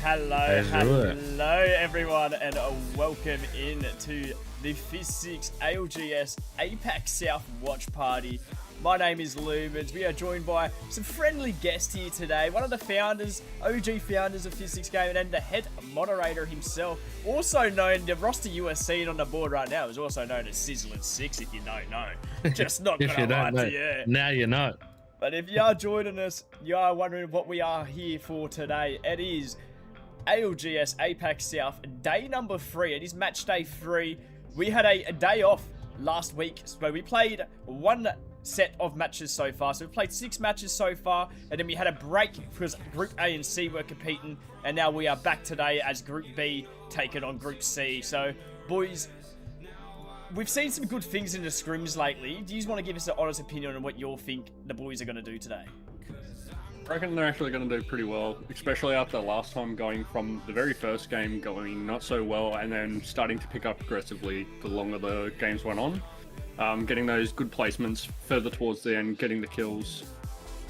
Hello everyone, and welcome in to the FIZ6 Algs Apac South watch party. My name is Lumens. We are joined by some friendly guests here today. One of the founders, OG founders of FIZ6 Gaming, and the head moderator himself, also known, the roster you are seeing on the board right now is also known as FIZ6, if you don't know. Just not gonna lie to you. Now you know. But if you are joining us, you are wondering what we are here for today. It is ALGS Apac South day number 3. It is match day 3. We had a day off last week, so we played one set of matches so far. So we played 6 matches so far, and then we had a break because Group A and C were competing, and now we are back today as Group B taking on Group C. So, boys, we've seen some good things in the scrims lately. Do you want to give us an honest opinion on what you think the boys are going to do today? I reckon they're actually going to do pretty well, especially after last time going from the very first game going not so well and then starting to pick up aggressively the longer the games went on. Getting those good placements further towards the end, getting the kills.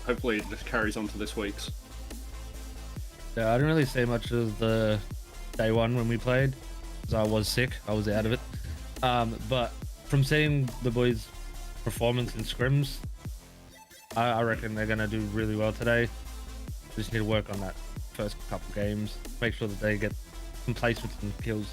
Hopefully it just carries on to this week's. Yeah, I didn't really see much of the day one when we played because I was sick. I was out of it. But from seeing the boys' performance in scrims, I reckon they're going to do really well today. Just need to work on that first couple games. Make sure that they get some placements and kills.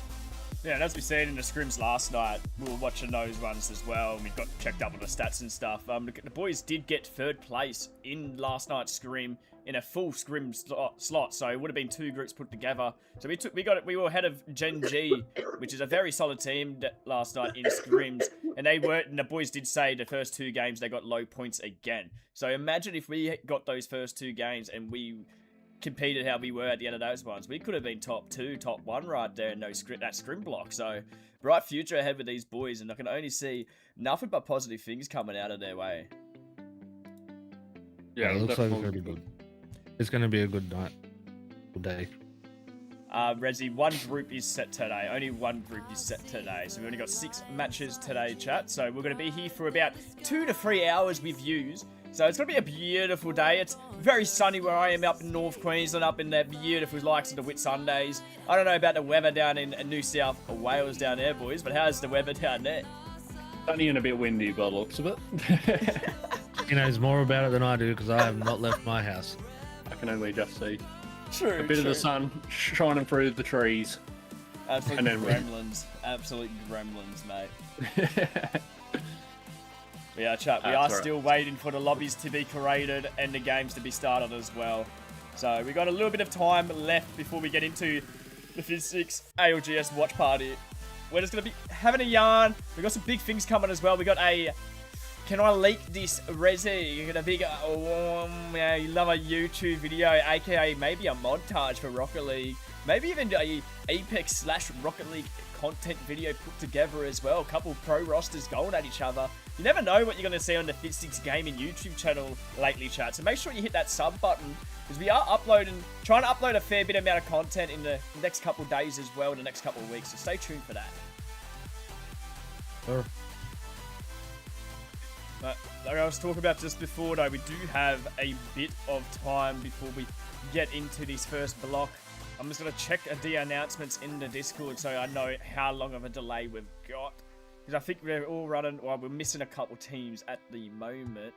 Yeah, and as we said in the scrims last night, we were watching those ones as well, and we got checked up on the stats and stuff. The boys did get 3rd place in last night's scrim in a full scrim slot, so it would have been 2 groups put together. So we were ahead of Gen G, which is a very solid team last night in scrims, and the boys did say the first 2 games they got low points again. So imagine if we got those first 2 games and we competed how we were at the end of those ones. We could have been top 2, top 1 right there in that scrim block. So bright future ahead with these boys, and I can only see nothing but positive things coming out of their way. Yeah, it looks like it's going to be good. It's going to be a good night, good day. Rezi, one group is set today. Only one group is set today. So we've only got 6 matches today, chat. So we're going to be here for about 2 to 3 hours with views. So it's going to be a beautiful day. It's very sunny where I am up in North Queensland, up in the beautiful likes of the Whitsundays. I don't know about the weather down in New South Wales down there, boys, but how's the weather down there? Sunny and a bit windy by the looks of it. He knows more about it than I do because I have not left my house. I can only just see a bit of the sun shining through the trees. Absolute gremlins. Absolute gremlins, mate. Yeah, chat. We are still waiting for the lobbies to be created and the games to be started as well. So we got a little bit of time left before we get into the FIZ6 ALGS watch party. We're just going to be having a yarn. We got some big things coming as well. We got a... Can I leak this, Rezi? You got a big... yeah, you love a YouTube video, aka maybe a montage for Rocket League. Maybe even a Apex/Rocket League content video put together as well. A couple pro rosters going at each other. You never know what you're going to see on the FIZ6 Gaming YouTube channel lately, chat. So make sure you hit that sub button, because we are trying to upload a fair bit amount of content in the next couple of days as well, in the next couple of weeks. So stay tuned for that. Sure. But like I was talking about just before, though, we do have a bit of time before we get into this first block. I'm just going to check the announcements in the Discord so I know how long of a delay we've got. Because I think we're all running, well, we're missing a couple teams at the moment.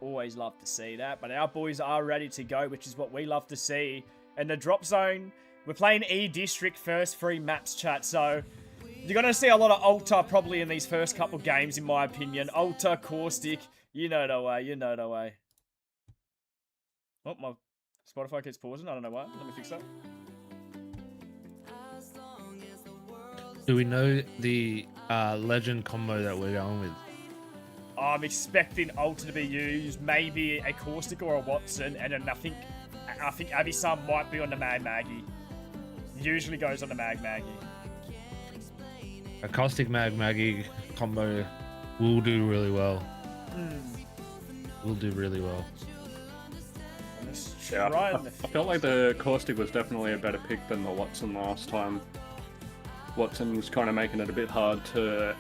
Always love to see that. But our boys are ready to go, which is what we love to see. And the drop zone, we're playing E-District first 3 maps, chat. So you're going to see a lot of Alta probably in these first couple games, in my opinion. Alta, Caustic, you know the way, you know the way. Oh, my Spotify keeps pausing. I don't know why. Let me fix that. Do we know the legend combo that we're going with? I'm expecting Alta to be used, maybe a Caustic or a Watson, and then I think Abby-san might be on the Mag Maggie. Usually goes on the Mag Maggie. A Caustic Mag Maggie combo will do really well. Will do really well. Yeah, I felt like the Caustic was definitely a better pick than the Watson last time. Watson was kind of making it a bit hard to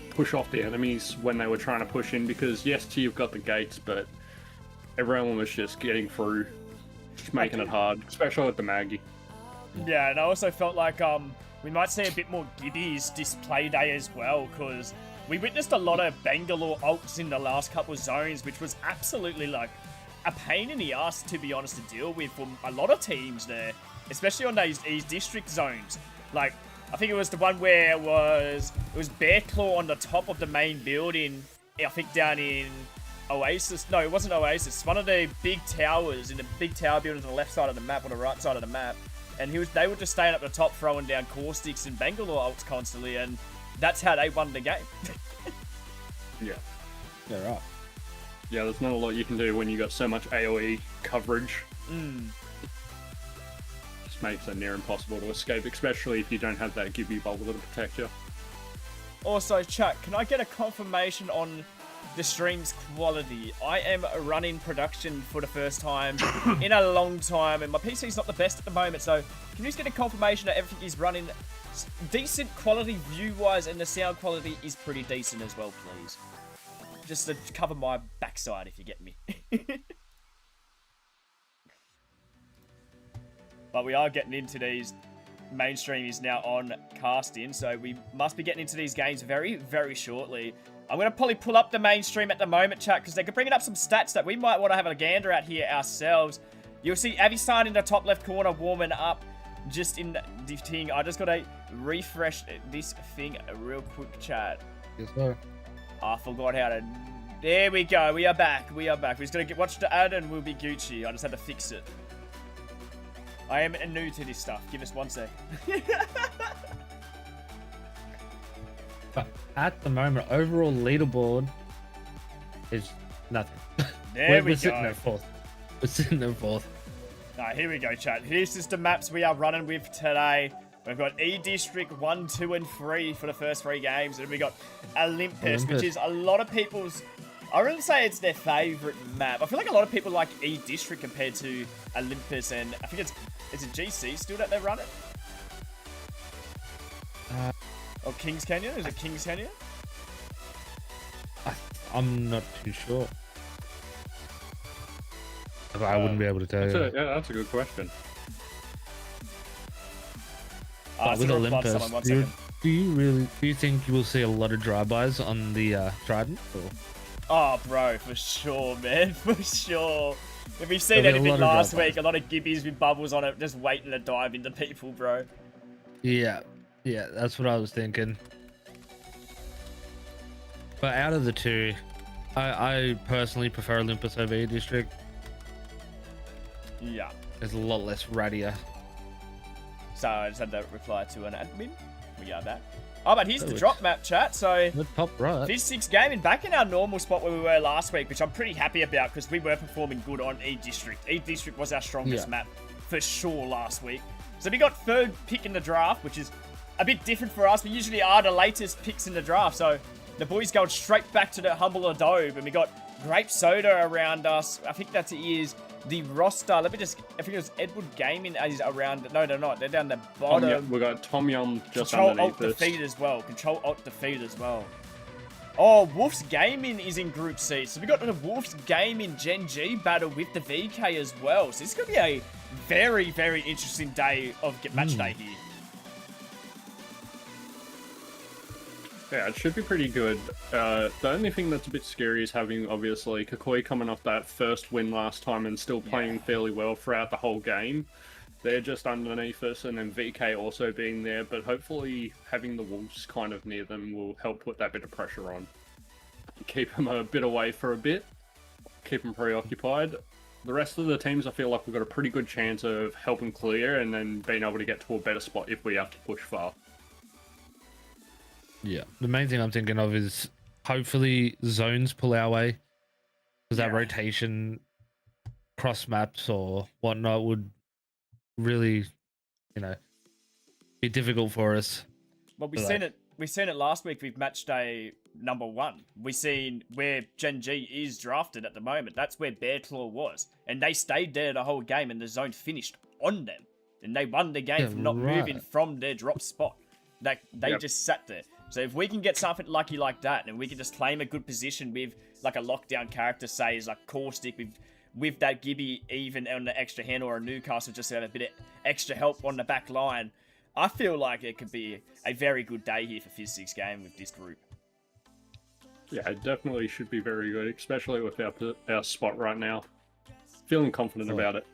push off the enemies when they were trying to push in, because yes, you've got the gates, but everyone was just getting through, just making it hard, especially with the Maggie. Yeah, and I also felt like we might see a bit more Gibbies display day as well, because we witnessed a lot of Bangalore ults in the last couple of zones, which was absolutely like a pain in the ass, to be honest, to deal with for a lot of teams there, especially on these East District zones. Like, I think it was the one where it was Bear Claw on the top of the main building, I think down in Oasis. No, it wasn't Oasis. One of the big towers, in the big tower buildings on the left side of the map, on the right side of the map. And they were just staying up the top, throwing down caustics and Bangalore ults constantly, and that's how they won the game. Yeah. Yeah, right. Yeah, there's not a lot you can do when you got so much AoE coverage. Just makes it near impossible to escape, especially if you don't have that Gibby bubble to protect you. Also, chat, can I get a confirmation on the stream's quality? I am running production for the first time in a long time, and my PC's not the best at the moment, so can you just get a confirmation that everything is running decent quality view-wise, and the sound quality is pretty decent as well, please? Just to cover my backside, if you get me. But we are getting into these. Mainstream is now on casting, so we must be getting into these games very, very shortly. I'm going to probably pull up the mainstream at the moment, chat, because they could bring up some stats that we might want to have a gander at here ourselves. You'll see Avisan in the top left corner warming up just in the thing. I just got to refresh this thing real quick, chat. Yes, sir. I forgot how to... There we go. We are back. We are back. We're just going to watch the ad and we'll be Gucci. I just had to fix it. I am new to this stuff. Give us 1 sec. But at the moment, overall leaderboard is nothing. There we we're sitting go. at fourth. We're sitting at fourth. Alright, here we go, chat. Here's just the maps we are running with today. We've got E District 1, 2, and 3 for the first 3 games. And we got Olympus, which is a lot of people's... I wouldn't say it's their favourite map. I feel like a lot of people like E District compared to Olympus, and I think it's a GC still that they're running? Or Kings Canyon? Is it Kings Canyon? I'm not too sure. But I wouldn't be able to tell you. Yeah, that's a good question. With Olympus, do you think you will see a lot of drive-bys on the Trident? Or? Oh, bro, for sure, man, for sure. If we've seen anything last week, a lot of Gibbies with bubbles on it, just waiting to dive into people, bro. Yeah, that's what I was thinking. But out of the two, I personally prefer Olympus over E District. Yeah. It's a lot less rattier. So I just had to reply to an admin. We got that. Oh, but here's the drop map, chat. So the top right. FIZ6 gaming back in our normal spot where we were last week, which I'm pretty happy about because we were performing good on E District. E District was our strongest map for sure last week. So we got third pick in the draft, which is a bit different for us. We usually are the latest picks in the draft. So the boys going straight back to the humble adobe, and we got Grape Soda around us. I think that is the roster. Let me just... I think it was Edward Gaming is around... No, they're not. They're down the bottom. We got Tom Yum just Control underneath Alt Defeat as well. Control Alt Defeat as well. Oh, Wolf's Gaming is in Group C. So we got the Wolf's Gaming Gen G battle with the VK as well. So this is going to be a very, very interesting day of match day here. Yeah, it should be pretty good. The only thing that's a bit scary is having, obviously, Kakoi coming off that first win last time and still playing fairly well throughout the whole game. They're just underneath us, and then VK also being there, but hopefully having the Wolves kind of near them will help put that bit of pressure on. Keep them a bit away for a bit, keep them preoccupied. The rest of the teams, I feel like we've got a pretty good chance of helping clear and then being able to get to a better spot if we have to push far. Yeah, the main thing I'm thinking of is hopefully zones pull our way, because that rotation cross maps or whatnot would really, be difficult for us. Well, we've seen it last week with match day number 1. We've seen where Gen G is drafted at the moment. That's where Bear Claw was, and they stayed there the whole game, and the zone finished on them, and they won the game from not moving from their drop spot. They just sat there. So if we can get something lucky like that, and we can just claim a good position with like a lockdown character, say is like Caustic with that Gibby even on the extra hand, or a Newcastle just to have a bit of extra help on the back line, I feel like it could be a very good day here for FIZ6 game with this group. Yeah, it definitely should be very good, especially with our spot right now. Feeling confident about it.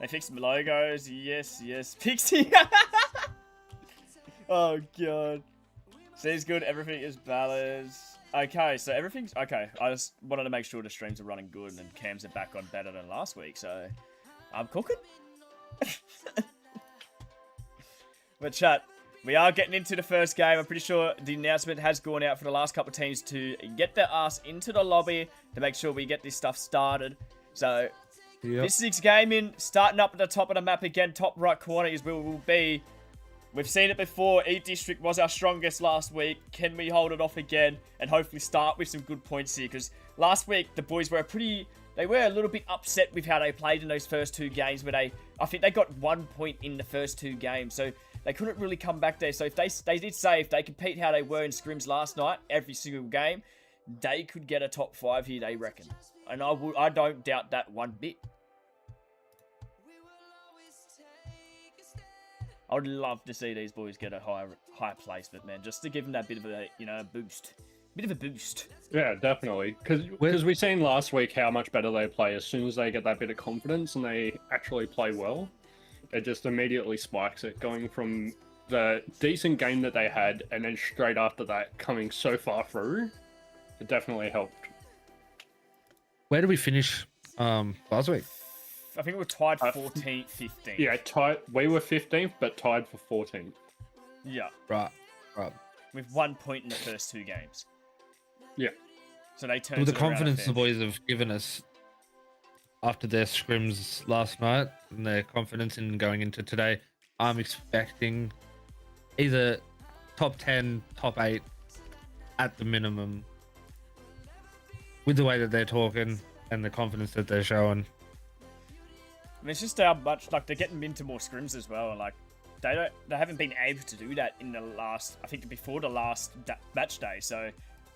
They fixed some logos. Yes, yes. Pixie. Oh, God. Seems good. Everything is balanced. Okay, so everything's... Okay, I just wanted to make sure the streams are running good and cams are back on better than last week, so... I'm cooking. But chat, we are getting into the first game. I'm pretty sure the announcement has gone out for the last couple of teams to get their ass into the lobby to make sure we get this stuff started. So, FIZ6 Gaming, starting up at the top of the map again. Top right corner is where we will be. We've seen it before. E-District was our strongest last week. Can we hold it off again and hopefully start with some good points here? Because last week, the boys were they were a little bit upset with how they played in those first two games. Where I think they got 1 point in the first two games. So, they couldn't really come back there. So if they did say if they compete how they were in scrims last night, every single game, they could get a top 5 here, they reckon. And I don't doubt that one bit. I would love to see these boys get a high placement, man, just to give them that bit of a boost. Bit of a boost. Yeah, definitely. Because we've seen last week how much better they play as soon as they get that bit of confidence and they actually play well. It just immediately spikes it, going from the decent game that they had and then straight after that coming so far through. It definitely helped. Where did we finish last week? I think we were tied 14th, 15th. Yeah, tied. We were 15th, but tied for 14th. Yeah. Right. With 1 point in the first two games. Yeah. So they turned With the it around confidence a the fair boys have given us after their scrims last night and their confidence in going into today, I'm expecting either top 10, top 8 at the minimum with the way that they're talking and the confidence that they're showing. I mean, it's just how much, like, they're getting into more scrims as well. Like, they haven't been able to do that in the last, I think before the last match day. So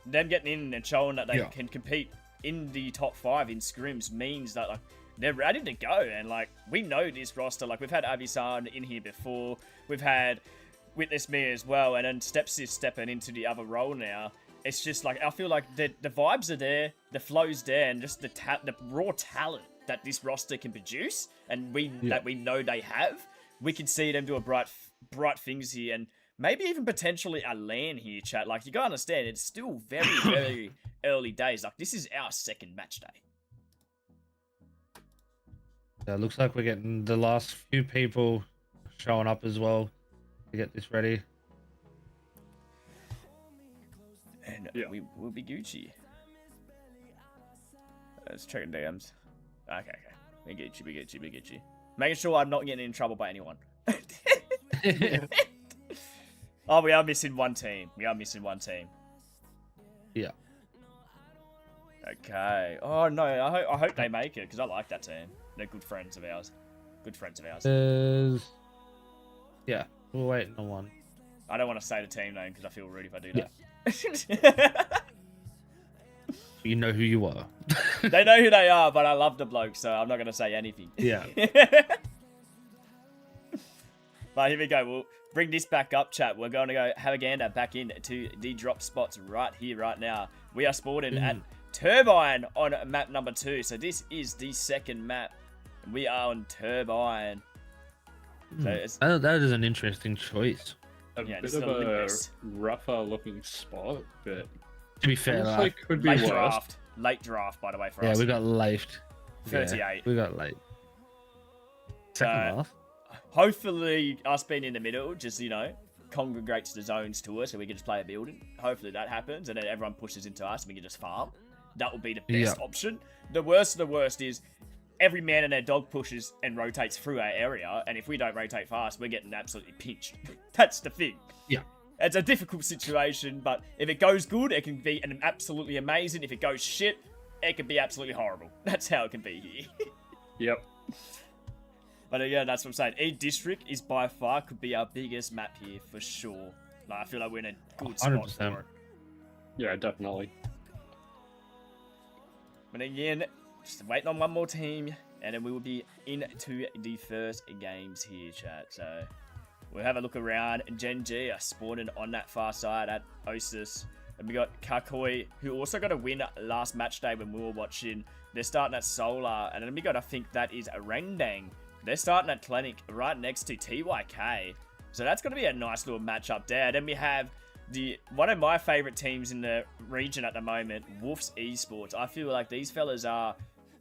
them getting in and showing that they can compete in the top 5 in scrims means that, like, they're ready to go. And, like, we know this roster. Like, we've had Avisan in here before. We've had Witness Me as well. And then Stepsis stepping into the other role now. It's just, like, I feel like the vibes are there. The flow's there. And just the raw talent that this roster can produce. And that we know they have. We can see them do a bright things here. And maybe even potentially a LAN here, chat. Like, you gotta understand, it's still very, very early days. Like, this is our second match day. It looks like we're getting the last few people showing up as well to get this ready. And we will be Gucci. Let's check the DMs. Okay. We Gucci. Making sure I'm not getting in trouble by anyone. Oh, we are missing one team. Yeah. Okay. Oh, no. I hope they make it, because I like that team. They're good friends of ours. Yeah, we're waiting on one. I don't want to say the team name, because I feel rude if I do that. You know who you are. They know who they are, but I love the bloke, so I'm not going to say anything. Yeah. But here we go. We'll bring this back up, chat. We're going to go have a gander back in to the drop spots right here, right now. We are sporting at Turbine on map number 2. So this is the second map. We are on Turbine. So that is an interesting choice. A bit of a rougher looking spot, but to be fair, like, could be late draft, by the way, for us. us. Yeah, we got late. 38. Yeah, we got late. Second half. Hopefully, us being in the middle just, congregates the zones to us, so we can just play a building. Hopefully that happens, and then everyone pushes into us, and we can just farm. That would be the best option. The worst of the worst is every man and their dog pushes and rotates through our area, and if we don't rotate fast, we're getting absolutely pinched. That's the thing. Yeah. It's a difficult situation, but if it goes good, it can be absolutely amazing. If it goes shit, it can be absolutely horrible. That's how it can be here. Yep. But yeah, that's what I'm saying. E-District is by far could be our biggest map here for sure. Like, I feel like we're in a good spot for it. Yeah, definitely. But again, just waiting on one more team, and then we will be into the first games here, chat. So we'll have a look around. Gen G are spawning on that far side at Osis. And we got Kakoi, who also got a win last match day when we were watching. They're starting at Solar. And then we got, I think that is Rendang. They're starting at Clinic right next to TYK. So that's going to be a nice little matchup there. Then we have one of my favorite teams in the region at the moment, Wolf's Esports. I feel like these fellas are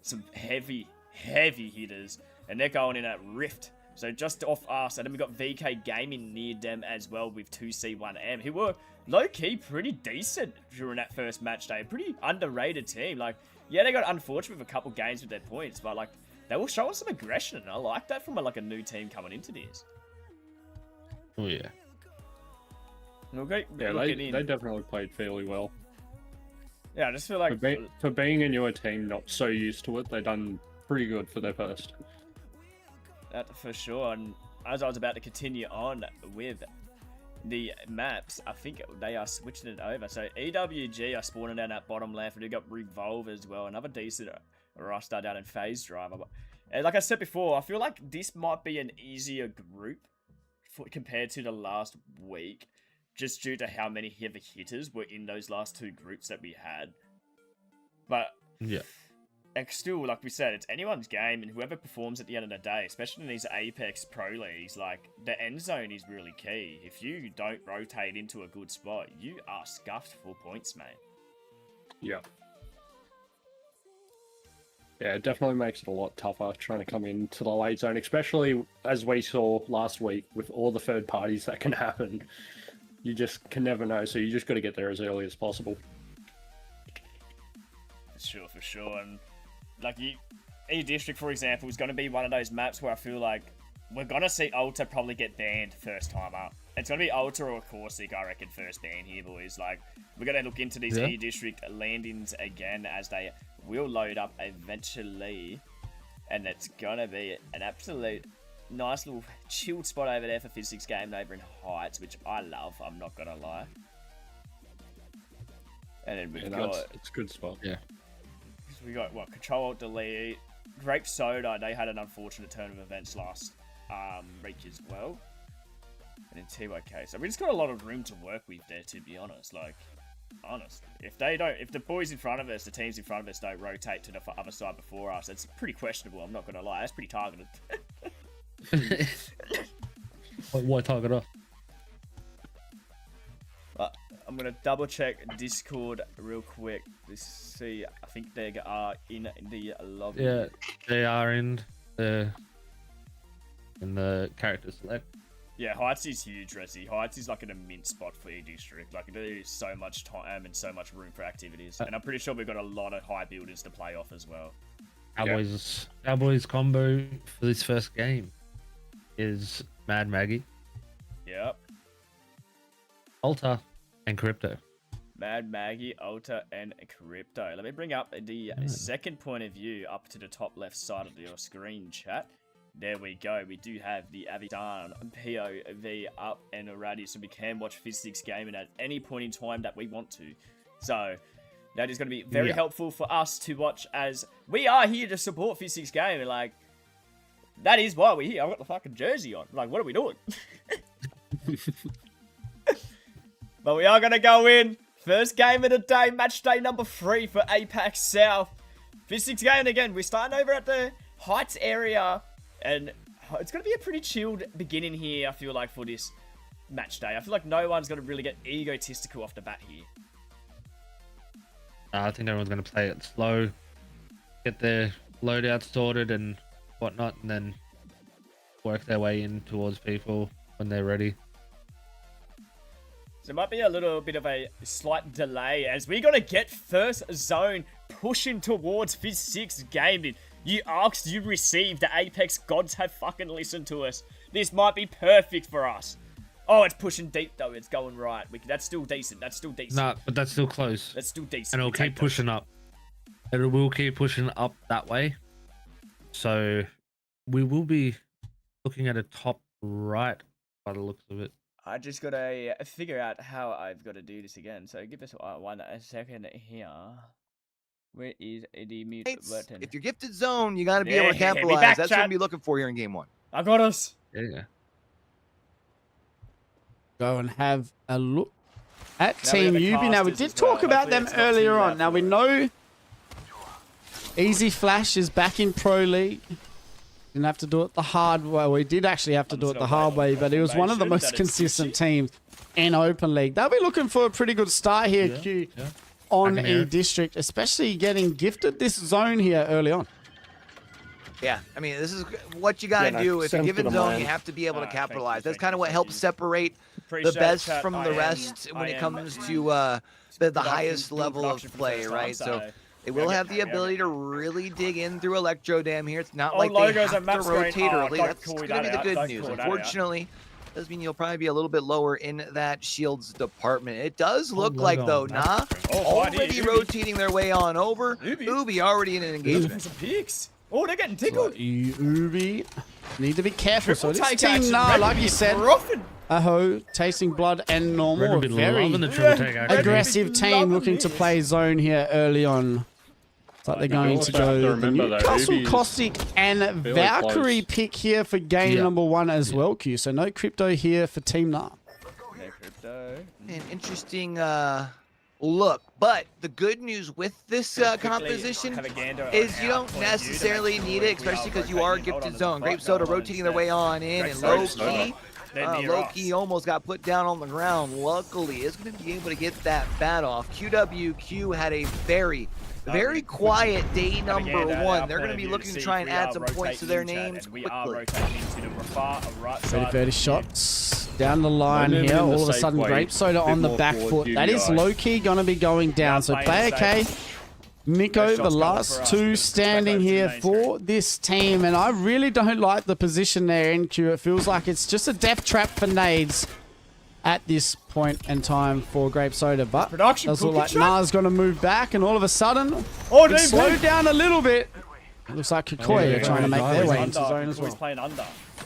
some heavy hitters. And they're going in at Rift. So just off us. And then we got VK Gaming near them as well with 2C1M, who were low-key pretty decent during that first match day. Pretty underrated team. Like, yeah, they got unfortunate with a couple games with their points, but like, they were showing some aggression. And I like that from a new team coming into this. Oh, yeah. Okay, yeah, they definitely played fairly well. Yeah, I just feel like... For being a newer team, not so used to it, they done pretty good for their first. That for sure. And as I was about to continue on with the maps, I think they are switching it over. So EWG are spawning down that bottom left. We got Revolve as well. Another decent roster down in FaZe Driver. And like I said before, I feel like this might be an easier group compared to the last week, just due to how many heavy hitters were in those last two groups that we had. But yeah, and still, like we said, it's anyone's game, and whoever performs at the end of the day, especially in these Apex Pro Leagues, like, the end zone is really key. If you don't rotate into a good spot, you are scuffed for points, mate. Yeah. Yeah, it definitely makes it a lot tougher trying to come into the late zone, especially as we saw last week with all the third parties that can happen. You just can never know, so you just got to get there as early as possible. For sure. And like E-District, for example, is going to be one of those maps where I feel like we're going to see Ultra probably get banned first time up. It's going to be Ultra or Corsic, I reckon, first ban here, boys. Like, we're going to look into these E-District landings again as they will load up eventually. And it's going to be an absolute nice little chilled spot over there for FIZ6 game over in Heights, which I love, I'm not going to lie. And then we've got... It's a good spot. Yeah. We got, what, Control Alt Delete, Grape Soda, they had an unfortunate turn of events last week as well. And then TYK. So we just got a lot of room to work with there, to be honest. Like, honest. If the boys in front of us, the teams in front of us don't rotate to the other side before us, it's pretty questionable, I'm not going to lie. That's pretty targeted. Why target off? I'm going to double check Discord real quick to see. I think they are in the lobby. Yeah, they are in the character select. Yeah, Heights is huge, Resi. Heights is like an immense spot for E-District. Like, there is so much time and so much room for activities. And I'm pretty sure we've got a lot of high builders to play off as well. Our boys combo for this first game is Mad Maggie, Yep. Alta, and Crypto. Mad Maggie, Alta, and Crypto. Let me bring up the second point of view up to the top left side of your screen, chat. There we go. We do have the Avidan POV up and ready, so we can watch FIZ6 gaming at any point in time that we want to. So that is going to be very helpful for us to watch, as we are here to support FIZ6 gaming. Like, that is why we're here. I've got the fucking jersey on. Like, what are we doing? But we are going to go in. First game of the day, match day number 3 for Apac South. FIZ6 gaming again. We're starting over at the Heights area. And it's going to be a pretty chilled beginning here, I feel like, for this match day. I feel like no one's going to really get egotistical off the bat here. I think everyone's going to play it slow, get their loadout sorted and whatnot, and then work their way in towards people when they're ready. So it might be a little bit of a slight delay as we're going to get first zone pushing towards FIZ6 gaming. You asked, you received. The Apex gods have fucking listened to us. This might be perfect for us. Oh, it's pushing deep though. It's going right. That's still decent. That's still decent. Nah, but that's still close. That's still decent. And it'll keep pushing up. It will keep pushing up that way. So we will be looking at a top right by the looks of it. I just got to figure out how I've got to do this again. So give us 1 second here. Where is the mute button? If you're gifted zone, you got to be Yeah, able to hit me capitalize. back, That's what chat. I'm be looking for here in game 1. I got us. Yeah. Go and have a look at Now we Team have the Ubi. Now, we casters did as talk well. about Hopefully them it's not earlier too on. bad Now, for we them. know Easy Flash is back in Pro League. Didn't have to do it the hard way. We did actually have to do it the hard way, but it was one of the most consistent teams in Open League. They'll be looking for a pretty good start here, Q, on E-District, especially getting gifted this zone here early on. Yeah, I mean, this is what you got to do. If you're given zone, you have to be able to Thank capitalize. you, That's thank kind of you, what thank helps you. separate the Appreciate it, best chat. from I the am- rest when I it am comes to the highest production- level of production for the play, first right? time, So they will have the ability to really dig in through Electro Dam here. It's not like they logos have and map to screen. rotate Oh, early. don't That's call going to that be the out. good Don't news. call that out. Unfortunately, does mean you'll probably be a little bit lower in that shields department. It does look like, though, Nah already Ubi. rotating their way on over. Ubi. Ubi already in an engagement. Some picks. Oh, they're getting tickled. Ubi need to be careful. So Triple this take team, action. Nah, Ready like to you be said, frothing. Aho, tasting blood and normal. Red been Very loving the triple take action. aggressive team Loving looking to this. play zone here early on. It's like they're going to also have go to the remember that Newcastle Ubi's Caustic and fairly Valkyrie close. pick here for game number 1 as well, Q. So no crypto here for Team Nah. No crypto. An interesting look, but the good news with this composition have a gander is on you our don't point of view to necessarily make sure need we it, are especially because you are rotating. Hold gifted on, zone. there's a Grape bot Soda going on rotating their instead. way on in, Grape and Soda, low Soda. key. They're near Low us. key almost got put down on the ground. Luckily, is going to be able to get that bat off. QWQ had a very quiet day number Again, 1. our They're going point to of be view looking to see try if and we add are some points to their rotating, chat, names and we are quickly. rotating into the right side. 30 shots down the line Moving here. in the All of a safe sudden, way, Grape Soda bit on the more back towards foot. you That is guys. low-key going to be going down. So playing player safe. K, Miko, Those the shots coming last for us, two but standing it's here back for this team. And I really don't like the position there, NQ. It feels like it's just a death trap for nades at this point in time for Grape Soda. But Production does look cooking like shot. Na's going to move back. And all of a sudden, Oh, it's dude, slowed down a little bit. It looks like Kikoy are trying to make their way into zone as He's well. playing under.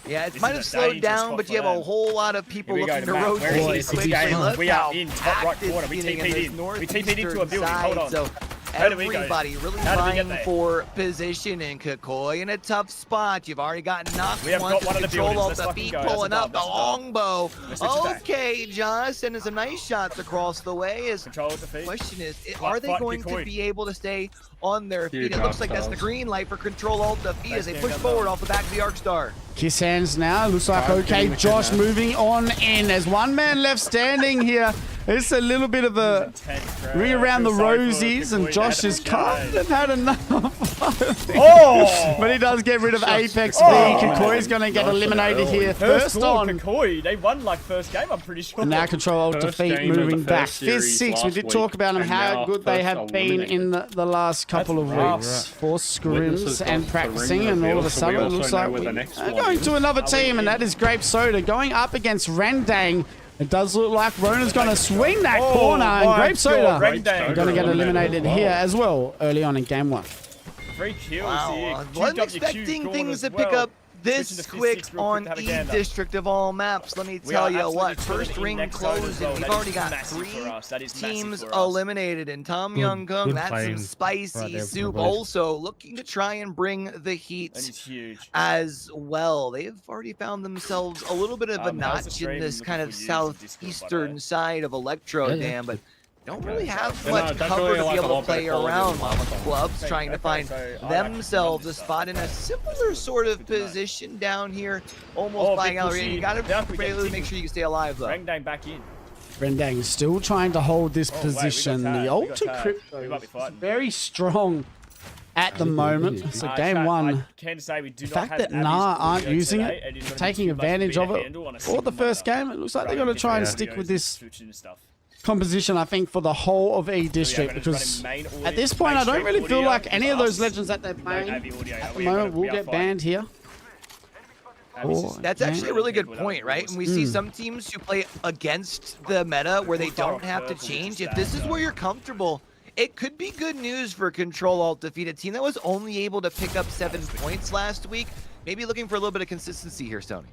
Yeah, it This might is have a slowed dangerous down, spot but for you have a them. whole lot of people Here we go looking to to Matt. rotate Where is he? quickly. This game, Look we are how in top packed right it's corner. We getting TP'd this in. We TP'd into a northeastern building. Hold side, on. So How did we go? everybody really How did we get vying there? for position, and Kikoy in a tough spot. You've already got knocked We have once. got one of the Control buildings. off Let's the fucking feet, go. That's pulling a up the dub. That's a dub. longbow. Let's switch it back. Okay, Josh, sending some nice shots across the way. Is Control with the feet. question is, Fight, are they fight, going to Kikoy. be able to stay on their feet? Huge It looks like that's the ourselves. green light for Control Alt Defeat as they Nice push game, forward Gunnar. off the back of the Arc Star. Kiss hands now. Looks like Five, okay. getting the Josh kid now. moving on in. There's one man left standing here. It's a little bit of a ring around the rosies, and Josh has come and had enough. Oh! But he does get rid of Apex B. Oh! Kikoy's going to get Josh eliminated early. here. First First on on. Kikoy. They won like first game, I'm pretty sure. And now Control Alt First Defeat game of the moving first back. series FIZ6, we last did week, talk about them, and how now good they first have been in the last couple of rough. weeks for Witnesses scrims and of the practicing, ring and all of reveal, a so we sudden it also looks know like where the we next are one going is. to another Are we team, and in? that is Grape Soda going up against Rendang. It does look like Rona's going to swing that corner, and my Grape Soda God, Grape Rendang. Soda. are going to get eliminated Wow. here as well early on in game 1. 3 kills Wow, here. wasn't QWQ expecting gone things as to pick well. up this Switching to quick FIZ6 real on quick to have a gander. E-District of all maps. Let me We tell are you what, absolutely first chilling in ring next zone as closing. well. We've That already is got massive 3 for us. That is massive teams for us. eliminated, and Tom Young Gung, good that's some playing spicy right there for soup. the boys. Also looking to try and bring the That heat is huge. as well. They've already found themselves a little bit of a How's the notch stream? in this Looking kind of for you in Discord, by the southeastern way. side of Electro Yeah, yeah. Dam, but don't really have Yeah, much no, cover definitely to like be a able lot to play better quality around than while the Mama. club's trying to find so I like to themselves run a this spot in a similar sort of position down here, almost Oh, by big Gallery. pushy. You gotta Down, we get really make tickled. sure you can stay alive though. Rendang back in. Rendang still trying to hold this Oh, wait, we got position. tagged. The We got Ultra tagged. Crypto We might be is fighting. very strong at the moment. So game Chat, 1. I can say we do The not fact have that Abby's Nah aren't audio using today. it, It is gonna be taking too much advantage to of be a it handle on a for the single first monitor. game, it looks like they're Running going to try and different stick audios with and this switching and stuff. composition, I think, for the whole of E-District, gonna just because run in main at this audio, point, I don't main really feel audio like any of with those us. legends that they're Don't playing have the audio. at the We are moment gonna- will we are get fine. banned here. Abby's Oh, just- That's yeah. actually a really good Without point, right? And we rules. see some teams who play against the meta where they Full don't have to purple, change. just If this is that, where you're comfortable, it could be good news for Control Alt Defeat, a team that was only able to pick up 7 points last week. Maybe looking for a little bit of consistency here, Stoney.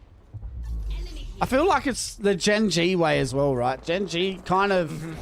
I feel like it's the Gen G way as well, right? Gen G kind of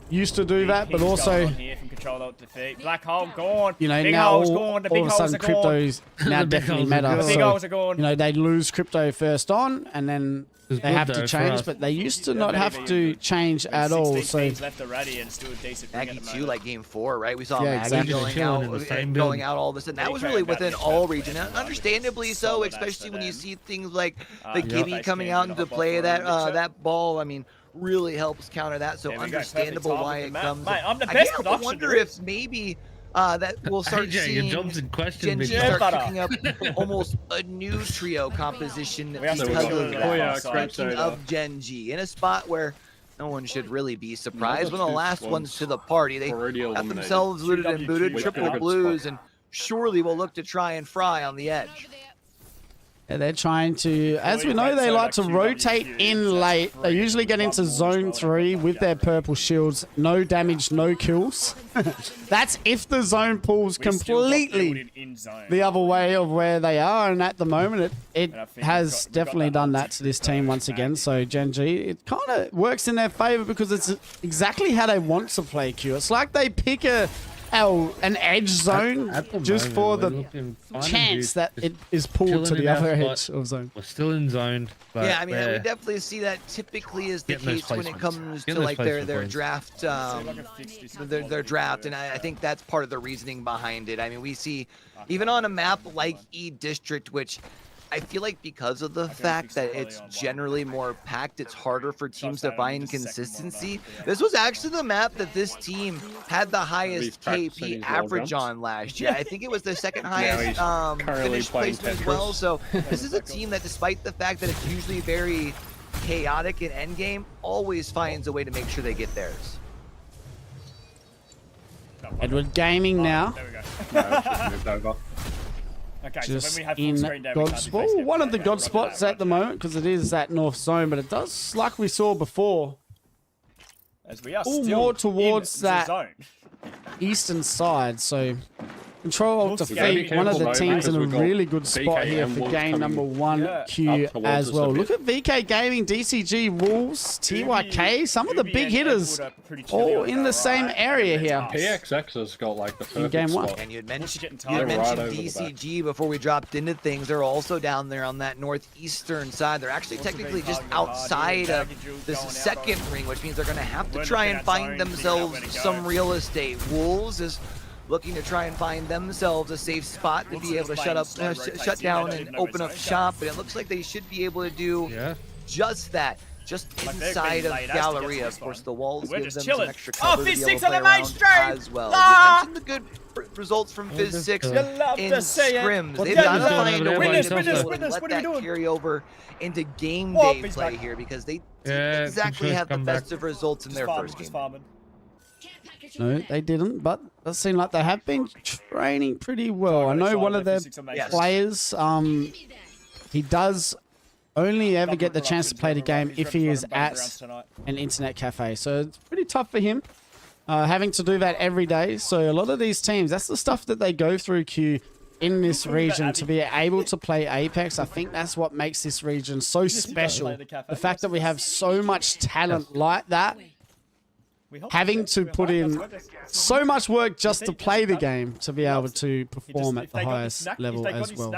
used to do that, but Kings also going on here from control alt defeat. Black hole gone. You know, big now hole's all, gone. The all big of a holes sudden are gone. crypto's now The big definitely holes are meta. gone. The big So, holes are gone. you know, they lose crypto first on, and then It's they good have to though for change, us. but they used to not maybe have even to good. change at all. 16 So teams left already, and still a decent ring at Maggie the too, moment. like game 4, right? We saw Yeah, Maggie exactly. going Chilling out, in the same going build. out all of a sudden. That They was came really back within in all first region, place, and right? understandably so, Solid as especially for when you them. see things like the Yeah. Gibby Face coming came out in into off play. off That Richard. that ball, I mean, really helps counter that. So There we go, perfect understandable time why with it the map. comes. Mate, I'm the I best can't help but production wonder there if is. maybe that we'll start AJ, your seeing job's in question, Gen big G Yeah, start butter. cooking up almost a new trio composition We have to because kill of it that. off yeah, our side. great Speaking soda. of Gen G, in a spot where no one should really be surprised, when the two last squads ones to the party, they already got eliminated. themselves looted and booted, With triple good blues, spot. and surely will look to try and fry on the edge. yeah, they're trying to, as we know, they like to rotate in late. They usually get into zone 3 with their purple shields. No damage, no kills. That's if the zone pulls We still got completely building in zone. the other way of where they are, and at the moment it And I think has we've got definitely that done that ulti to this for team once again. So Gen G, it kind of works in their favor because it's exactly how they want to play Q. It's like they pick an edge zone At the just moment, for we're the looking fine and chance good. that Just it is pulled to chilling the in our other spot. edge of zone. We're still in zone. But Yeah, I mean, we we're- definitely see that typically is the Getting those case when it placements. comes to Getting those like their placement points. draft, their draft, and I think that's part of the reasoning behind it. I mean, we see even on a map like E District, which I feel like because of the fact that it's generally more packed, it's harder for teams to find consistency. This was actually the map that this team had the highest KP average on last year. I think it was the second highest finish placement as well. So this is a team that, despite the fact that it's usually very chaotic in endgame, always finds a way to make sure they get theirs. Edward Gaming now, There we go. No, it's just moved over. Okay, so just when we have full in screen down, we God can't be spot. facing One of the everything. God Roger spots that, at the roger moment because it is that north zone, but it does, like we saw before, that. As we are all still more towards in the that zone. eastern side. So Control Alt We gotta be Defeat, one of the careful, teams though, in a because we've got really good spot VK here and for Wolves game coming number 1 Yeah, Q up towards as us a well. bit. Look at VK Gaming, DCG, Wolves, TYK, some of the Ubi big and hitters Edward are pretty chilly all on in that the same right, area and here. it's us. PXX has got like the perfect game one. spot. And you had What's getting mentioned, you had tired? Right mentioned over the back. DCG before we dropped into things. They're also down there on that northeastern side. They're actually Also technically been just targeted hard outside here. of Baggage the going out second on- ring, which means they're going to have to We're try looking and at find zone, figuring out themselves where to some go. real estate. Wolves is looking to try and find themselves a safe spot to Wolves be is able to playing shut up, slow rotating. shut They down don't and even know where open up zone's shop. But it looks like they should be able to do Yeah. just that. Just Like, they've inside been of laid as to get to Galleria. this Of course, one. the walls We're give just them chilling. some extra Oh, cover to be able FIZ6 to on play the main around stream. as well. Ah! You mentioned the good results from We're just FIZ6 chilling. You love in to see it. scrims. What They've the got to hell? find a way Witness, to be witness, able to witness, let what are we that doing? carry over into game Whoop, day he's play back. here because they Yeah, didn't exactly Contro's have the come back. best of results in Just their farming, first just game. farming. No, they didn't, but it does seem like they have been training pretty well. I know one of their Yes. players, he does only ever get the chance to play the game if he is at an internet cafe. So it's pretty tough for him having to do that every day. So a lot of these teams, that's the stuff that they go through, Q, in this region to be able to play Apex. I think that's what makes this region so special. The fact that we have so much talent like that, having to put in so much work just to play the game to be able to perform at the highest level as well.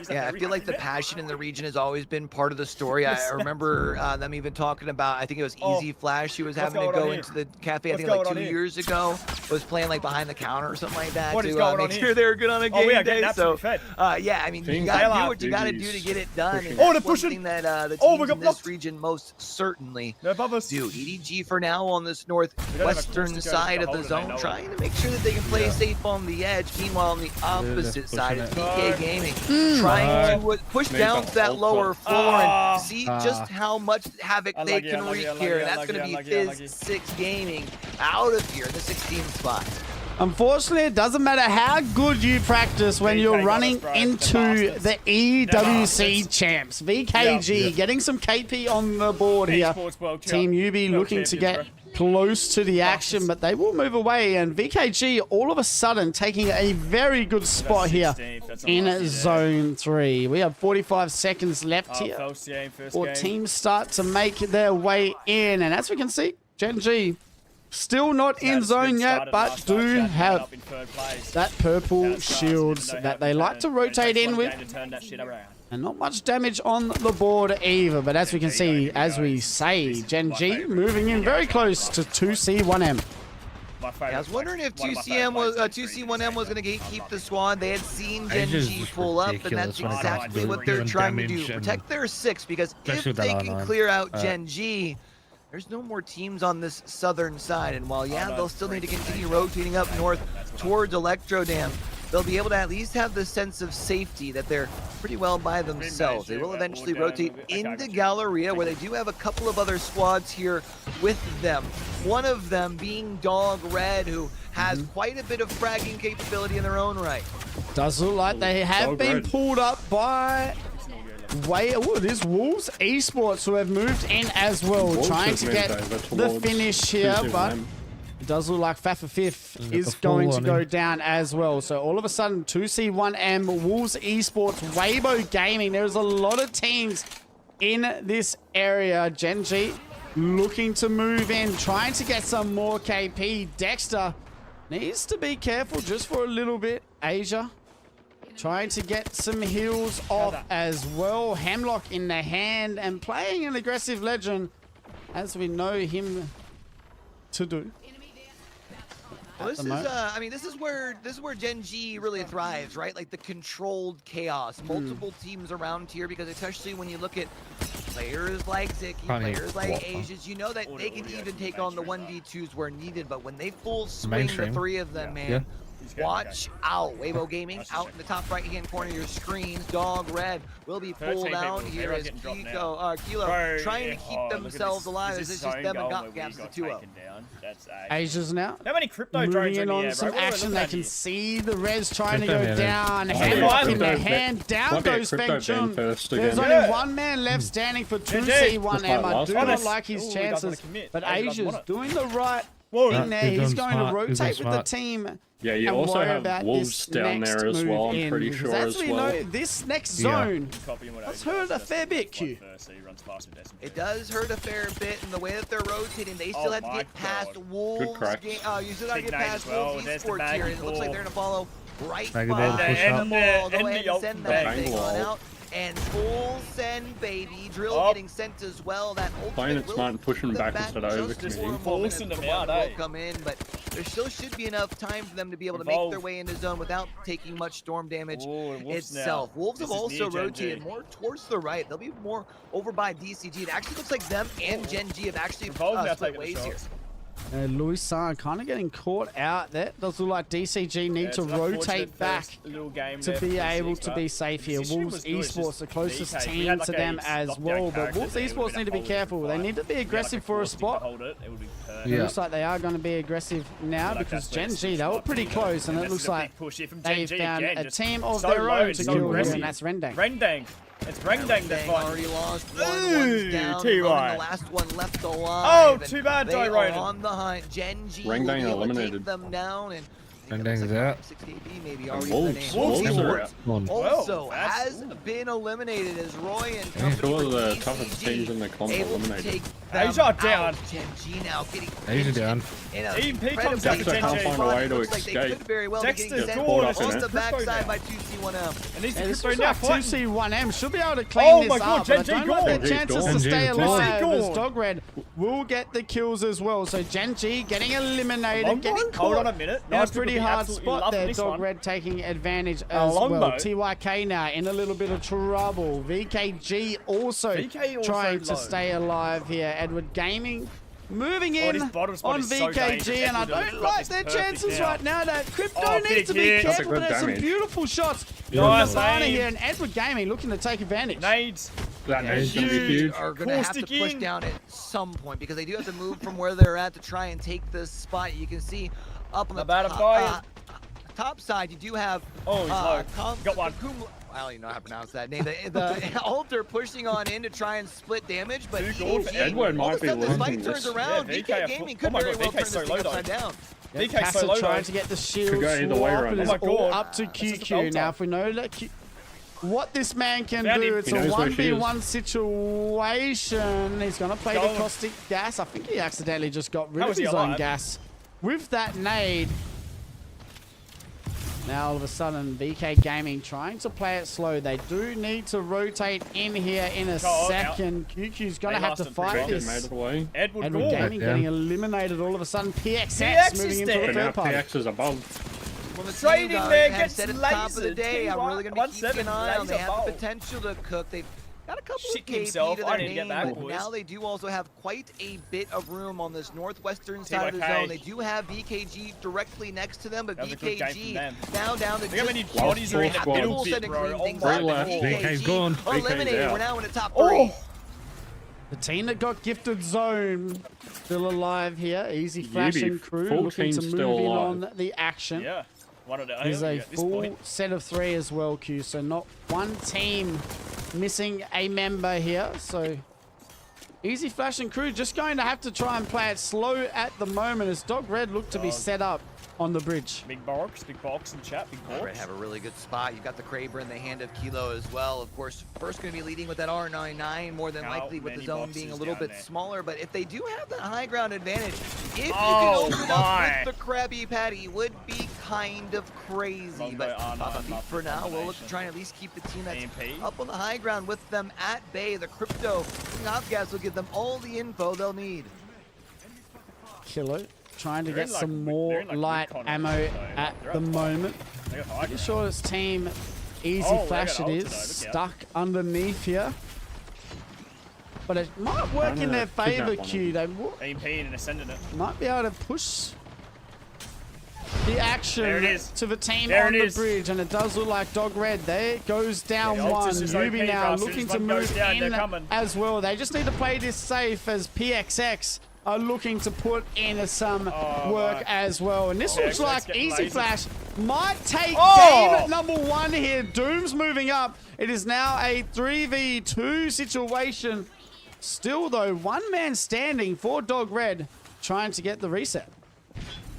Yeah, I feel like the passion in the region has always been part of the story. I remember them even talking about, I think it was Easy Flash. He was having to going go on into the cafe, I think What's like going 2 on here? years ago, was playing like behind the counter or something like that What is to going make on sure here? they were good on a Oh, game we are day. getting So, absolutely yeah, I mean, you Team gotta do Taylor, what you gotta do to get it done. And pushing. Oh, that's they're one pushing. thing that the Oh, we teams got in this blocked. region most certainly No above us. do. EDG for now on this don't have a northwestern close to go side to of the hold it, I zone, know it. trying to make sure that they can play safe on the edge. Meanwhile, on the opposite pushing side, it. it's VK Gaming trying to push Maybe down the to that whole lower front. floor Ah. and see just how much havoc they Unlucky, can unlucky, wreak here. And that's unlucky, going to be unlucky, FIZ6 Gaming out of here in the 16th spot. Unfortunately, it doesn't matter how good you practice when you're got running us, bro. into The the EWC bastards. champs. VKG Yeah. getting some KP on the board here. Esports World Team Champ- UB World looking to Champions, get close to the action, but they will move away. And VKG all of a sudden taking a very good spot here 16th, that's in unlucky there. zone 3. We have 45 seconds left Oh, here. Felsier in first Or game. teams start to make their way in. And as we can see, Gen G Still not in zone yet, but do have that purple shields that they like to rotate in with. And not much damage on the board either. But as we can see, as we say, Gen G moving in very close to 2C1M. I was wondering if 2C1M was going to keep the squad. They had seen Gen G pull up, and that's exactly what they're trying to do. Protect their 6, because if they can clear out Gen G, there's no more teams on this southern side. And while, yeah, they'll still need to continue rotating up north towards Electro Dam, they'll be able to at least have the sense of safety that they're pretty well by themselves. They will eventually rotate into Galleria, where they do have a couple of other squads here with them. One of them being Dog Red, who has quite a bit of fragging capability in their own right. Does look like they have been pulled up by... it is Wolves Esports who have moved in as well, trying to get the finish here, but it does look like Fafa5 is going to go down as well. So all of a sudden, 2C1M, Wolves Esports, Weibo Gaming, there's a lot of teams in this area. Gen G looking to move in, trying to get some more KP. Dexter needs to be careful just for a little bit. Asia trying to get some heals off as well. Hemlock in the hand and playing an aggressive legend as we know him to do. Well, this is, I mean, this is where Gen G really thrives, right? Like the controlled chaos, multiple teams around here, because especially when you look at players like Ziki, players like Asians, you know that they can even take on the 1v2s where needed, but when they full swing the 3 of them, man, watch out. Weibo Gaming out in the top right-hand corner of your screens. Dog Red will be pulled down here as Kilo trying to keep themselves alive as it's just them and Got Gaps the 2-0. Asia's now how many crypto moving in on some action. They can see the res trying to go down. Hemlock in the hand. Down goes Feng Chun. There's only one man left standing for 2C1M. I do not like his chances, but Asia's doing the right thing there. He's going to rotate with the team. Yeah, you also have Wolves down there as well, I'm pretty sure as well. This next zone has hurt a fair bit, Q. It does hurt a fair bit in the way that they're rotating. They still have to get past Wolves. You still have to get past Wolves Esports here, and it looks like they're going to follow right by the ball. Go ahead and send that thing on out. And full send, baby. Drill getting sent as well. That playing it smart and pushing back instead of overcommitting. Forcing them out, will come in, but there still should be enough time for them to be able to make their way into zone without taking much storm damage itself. Wolves have also rotated more towards the right. They'll be more over by DCG. It actually looks like them and Gen G have actually split ways here. Louis San kind of getting caught out. That does look like DCG need to rotate back to be able to be safe here. Wolves Esports, the closest team to them as well. But Wolves Esports need to be careful. They need to be aggressive for a spot. It looks like they are going to be aggressive now because Gen G, they were pretty close. And it looks like they've found a team of their own to kill here, and that's Rendang. It's Rendang that's fine. Already lost one. One's down. The last one left alive. Oh, too bad, they are on the hunt. Gen G Rendang will eliminated. take them down, and Rendang's out. Wolves also has been eliminated as Roy and company two of the toughest teams in the comp eliminated. Asia down. Gen G now getting Asia down. EMP comes down to Dexter can't find a way to escape. Dexter's caught up on in the it. backside by 2C1M. And he's This crypto looks now like fighting. 2C1M should be able to clean this up. Gen But G I don't know gone. their chances to stay Gen G alive gone. as Dog Red will get the kills as well. So Gen G getting eliminated, getting Hold caught on a minute. in a Nice pretty hard spot there. Dog Red taking advantage as well. TYK now in a little bit of trouble. VKG also trying to stay alive here. Edward Gaming moving in on VKG, and I don't like their chances right now. That Crypto needs to be careful, but there's some beautiful shots from Nirvana here, and Edward Gaming looking to take advantage. Nades. That nade's going to be huge. Are going to have to push down at some point because they do have to move from where they're at to try and take this spot. You can see up on the top side, you do have got one. I don't even know how to pronounce that name. The Alter pushing on in to try and split damage, but Edward might be this fight losing turns this. around. VK Gaming could very well turn this thing upside down. VK's so low trying to get the shield go either way right now. all up to QQ. Now, if we know that what this man can Found do. him. It's He a knows where she is. 1v1 situation. He's going to play the Go on. caustic gas. I think he accidentally just got rid How of was he his own alive? gas with that nade. Now all of a sudden, VK Gaming trying to play it slow. They do need to rotate in here in a Go on, second. QQ's going to They have to lost him fight Cricket made this. it away. Edward Edward Gore. Gaming Yeah. getting eliminated all of a sudden. PXX PX moving is into dead. the But now third party. PX is above. Well, the Trading team there has gets said at the top of the lasered. day, I'm really going to be keeping an eye on. They have the 1-7 potential to cook. They've got a couple Shitting of KP himself. to I their need to get name, back, but boys. now they do also have quite a bit of room on this northwestern side of the TYK. zone. They do have VKG directly next to them, but That was a good game from VKG them. now down to Look how many just bodies are in that squad. middle full bit, set and bro. clean Oh things my up. left. And VK's gone. eliminated. out. We're now in the top Oh! three. The team that got gifted zone still alive here. Easy Flash Yubi, and crew full looking to team move still in alive. on the action. Yeah. One of the There's a at this full point. set of 3 as well, Q. So not one team missing a member here. So Easy Flash and crew just going to have to try and play it slow at the moment as Dog Red look to be set up on the bridge. Big box in chat. Big Red box. have a really good spot. You've got the Kraber in the hand of Kilo as well. Of course, first going to be leading with that R99, more than How likely with the many zone being a boxes little down bit there? smaller. But if they do have that high ground advantage, if you Oh, can open my. up with the Krabby Patty, would be kind of crazy. Long But way on, Papa on, Beat off for the now, we'll look to combination. try and at least keep the team that's AMP. up on the high ground with them at bay. The Crypto Hopgas will give them all the info they'll need. Kilo trying to They're get in, like, some they're more in, like, light recon ammo mode, though. at They're the up top. moment. They got high Pretty ground. sure this team Easy Oh, they Flash got it ulted is though, look out. stuck underneath here. But it might work in their Kidnap favor, one. Q. They AMP and ascending it. might be able to push the action There it is. to the team There on it the is. bridge, and it does look like Dog Red. There it goes down Yeah, Algs one. is OP, Yubi now bro. As soon looking as to one goes move down, they're in coming. as well. They just need to play this safe as PXX are looking to put in some work my. as well. And this looks PXX like getting Easy lasered. Flash might take Oh! game number 1 here. Doom's moving up. It is now a 3v2 situation. Still, though, one man standing for Dog Red trying to get the reset.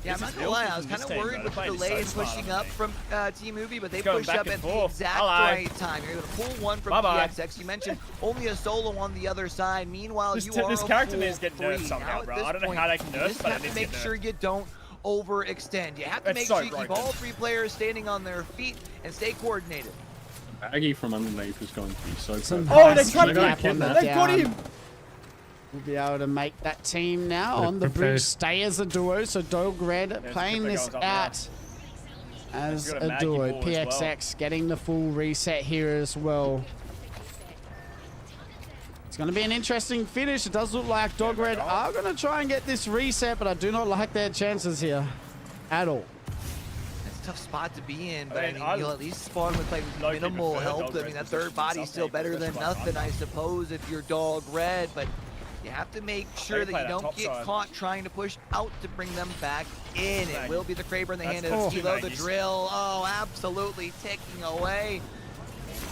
Yeah, I'm This not is gonna lie, I was built kind from of this worried team, with bro. the They're playing delay in so smart, pushing aren't up they? from Team Ubi, but they Going pushed back up and at the forth. exact Hello. right time. You're able to pull one from Bye-bye. PXX. You mentioned only a solo on the other side. Meanwhile, This you t- are this a character full needs to get nerfed three. somehow, Now at bro. this I don't know point, how they can you nerf, just but it have to needs to make get sure nerfed. you don't overextend. You have to It's make so sure you keep broken. all 3 players standing on their feet and stay coordinated. Aggie from underneath is going to be so Some perfect. Oh, they nice trapped kidnap him. on the They got down. him. We'll be able to make that team now Yeah, on the prepare. bridge stay as a duo. So Dog Red playing Crypto this goes up out as He's got a a Maggie duo. ball as well. PXX getting the full reset here as well. It's going to be an interesting finish. It does look like Dog Red are going to try and get this reset, but I do not like their chances here at all. It's a tough spot to be in, but I I mean, mean, you'll at least spawn with like minimal prefer help. Dog I Red mean, that position third body's still something, better than especially nothing, I on suppose, if you're Dog Red, but you have to make sure They that play you that don't top get side. caught trying to push out to bring them back in. It Bang. will be the Kraber in the That's hand of cool. Kilo, the 290s. drill. Oh, absolutely ticking away.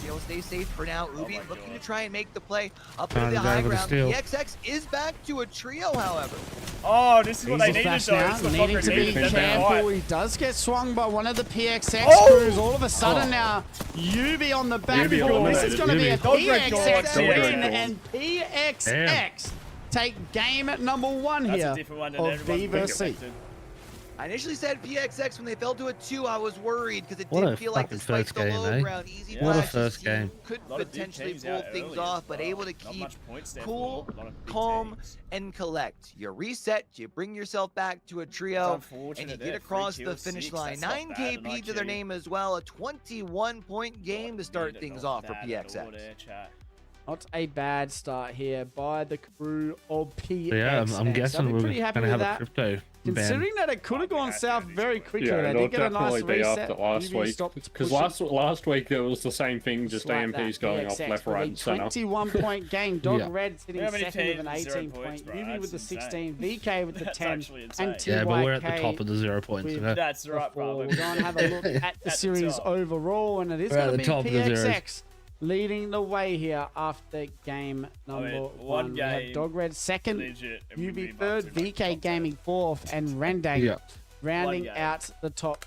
Kilo stay safe for now. Ubi my looking God. to try and make the play up Trying into to the high drive with a ground. steal. PXX is back to a trio, however. Oh, this is what they Easy needed, Flash though. now, It's what needing to fucking be needed. They're careful. right. He does get swung by one of the PXX Oh! crews. All of a sudden now, Yubi on the back Yubi door. This is eliminated. going to be a Dog Red PXX gone. win, Dog Red gone. and PXX take game at number 1 That's here a different one than of everyone's B versus C. expected. I initially said PXX when they fell to a 2. I was worried because it What did a feel like fucking despite first the game, low eh? ground, Easy What a Flash's first team game. could A lot of big potentially teams pull out things early off, as but well. able to Not keep much points there for cool, a lot of big calm, teams. and collect. You reset, you bring yourself back to a It's trio, unfortunate and you there. get 3 across the kills, finish 6, line. that's not 9 bad, KP and to their IQ. name as well. A 21-point game to start Needed things not off for bad at all PXX. there, chat. Not a bad start here by the crew of PXX. So yeah, I'm guessing I'd be we're pretty happy going to with have a that. crypto ban. Considering that it could have gone Yeah, south yeah, very quickly, Yeah, they it'll did get a nice definitely be reset. after last Yubi week. stopped Because pushing. last week it was the same thing, just Like AMPs that. going off PXX left, with right, a and center. 21-point game. Dog Yeah. Red sitting How many second with an teams? 0 18 points, point. bro. Yubi with the That's 16. VK with the That's 10. actually insane. And Yeah, but we're at the TYK top of the 0 points. with Okay? That's right, before. brother. We're going to have a look at the the series top. overall, and it is We're at going to the be top of the zeros. PXX leading the way here after game number one one. We have game, Dog Red second, Legit. and we UB move up third, to, like, VK top Gaming fourth, and Rendang Yeah. rounding One game. out the top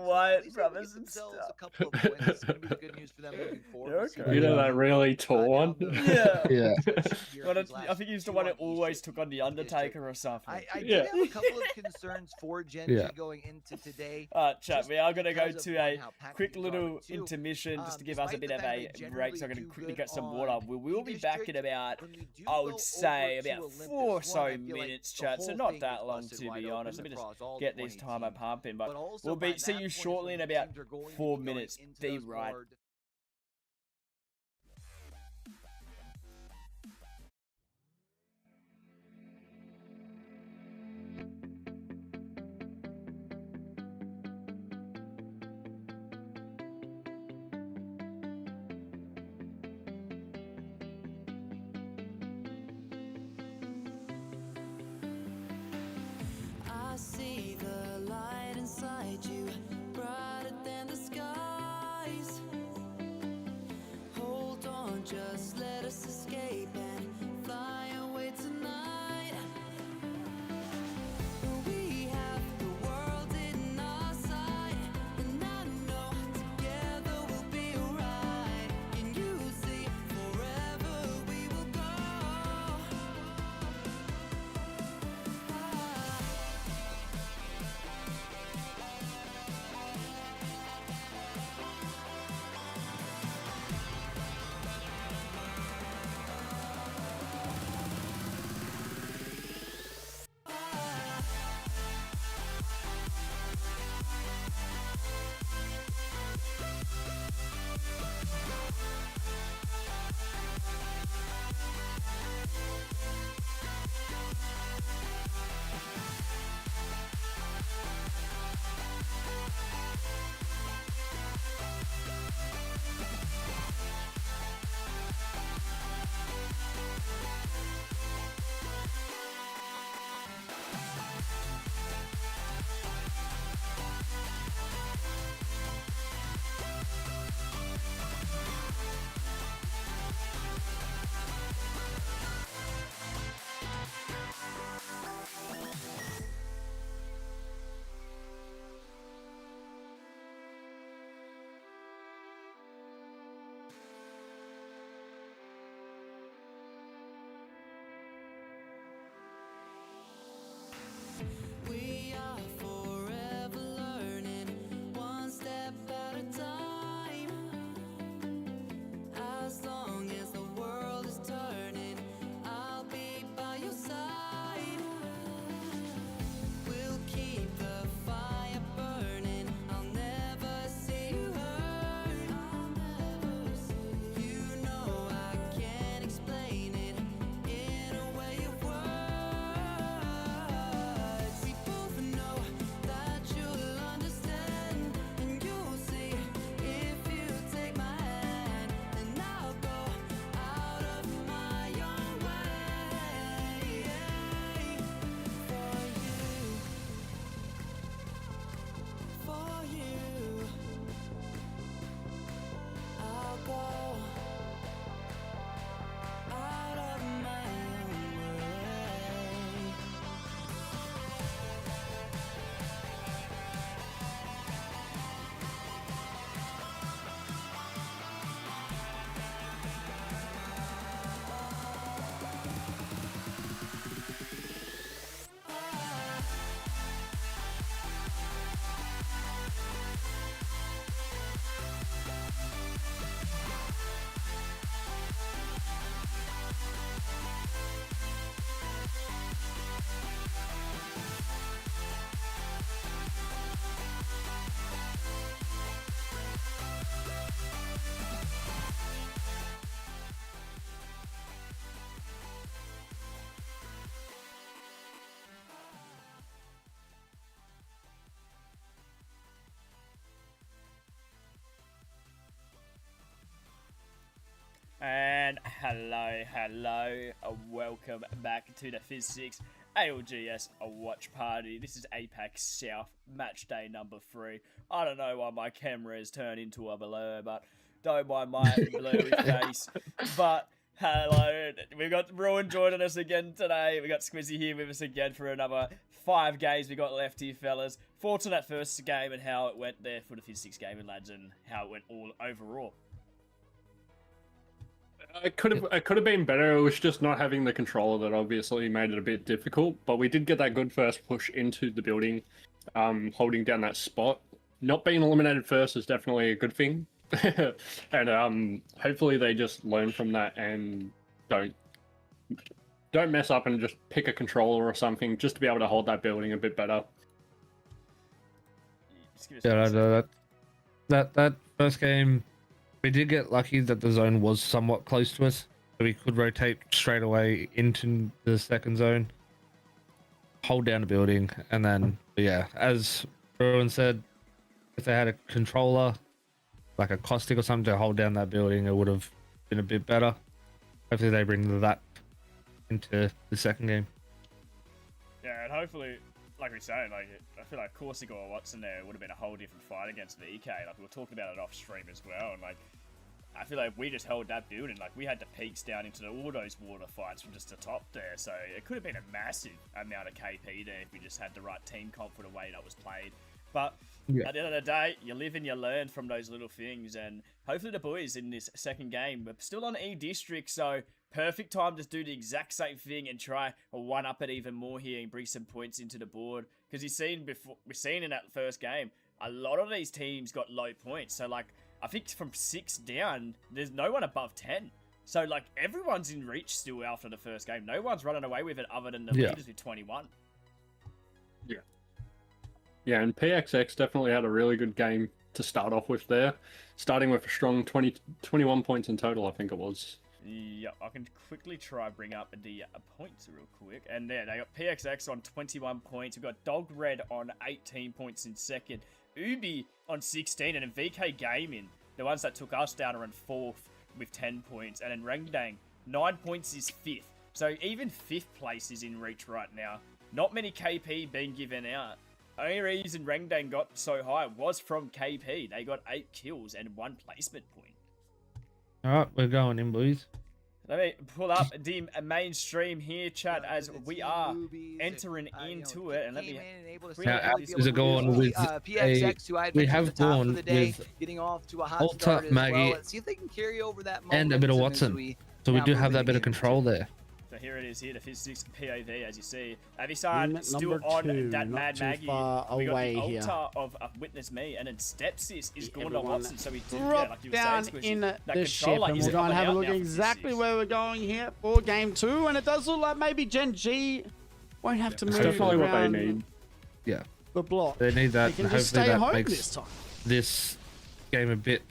Wyatt At least they brothers get and themselves stuff. a couple of points. It's going to be the good news for them moving forward. We'll see Okay. what You know they that do, really tall one? Yeah. Yeah. here Well, these I last think he's the two one on that always East took on the District. Undertaker or something. I Yeah. did have a couple of concerns for Gen G Yeah. going into today. Chat, just we are going to go because of, to one, a how packed quick things are, little but two, intermission just to give us a despite bit the of fact a that they break. So I'm generally going to do quickly good get some on water. We will be back in E-District, about, when we do I go would say, over to about Olympus, 4 or so one, I feel like minutes, the chat. So whole not thing that is long, busted to wide be open honest. Let me just across all get this 20 timer teams. pumping. But also we'll by be see that you point is shortly when in the about teams are going to 4 be going minutes. into Be those right. more I see the light inside you. Hello, welcome back to the FIZ6 ALGS watch party. This is Apac South, match day number 3. I don't know why my camera has turned into a blur, but don't mind my blurry face. But hello, we've got Ruin joining us again today. We got Squizzy here with us again for another 5 games we got left here, fellas. Thoughts on that first game and how it went there for the FIZ6 gaming lads, and how it went all overall? It could have been better. It was just not having the controller that obviously made it a bit difficult. But we did get that good first push into the building, holding down that spot. Not being eliminated first is definitely a good thing, and hopefully they just learn from that and don't mess up and just pick a controller or something just to be able to hold that building a bit better. Yeah, that first game. We did get lucky that the zone was somewhat close to us, so we could rotate straight away into the second zone, hold down the building, and then, yeah, as Rowan said, if they had a controller, like a caustic or something to hold down that building, it would have been a bit better. Hopefully they bring that into the second game. Yeah, and hopefully, like we say, like I feel like Corsica or Watson there would have been a whole different fight against VK. Like we were talking about it off stream as well, and like I feel like we just held that building. Like we had the peaks down into all those water fights from just the top there, so it could have been a massive amount of KP there if we just had the right team comp for the way that was played. But yeah, at the end of the day, you live and you learn from those little things, and hopefully the boys in this second game, we're still on E District, so perfect time to do the exact same thing and try a one-up it even more here and bring some points into the board. Because we've seen in that first game, a lot of these teams got low points. So like, I think from 6 down, there's no one above 10. So like, everyone's in reach still after the first game. No one's running away with it other than the leaders with 21. Yeah. Yeah, and PXX definitely had a really good game to start off with there. Starting with a strong 21 points in total, I think it was. Yep, I can quickly try bring up the points real quick. And there, they got PXX on 21 points. We've got Dog Red on 18 points in second. Ubi on 16, and then VK Gaming, the ones that took us down, are in 4th with 10 points. And then Rengdang, 9 points is 5th. So even 5th place is in reach right now. Not many KP being given out. Only reason Rengdang got so high was from KP. They got 8 kills and 1 placement point. Alright, we're going in, boys. Let me pull up the mainstream here, chat, as we are entering into it. And let me... Now, is it going with PXX, who I had we mentioned have at the top gone of the day, with getting off to a hot Ulta, start as Maggie, well. Let's see if they can carry over that and a bit of momentum as Watson. So we now do move have that into bit of game control 2. there. So here it is here, the FIZ6 POV, as you see. Avisan still number on 2, that not Mad too Maggie. far We got away the here. altar of Witness Me, and then Stepsis is going to Everyone Watson. So we do, drop like you were down saying, Squishy, in that the ship, controller and is we'll go and coming have a out look now for exactly FIZ6. where we're going here for game 2, and it does look like maybe Gen G won't have to That's move definitely what they around need. Yeah, the block. they need that, They and can just hopefully stay that home makes this time. this game a bit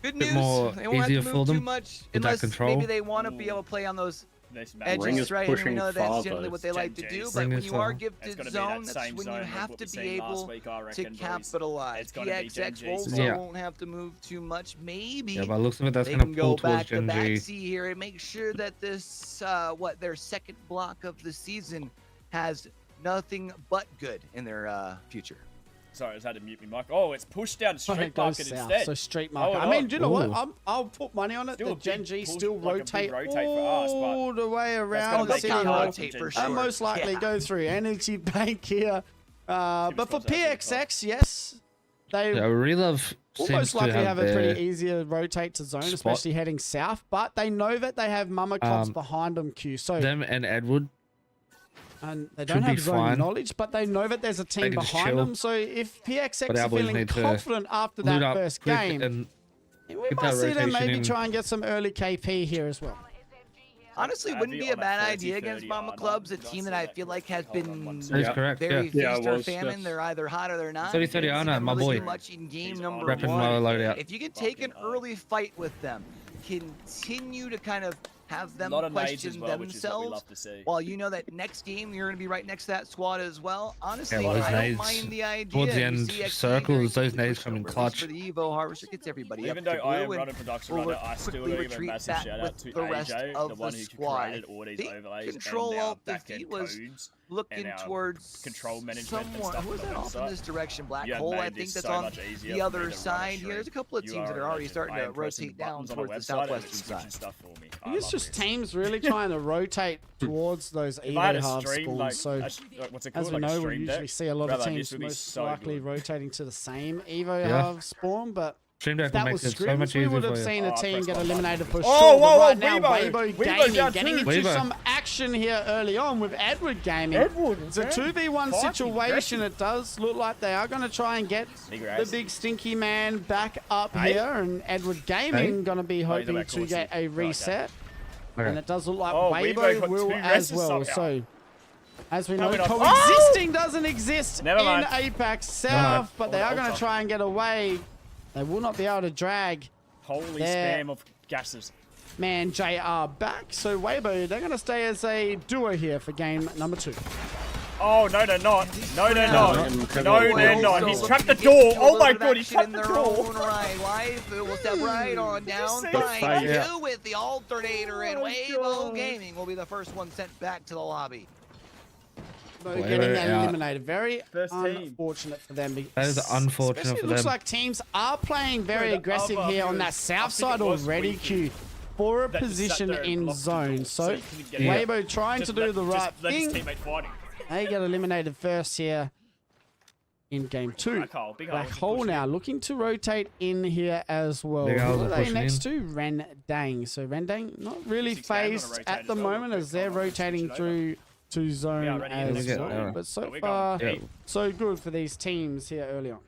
Good bit news. more They won't easier have to for move them too much with that unless control. maybe they want to be able to play on those This Ring edges, is right? And we pushing know that's farther. generally what they like to Gen do. Gs. But Ring when is you are far. It's gifted gonna be zone, that that's same when zone you of have what to we've be seen last able week, I to reckon, boys. capitalize. It's gonna be Gen PXX Gs. also Yeah. won't have to move too much. Maybe Yeah, by the looks of it, that's they going can to pull go back towards to Gen back G. C here and make sure that this, their second block of the season has nothing but good in their future. Sorry, I just had to mute my mic. Oh, it's pushed down to So street it goes market south. instead. So street market. Oh, I mean, do you know what? Ooh. I'll put money on it. Still a that Gen big G push, still like a big rotate, rotate for us, but all the way gonna around make City it Hall. hard rotate to for Gen And G. sure. most likely Yeah. go through Energy Bank here. But for Superstars actually PXX, yes, they Yeah, Relove almost seems to likely have a their pretty easier rotate to zone, spot. especially heading south. But they know that they have Mama Cops Um, behind them, Q. So them and Edward. and they should don't be have zone fine. knowledge, but they know that there's a team can just behind chill. them. So if PXX But our are boys feeling need to confident after Loot that up first quick game, and we get might that see them rotation maybe in. try and get some early KP here as well. Honestly, wouldn't Avi be a on bad a 30, idea against 30 Mama yard Clubs, a line. team Did that I I see feel that like has quickly? Hold on been one That is second. correct. very Yeah. feast Yeah, or it was famine. just- They're either hot or they're not. 30 Didn't see Ana, them my really boy. do much in game He's number on Repping one. my loadout. If you can take an Fucking hell. early fight with them, continue to kind of have them A lot of nades question as well, which is what we themselves. love to see. While you know that next game you're going to be right next to that squad as well. Honestly, Yeah, those I don't nades mind the idea. towards the You end see XP circles, very those nades quickly come in push clutch. For the Evo Harvester gets everybody Even up though to I am blue, running and production will right now, I still quickly want to give a retreat massive back shout out with to the rest AJ, of the one the who squad. created all these The overlays Control and our Alt back-end Defeat was codes. looking and our towards control management and someone. stuff Who was on that the off in website. this direction? Black You have Hole, made I this think that's so on much easier the for other me to run a side stream. here. There's a couple of You teams that a are already legend. starting I to am pressing rotate down buttons on a towards the website and southwestern it's side. switching stuff for me. I think it's just teams really trying to rotate towards those If I had Evo a half stream, like, spawns. So what's it as called? we Like a know, we stream usually deck? see a lot of Brother, teams this would be most so likely good. rotating to the same Evo Yeah. half spawn, but Stream Deck will that make was it so scrims, much we easier would for have you. seen Oh, a I team pressed get my eliminated for button. sure. Oh, but whoa, right now, Weibo. Weibo Weibo's Gaming down getting too. into Weibo. some action here early on with Edward Gaming. It's a 2v1 Fucking situation. aggressive. It does look like they are going to try and get Big the race. big stinky man back up Hey. here, and Edward Gaming going to be Oh, he's hoping about to course get here. a reset. Okay. And it does look like Oh, Weibo Weibo got will two as reses well. somehow. So, as we know, Coming off- coexisting doesn't exist Never in mind. Apac South, but they Oh, are going to ultra. try and get away. They will not be able to drag Holy There. spam of gases. man JR back. So Weibo, they're going to stay as a duo here for game number 2. Oh, no, they're not. No, they're not. Yeah. No, they're not. He's trapped the door. Oh my god, he's trapped the door. Right, will step right on down. see Trying that? to Yeah. with the alternator, and Oh, Weibo God. Gaming will be the first one sent back to the lobby. Getting yeah. eliminated. Very First team. unfortunate for them. That is unfortunate Especially for it looks them. like teams are playing very the aggressive other here on was- that I south think side it was already, Weezy Q, for a that just sat position there and in blocked the zone. door So he couldn't get Yeah. in. Weibo trying Just to do the right let his thing. teammate fighting. They get eliminated first here in game 2. Black hole, big Black hole. Hole now looking to rotate in here as well. Big Who Hole's are they pushing next in. to? Rendang. So Rendang not really 6 games on a phased rotate at as the well. moment We'll as they're switch it rotating over. through to zone already in as the next well. zone. But so But we're far, going Yeah. so good for these teams here early on.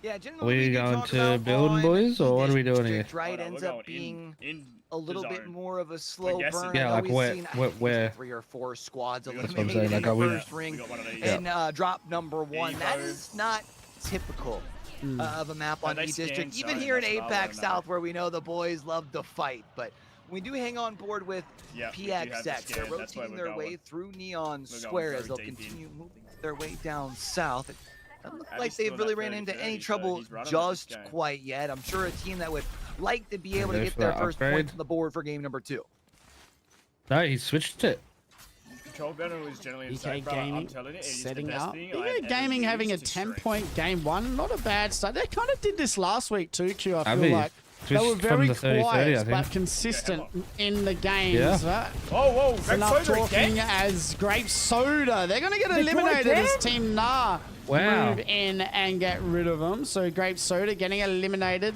Yeah, Are generally we do going talk to about building, on boys, or what are we doing here? district, Right, Oh, no, ends we're up going being in a little the bit zone. more of a slow guessing. burn. Yeah, I know like we've where- seen, I where- think, where- 3 or 4 squads That's what I'm eliminated saying, in like, the are we- first ring We got one of these. and drop number 1. That Evo. is not typical of a map on they E-District, scanned even zone, here in that's what I Apac wanna know. South where we know the boys love to fight. But we do hang on board with Yeah, we do have the PX6. They're scan, that's where rotating we're their way going. through Neon We're going Square as very they'll deep in. continue moving their way down south. It doesn't look Abby's like still they've in really that ran into 30-30, any so trouble he's running just this game. quite yet. I'm sure a team that would like to be able to go get for their that first upgrade. points on the board for game number 2. No, he switched it. Control banner was generally BK insane, brother. I'm Gaming telling you, it is setting the best up. thing BK I've ever Gaming having a used to stream. 10-point game 1. Not a bad start. They kind of did this last week too, Q. I feel Abby like they were switched from very the 30-30, I quiet think. but consistent in the games. Yeah. Right? Whoa, Grape Enough Soda talking again? as Grape Soda. They're going to get eliminated as Team Nah Wow. move in and get rid of them. So Grape Soda getting eliminated.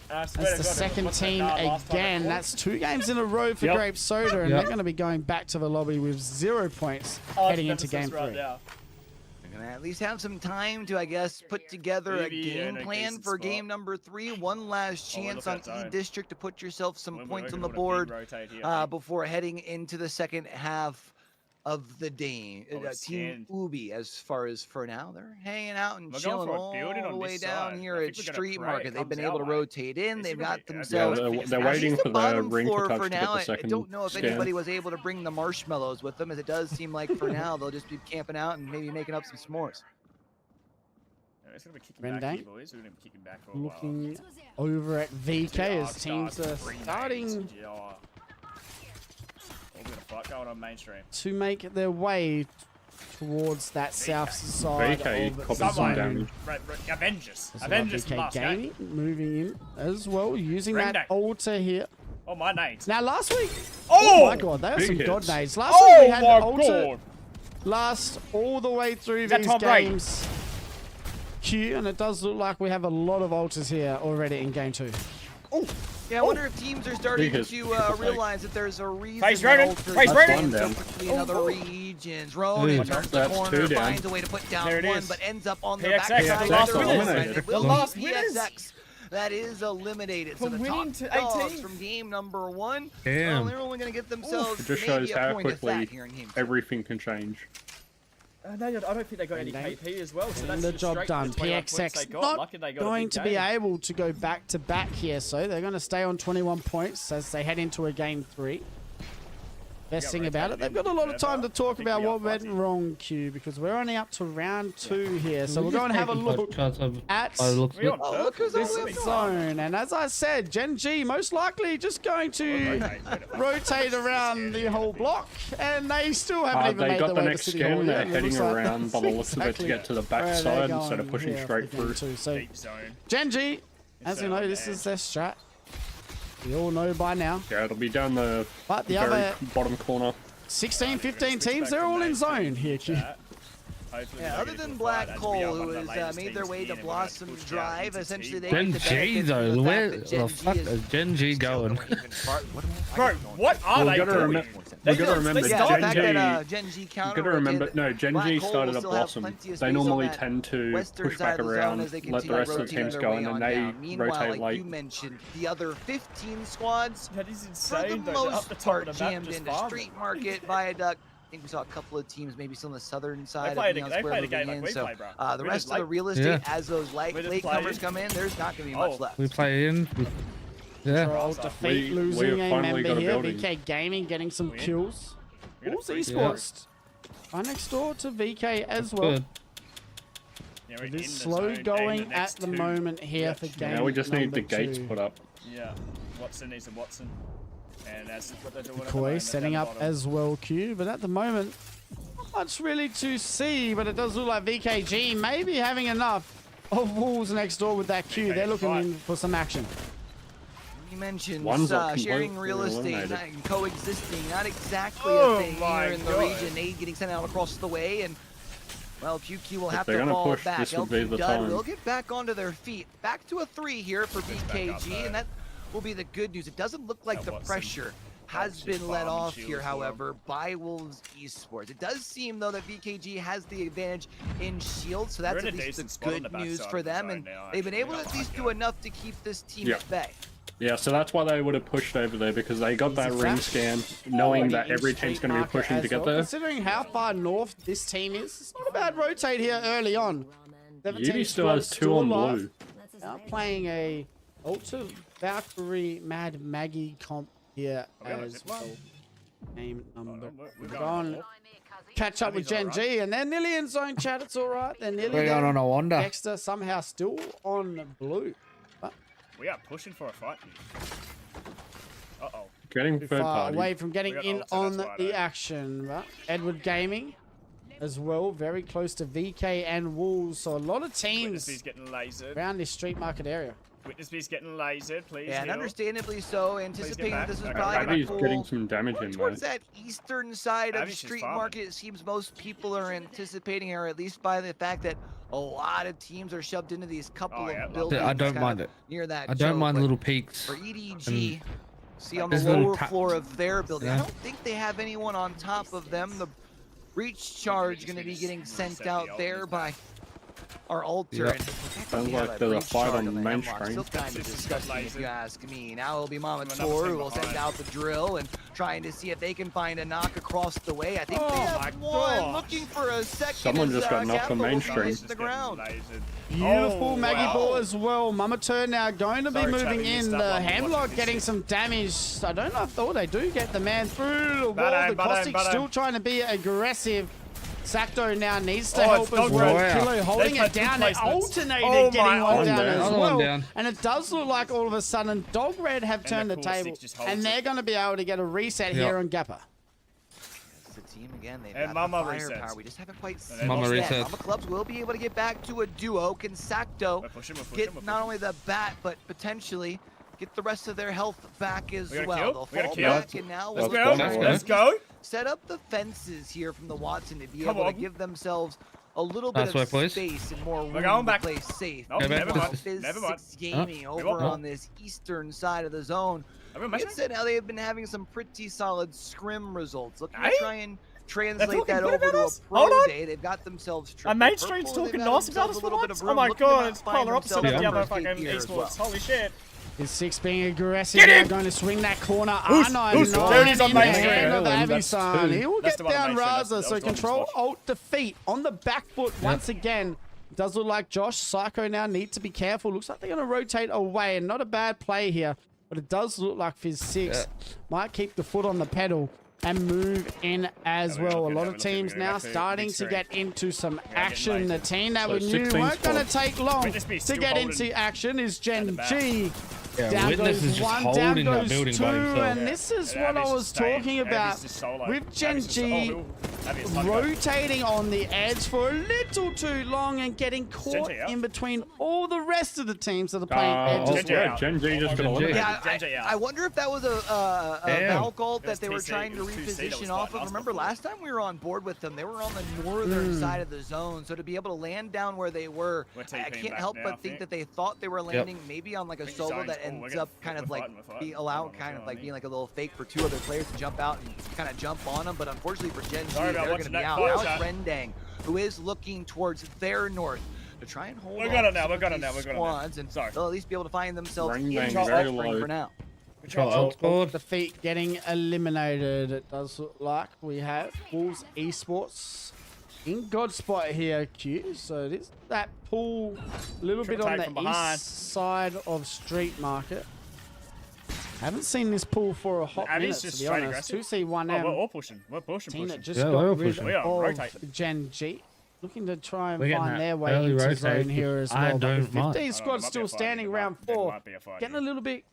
I swear That's to the God, second what's that team last time I again. fought? That's 2 games in a row for Yep. Grape Soda, and Yep. they're going to be going back to the lobby with 0 points Oh, heading it's into game Nemesis right 3. now. They're going to at least have some time to, I guess, put together a Maybe game in a plan decent for spot. game number 3. One last Oh, we're chance looking on at zone. E-District to put yourself some We're points on working the on a big board rotate here. before heading into the second half of the day. Oh, it's Team scanned. Ubi, as far as for now, they're hanging out and We're going chilling for a all building the on way this down side. here I at think we're gonna Street pray Market. it They've been comes able to our way. rotate in. This They've is got gonna be- themselves. Yeah, they're at waiting least for the bottom ring to floor touch for to get now. the I second don't know if scan. anybody was able to bring the marshmallows with them, as it does seem like for now they'll just be camping out and maybe making up some s'mores. It's gonna be kicking back Rendang here, boys. We're gonna be kicking back for a while. Looking over at VK as Arc teams starts are to bring starting nades. Yeah. All bit of fight going on mainstream. to make their way towards that south side VK of copied some zone. damage. Avengers. There's Avengers BK last game. Gaming moving in as well, using that Rendang. altar here. Oh, my nades. Now last week, Oh! my god, they are Big some god hits. nades. Last week Oh we had my altar god. last all the way through that these Tom Brady? games. Q, and it does look like we have a lot of altars here already in game 2. Yeah, I wonder if teams are starting Big hits, to triple fake. realize that there's a reason Face that Ronan, Ultras face are Ronan. so Down. quickly in other regions. Ronan Ooh. turns the That's corner, 2 down. finds a way to put down There it one, is. but ends up on the PXX, backside. the last of their winners. own, and it will The last be winners. PXX that is eliminated. So From the top winning to dogs 18. from game number 1, Damn. well, they're only going to get themselves It just maybe shows a how point of quickly that here in game 2. everything can change. No, I don't think they got any And KP as well. So And that's the just job straight done. to the 21 points they PXX got. not Lucky they got a going big to be game. able to go back to back here, so they're going to stay on 21 points as they head into a game 3. Best thing about it, they've got a lot of time to talk about what went wrong, Q, because we're only up to round 2 here. So we'll go and have a look at look who's this on the zone. And as I said, Gen G most likely just going to rotate around the whole block, and they still haven't even They made got the the way next to City skin. Hall They're yet. It heading looks like around by the looks of it to exactly get to the where back they're side going instead of pushing here straight for game through. 2. So Deep zone. Gen G, as you know, this is their strat. We all know by now. Yeah, it'll be down the But the very other bottom corner. 16, 15 teams, they're all in zone here, Q. Yeah, other than Black Cole, who has made their way to Blossom Drive, essentially they Gen get the G benefit though, from the where fact that the fuck is Gen G going? Bro, what are Well, they doing? we gotta remember Yeah, the Gen fact G. that Gen G You counter gotta remember, no, Gen G started at Blossom. They normally tend to push back around, let the rest of the teams go, and then they Meanwhile, rotate like you late. mentioned, the other 15 squads, That is for the insane, though. They're up most the top part, of the map jammed just into farming. Street Market, Viaduct. I think we saw a couple of teams, maybe still on the southern side. played of a- Neon they Square played a game moving like in. we So play, bro. the We rest just of the like- real estate, Yeah. as those We just latecomers played. come in, there's not going to be much left. We play in. Yeah. Troll defeat, losing have a finally member got a here. building. VK Gaming getting some Win. kills. We got a Bulls free Esports right next door to VK as well. Good. Yeah, we're It in is the slow zone, aim going at next the two. moment here Yeah. for game Now we just need number the gates 2. put up. Yeah, Watson needs a Watson. And that's what they're doing. at the Koi moment, setting down up bottom. as well, Q, but at the moment, not much really to see, but it does look like VKG may be having enough of Wolves next door with that Q. They're looking in for some action. You mentioned One's not sharing completely real estate eliminated. and coexisting, not exactly Oh a thing my here in the God. region. Nade getting sent out across the way, and well, QQ will If have they're to gonna fall push, back. this would be LQ the Dud time. will get back onto their feet. Back to a 3 here for back up, BKG, though. and that will be the good news. It doesn't look like That the Watson pressure has helps been his let farm and off shield here, as well. however, by Wolves Esports. It does seem, though, that BKG has the advantage in shield, so that's We're in at a least decent the spot on good the news backside for of the them, zone and now, they've been actually. able to at least I do like it. enough to keep this team Yeah. at bay. Yeah, so that's why they would have pushed over there, because they got that Easy ring flash. scan, knowing Already that in every Street team's going to be Market pushing as to get well. there. Considering how far north this team is, it's not a bad rotate here early on. 17 Yubi still has squads 2 on alive. blue. Now playing a Ultra Valkyrie Mad Maggie comp here we have a as zip line? well. Game number. We're We're going going catch up with Gen Abby's alright. G, and they're nearly in zone chat. It's all right. They're nearly We're going there. on a wander. Dexter somehow still on blue. We are pushing for a fight. Uh-oh. Getting Too third far party. away from getting We got in ults, so on that's why, the though. action. But Edward Gaming as well, very close to VK and Wolves. So a lot of Witness teams B's getting lasered. around this street market area. Witness B's getting lasered, please. Yeah, and heal. understandably so, anticipating that back. this was Okay, probably going Abby's to getting pull some damage more in, towards though. that eastern side of the Abby's just street farming. market. It seems most people are anticipating, or at least by the fact that a lot of teams are shoved into these couple Oh, yeah, of love buildings. I don't kind mind of it. Near that I don't choke, mind but little peaks. for EDG, see on the There's little lower taps. floor of their building. I Yeah. don't think they have anyone on top of them. The breach charge going to be getting sent out there by our altar. Yep. And the fact that Sounds we have like a there's a breach fight charge on the the main Hemlock. screen. Still kind of That's just disgusting if laser. you ask me. Now it'll be Mama Another Tor team who will send behind. out the drill and trying to see if they can find a knock across the way. I think Oh they my have one gosh. looking for a second. Someone as, just got knocked on Capital main will be screen. hitting the ground. Beautiful Oh, Maggie wow. Ball as well. Mama Turn now going to be Sorry, moving Tabby, in. missed that The one. Hemlock Watch getting this. some damage. I don't know if they do get the man through the wall. Bad The aim, bad Caustic aim, bad still aim. trying to be aggressive. Sacto now needs to Oh, help it's as dog well. bread. Kilo holding They've had it down. good They placements. alternated Oh getting my one God. down as Another one well. down. And it does look like all of a sudden Dog Red have turned the the table. Caustic just holds And they're it. going to be able to get a reset here on Gappa. It's the team again. They've And got Mama the resets. firepower. We just haven't quite seen then Mama it yet. resets. Mama Clubs will be able to get back to a duo. Can Sacto We're pushing, we're pushing, get we're not pushing. only the bat, but potentially get the rest of their health back as We got a well. kill? They'll We got a fall kill? back, and now Let's we'll go, try and let's go. set up the fences here from the Watson to be Come able to on. give themselves a little bit Nice of work, boys. space and more room We're going to back. play safe. Nope, Yeah, never back. mind. Never mind. FIZ6 Gaming We over won't. on this eastern side of the zone. Are we Like I matching? said, now they have been having some pretty solid scrim results. Looking Hey? to try and translate talking that good over about to a us? pro Hold on. day. They've got themselves Our triple mainstream's purple. They've talking got nice about themselves us a for little bit once. of Oh room, my looking to god, it's find polar opposite of themselves the a other first fucking pick here as well. esports. Holy shit. FIZ6 being aggressive now, going to swing that corner. R9 There it is on in the main hand of screen. Avisan. He will That's get the one on down main screen. Raza, That so was the one control, on alt, defeat on the back foot once again. Does look like Josh Psycho now need to be careful. Looks like they're going to rotate away, and not a bad play here, but it does look like FIZ6 might keep the foot on the pedal and move in as well. A lot of teams now starting to get into some action. The team that we knew weren't going to take long to get into action is Gen G. Yeah, Down Witness goes is just one, down holding that goes building two, by himself. and this is what I was talking about with Gen G rotating on the edge for a little too long and getting caught in between all the rest of the teams that are playing edge as well. Gen G just got eliminated. Yeah, I wonder if that was a Valk ult that they were trying to reposition off of. Remember last time we were on board with them, they were on the northern side of the zone, so to be able to land down where they were, I can't help but think that they thought they were landing maybe on like a solo that ends up kind of like being like being like a little fake for two other players to jump out and kind of jump on them. But unfortunately for Gen G, they're going to be out. Now it's Rendang, who is looking towards their north to try and hold squads, and they'll at least be able to find themselves in Spring for now. The feet getting eliminated. It does look like we have Wolves Esports in God spot here, Q. So it is that pool a little bit on the east side of Street Market. Haven't seen this pool for a hot minute, to be honest. 2C1M. We're all pushing. We're pushing. Team that just Yeah, got we're rid pushing. We are of rotating. Gen G. Looking to try and We're getting find that their way early into rotate, zone here as which I well. But don't the mind. 15 squad still standing round 4. Getting a little little bit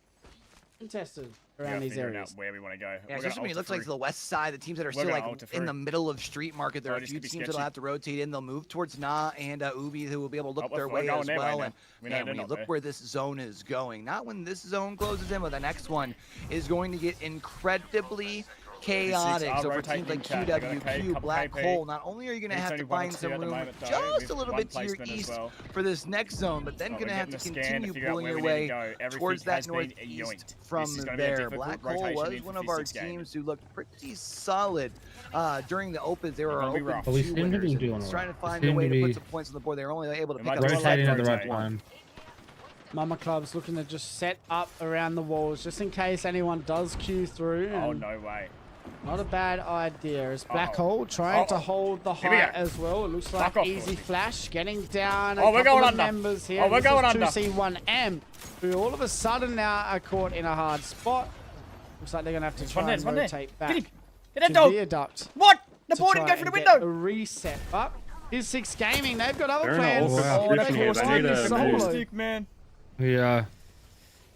contested around these areas. Where we want to go. Yeah, especially when it looks like the west side, the teams that are still like in the middle of Street Market, there are a few teams that'll have to rotate in. They'll move towards Na and Ubi, who will be able to look their way as well. And when you look where this zone is going, not when this zone closes in, but the next one is going to get incredibly chaotic. So for teams like QWQ, Black Hole, not only are you going to have to find some room just a little bit to your east for this next zone, but then going to have to continue pulling your way towards that northeast from there. Black Hole was one of our teams who looked pretty solid during the opens. They were our open two winners, trying to find a way to put some points on the board. They were only able to pick up rotating at the right time. Mama Club's looking to just set up around the walls just in case anyone does queue through. Oh, no way. Not a bad idea. As Black Hole trying to hold the height as well. It looks like Easy Flash getting down. We're going under. Members here. We're going under. 2C1M, who all of a sudden now are caught in a hard spot. Looks like they're going to have to try and rotate back Get to Viaduct. What? The board didn't go for the window. A reset up. FIZ6 Gaming, they've got other They're in plans. an awkward position here. They need a Stick, man. Yeah.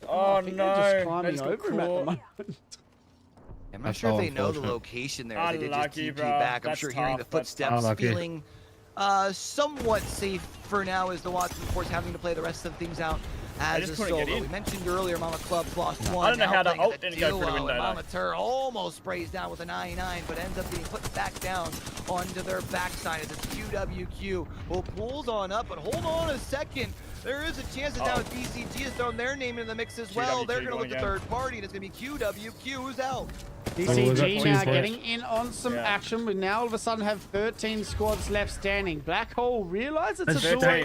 Oh, They're no. just climbing over him at the moment. I'm not sure if they know the location there. They did just Unlucky, TP bro. back. I'm That's sure hearing the tough. That's footsteps, tough. feeling somewhat safe for now as the Watson, of course, having to play the rest of things out as a solo. We mentioned earlier Mama Club lost one. I don't know how that ult didn't didn't go through the window, Mama Tur almost sprays down with a 99, but ends up being put back down onto their backside as it's QWQ. Well, pulls on up, but hold on a second. There is a chance that now DCG has thrown their name into the mix as well. They're going to look at third party, and it's going to be QWQ who's out. DCG now getting in on some action. We now all of a sudden have 13 squads left standing. Black Hole realize it's a duel inside.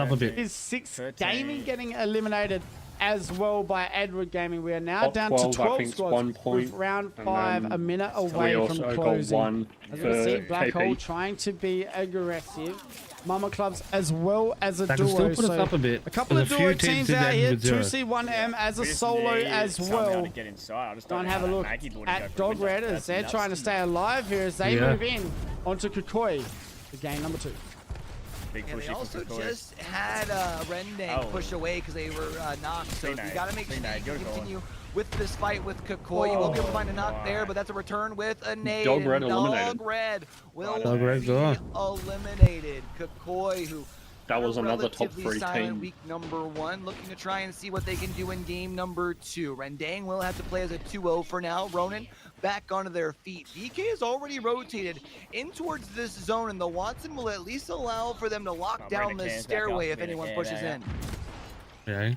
FIZ6 Gaming getting eliminated as well by Edward Gaming. We are now down to 12 squads with round 5 a minute away from closing. As you can see, Black Hole trying to be aggressive. Mama Clubs as well as a duo. Still put us up a bit. A couple of duo teams out here. 2C1M as a solo as well. Go and have a look at Dog Red as they're trying to stay alive here as they move in onto Kukoi for game number 2. And they also just had Rendang push away because they were knocked. So you got to make sure you continue with this fight with Kukoi. You will be able to find a knock there, but that's a return with a nade. Dog Red eliminated. Dog Red will be eliminated. Kukoi, who that was another top 3 team. Week number 1, looking to try and see what they can do in game number 2. Rendang will have to play as a 2-0 for now. Ronin back onto their feet. VK has already rotated in towards this zone, and the Watson will at least allow for them to lock down the stairway if anyone pushes in. Okay.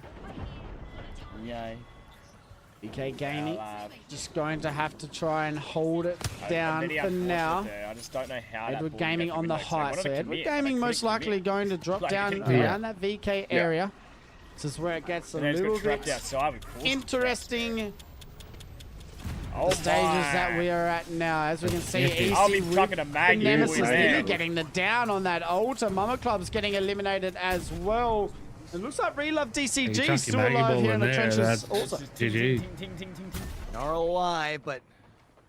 Yay. VK Gaming just going to have to try and hold it down for now. I just don't know how Edward Gaming on the height. So Edward Gaming most likely going to drop down around that VK area. This is where it gets a Nade's got little trapped bit outside with course. interesting. Oh The stages my. that we are at now, as we can see, Easy. I'll be Easy chucking a with mag the Nemesis in, Leader man. getting the down on that ultra. Mama Club's getting eliminated as well. It looks like Relove DCG chuck still your Maggie alive ball here in in the there, trenches. that's- Also, GG. Gnarl alive, but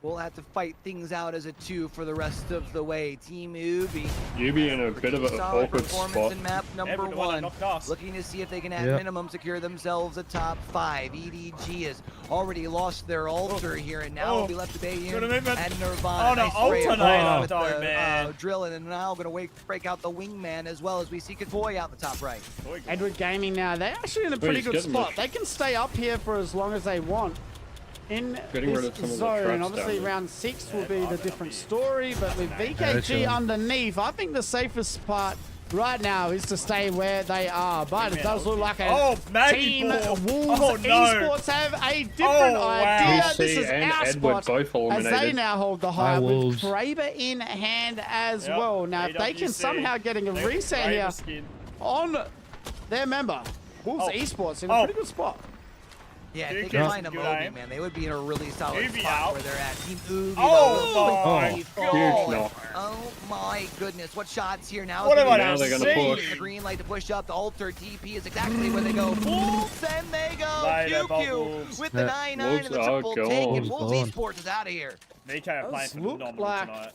we'll have to fight things out as a 2 for the rest of the way. Team Ubi. Ubi in a bit of an Solid awkward performance spot. in map number Everyone that 1. knocked us. Looking to see if they can at Yep. minimum secure themselves a top 5. EDG has already lost their altar here, and now will be left to Bayon Good movement. and Nirvana. Oh, no, Nice spray of alternate fire up with though, the, man. drill, and now going to break out the wingman as well as we see Katoy out the top right. Edward Gaming now, they're actually in a pretty he's good getting spot. it. They can stay up here for as long as they want. In Getting rid this of some of the zone, traps obviously down there. round 6 will be the different story, but with that's VKG right. underneath, I think the safest part right now is to stay where they are. But it does look like a Oh, Maggie Team ball. Wolves Oh, no. Esports have a different Oh, wow. idea. DC This is and our Edward spot both as they eliminated. now hold the high with Wolves. Kraber in hand as Yep, well. Now, if they can AWC. somehow getting a They got reset Kraber here skin. on their member, Wolves Oh. Esports in a Oh. pretty good spot. Yeah, if Good they can game. find a Good Moby, aim. man, they would be in a really solid Ubi spot out. where they're at. Team Ubi. Oh, though, my quickly God. falling. Huge knock. Oh my goodness, what shots here now? What It's am gonna I be Now they're gonna gonna see? push. The green light to push up. The altar TP is exactly where they go. Wolves, and they go. Later, QQ Wolves. with the Yeah. 9-9 and the Wolves are triple take, and gone. Wolves Gone. Esports is out of here. VK are playing Does look phenomenal like- tonight.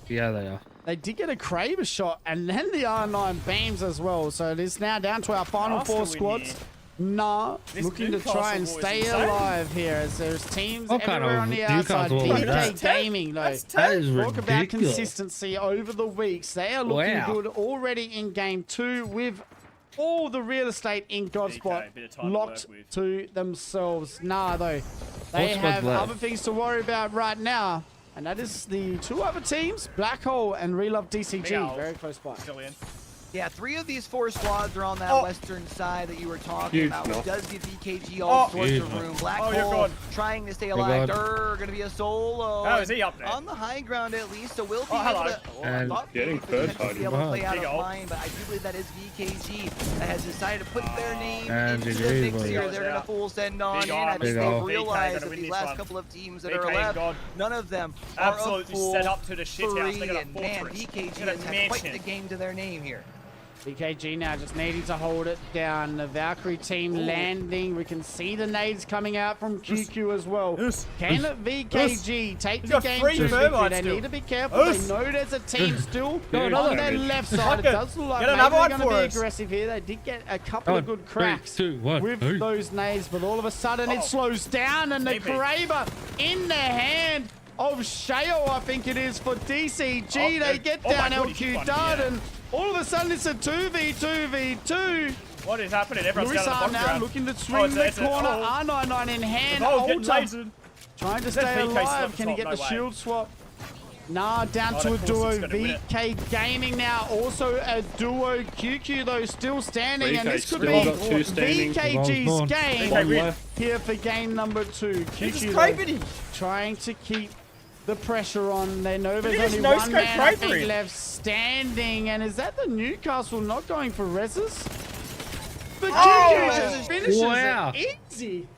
Yeah, they are. They did get a Kraber shot and then the R9 beams as well. So it is now down to our final Arsenal 4 win squads. here. Nah, This looking to Newcastle try and boys stay insane. alive here as there's teams What kind everywhere of on the outside. Newcastle is VK that? Gaming though. That's That is Talk about ridiculous. consistency over the weeks. They are looking Wow. good already in game 2 with all the real estate in Godspot bit of time to locked work with. to themselves. Nah, though, they Squad's have left? other things to worry about right now. And that is the 2 other teams, Black Hole and Relove DCG, Big Owls. very close by. Still in. Yeah, 3 of these 4 squads are on that Oh. western side that you were talking Huge about, which knock. does give VKG all Oh. sorts Huge of knock. room. Black Oh, you're Hole gone. trying to stay You're alive. gone. Durr gonna be a solo. How is he up there? On the high ground at least, so we'll be Oh, able hello. to. Oh, I And thought getting maybe third potentially be party. able to play out Big of ult. line, but I do believe that is VKG that has decided to put their name And into GG, the mix boys. here. They're gonna Yeah. full send on Big in. I arms. think Big they've ult. realized VK that gonna these win last this one. couple of teams that VK are left, God. none of them Absolutely are a full set up to the shit house. They got a and man, fortress. VKG They got a has had quite mansion. the game to their name here. VKG now just needing to hold it down. The Valkyrie team landing. We can see the nades coming out from QQ as well. Yes. Can VKG take He's the got game free to thermite victory? They still. need to be careful. Yes. They know there's a team still Huge on their damage. left side. It does look like Get maybe another they're one going to for be us. aggressive here. They did get a couple of good 3, cracks 2, 1. with Hey. those nades, but all of a sudden it Oh. slows down and the Maybe. Kraber in the hand of Shao, I think it is, for DCG. Oh, They get oh my down God, he LQ won, dart yeah. and all of a sudden it's a 2v2v2. What is happening? Everyone's Luis down are the bottom now ground. looking to swing the corner. R99 in hand. Oh, get Ultra tasered. trying to Is that stay VK alive. still Can he up get top? the No way. shield swap? Nah, down Oh, to a of course duo. he's gonna win it. VK Gaming now. Also a duo. QQ though still standing. And VK this could still be got 2 standing. VKG's Well, game One win. left. here for game number 2. He's QQ just though, craping him. trying to keep the pressure on. They know there's Look at only his one no-scope man I think bravery. left standing. And is that the Newcastle not going for reses? But QQ just finishes Wow. it easy.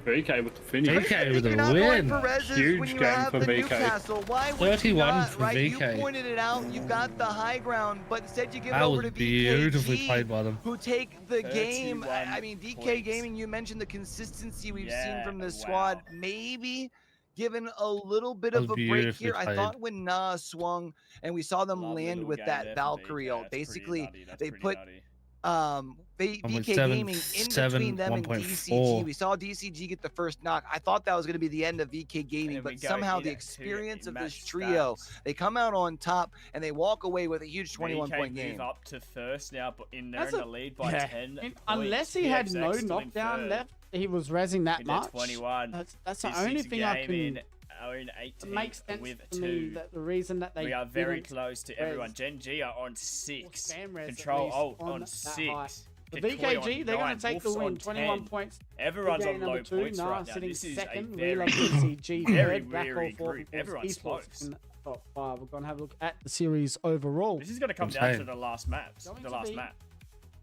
VK with the finish. VK I think with a you're not going win. for reses Huge when you game have for the VK. Newcastle. Why would 31 you not, for right? VK. You pointed it out. You've got the high ground, but instead you give it That over was to beautifully VKG, played by them. who take the game. 31 I mean, DK points. Gaming, you mentioned the consistency we've seen Yeah, from this wow. squad. Maybe given a little bit That of a was break beautifully here. I played. thought when Na swung and we saw them Lovely land little with game there that for Valkyrie VK. ult, That's pretty basically nutty. That's they pretty put nutty. with VK 7, Gaming in 7, between them and 1.4. DCG. We saw DCG get the first knock. I thought that was going to be the end of VK Gaming, And we but go somehow in the at 2 experience in of this match trio, stats. they come out on top and they walk away with a huge 21 VK point move game. up to first now, but in there That's in a- the lead by yeah. 10 points. Unless he had PXX no still in knockdown third. left, he was rezzing that Into much. 21. That's the P6 only thing I Gaming can. own It 18 makes sense with to 2. me that the reason that they We are very didn't close to res- everyone. Gen G are on 6. spam res at Control least Alt on on that 6. high. The Kikoi VKG, on they're going 9, to take the Wolf's win. on 21 10. points. Everyone's Game on number low 2, points Nah right now. sitting This is second. a very, Relove DCG very third. Black Hole weary fourth. group. and Everyone's Esports close. in the top 5. We're going to have a look at the series overall. This is going to come down to the last maps. Going The to last be- map.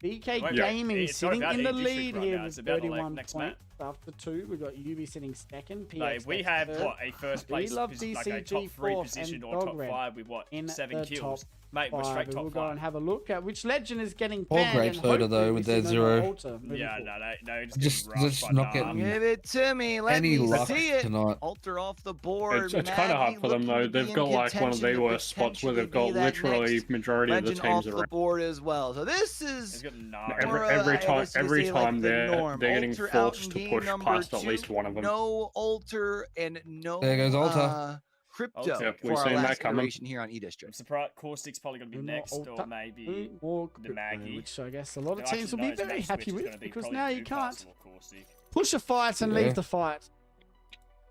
BK Wait, Gaming it's not sitting about in the E-District lead right here now, with it's about, like, 31 next points after 2. We've got UB sitting second. PX Like, we next have, third. what, a first place, love like a top 3 DCG position and or top Dogred 5 with, what, in 7 the kills? top Mate, we're straight We'll top go 5. and have a look at which legend is getting Or banned. Grape and Soda, hopefully though, we with see their no zero. more Alter moving Yeah, forward. no, Just rushed by not Nah. getting Give it to me. Let any me luck see it. tonight. Alter off the board. It's kind of hard Maggie for them though. looking to be They've in got like one of contention the to worst spots where they've got potentially be that literally next majority of the legend teams off the around. board as well. So this It's is got nah. more, Every time, let's just every say, like time the they're norm. getting Alter out forced in to game push number past at 2, least one of them. No Alter and no There goes Alter. crypto Alter. Yep, for we've our seen that last coming. iteration here on I'm E-District. surprised Caustic's probably going to be No more next, or Alter, maybe more the crypto, Maggie. which I guess a lot of Actually, teams will no, be it's very next happy switch is with gonna be because probably now you Newcastle can't or Caustic. push a fight and Yeah. leave the fight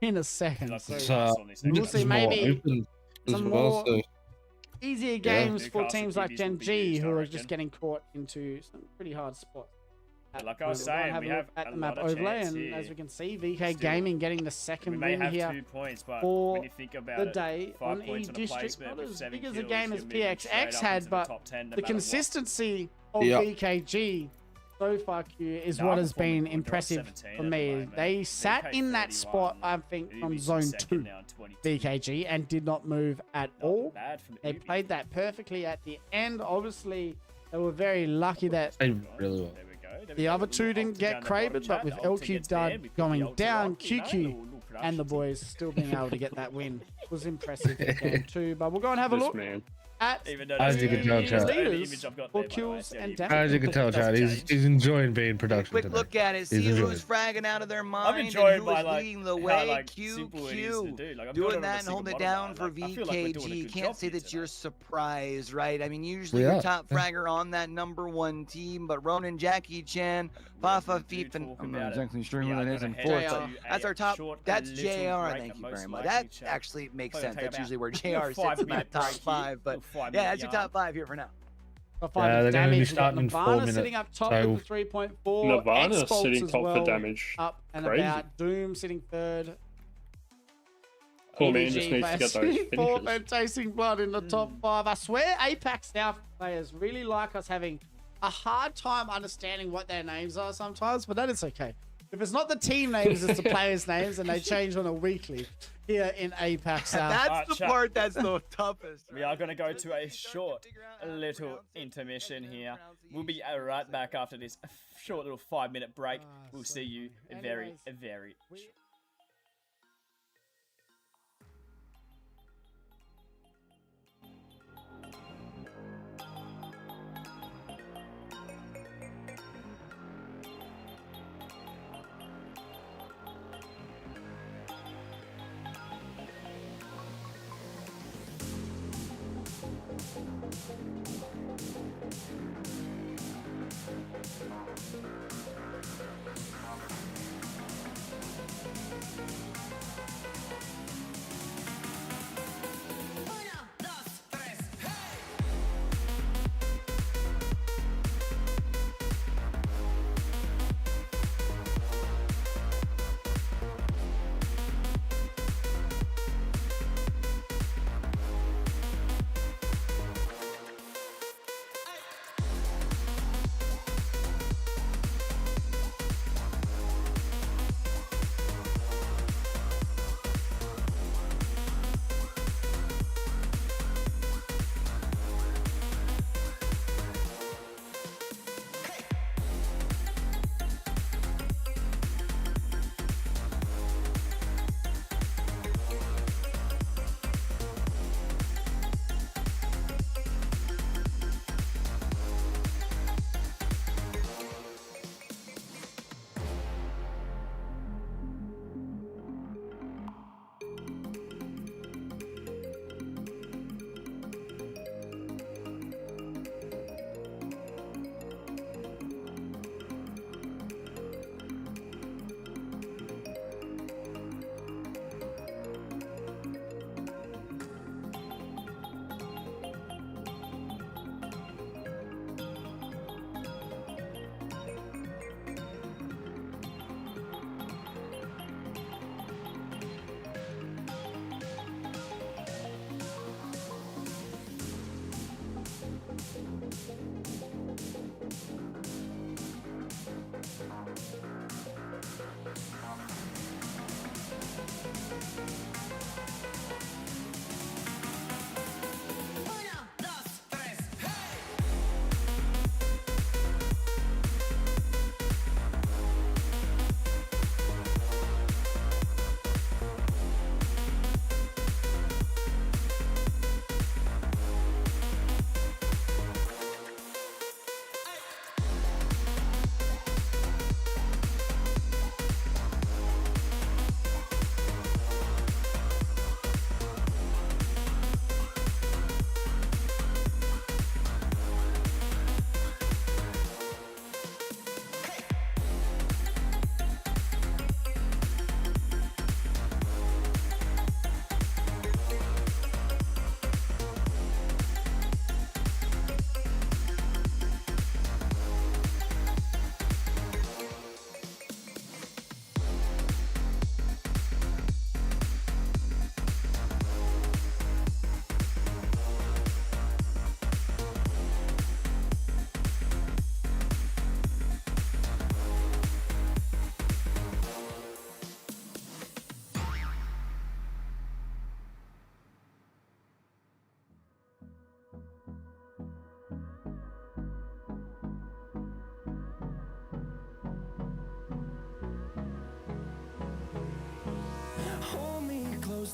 in a second. Like, So It's, Newcastle on this we'll next see, one. more maybe open as some well, more so easier games for Newcastle teams like QBs Gen will be G used, who I are reckon. just getting caught into some pretty hard spots. But like I was We'll go and saying, we a look have at a the map lot of overlay, chance and here. as we can see, VK Still, Gaming getting the We second may win have here 2 points, but for when you think about the it, day 5 on points on a E-District. placement Not with as 7 big as a kills, game as you're moving PXX straight up had, into the but top 10 no the matter what. consistency of Yep. VKG so far, Q, is Nah, what has performing been good. They're on impressive 17 for at the me. moment. They sat VK in that 31, spot, I think, from Ubi's zone second 2, now on 22. VKG, and did not move at Not all. bad from They Ubi. played that perfectly at the end. Obviously, they were very lucky that they really well. There we go. There we the go. other Little two didn't Alter get down the bottom crated, chat. but with Alter LQ gets banned. Dud We put the going Alter down, on, you know, QQ little and the production. boys still being able to get that win was impressive for game 2. But we'll go and have a This look man. at Even though As that's you the can tell, only Chad. leaders image I've got for there, by the way. kills It's the and only damage. As you can tell, Chad, changed. he's enjoying being production Quick today. look at it, see He's who's enjoying fragging out of their I'm mind and enjoying who by is like leading the how way. like simple it is to QQ. do. Like I'm Doing on a that and single holding it model down now. for Like, I feel like we're doing a VKG. good Can't job say here that you're tonight. surprised, right? I mean, usually We your are. top fragger on that number 1 team, but Ronan, Jackie Chan, Fafa, do Feef, and talk I'm about not it. exactly sure who Yeah, that I'm is in gonna fourth, head but to that's a our top. short That's little JR. break, Thank you most very much. likely, That Chad. actually makes Probably sense. take That's about usually where a JR sits in that 5-minute top break here. 5, but Little 5-minute yeah, that's your yarn. top 5 here for now. Top Yeah, five they're with gonna be damage. We've got starting in 4 Nirvana minutes, sitting up top so- with the 3.4. Nirvana X-Bolts sitting as top well, for damage. up and Crazy. about. Doom sitting third. Poor man EDG just needs to get players those sitting fourth finishes. and tasting blood in the top 5. I swear Apac South players really like us having a hard time understanding what their names are sometimes, but that is okay. If it's not the team names, it's the players' names, and they change on a weekly here in Apac South. That's the chat. part that's the toughest. We are going to go to a short little intermission here. We'll be right back after this short little 5-minute break. We'll see you very, Anyways, very short.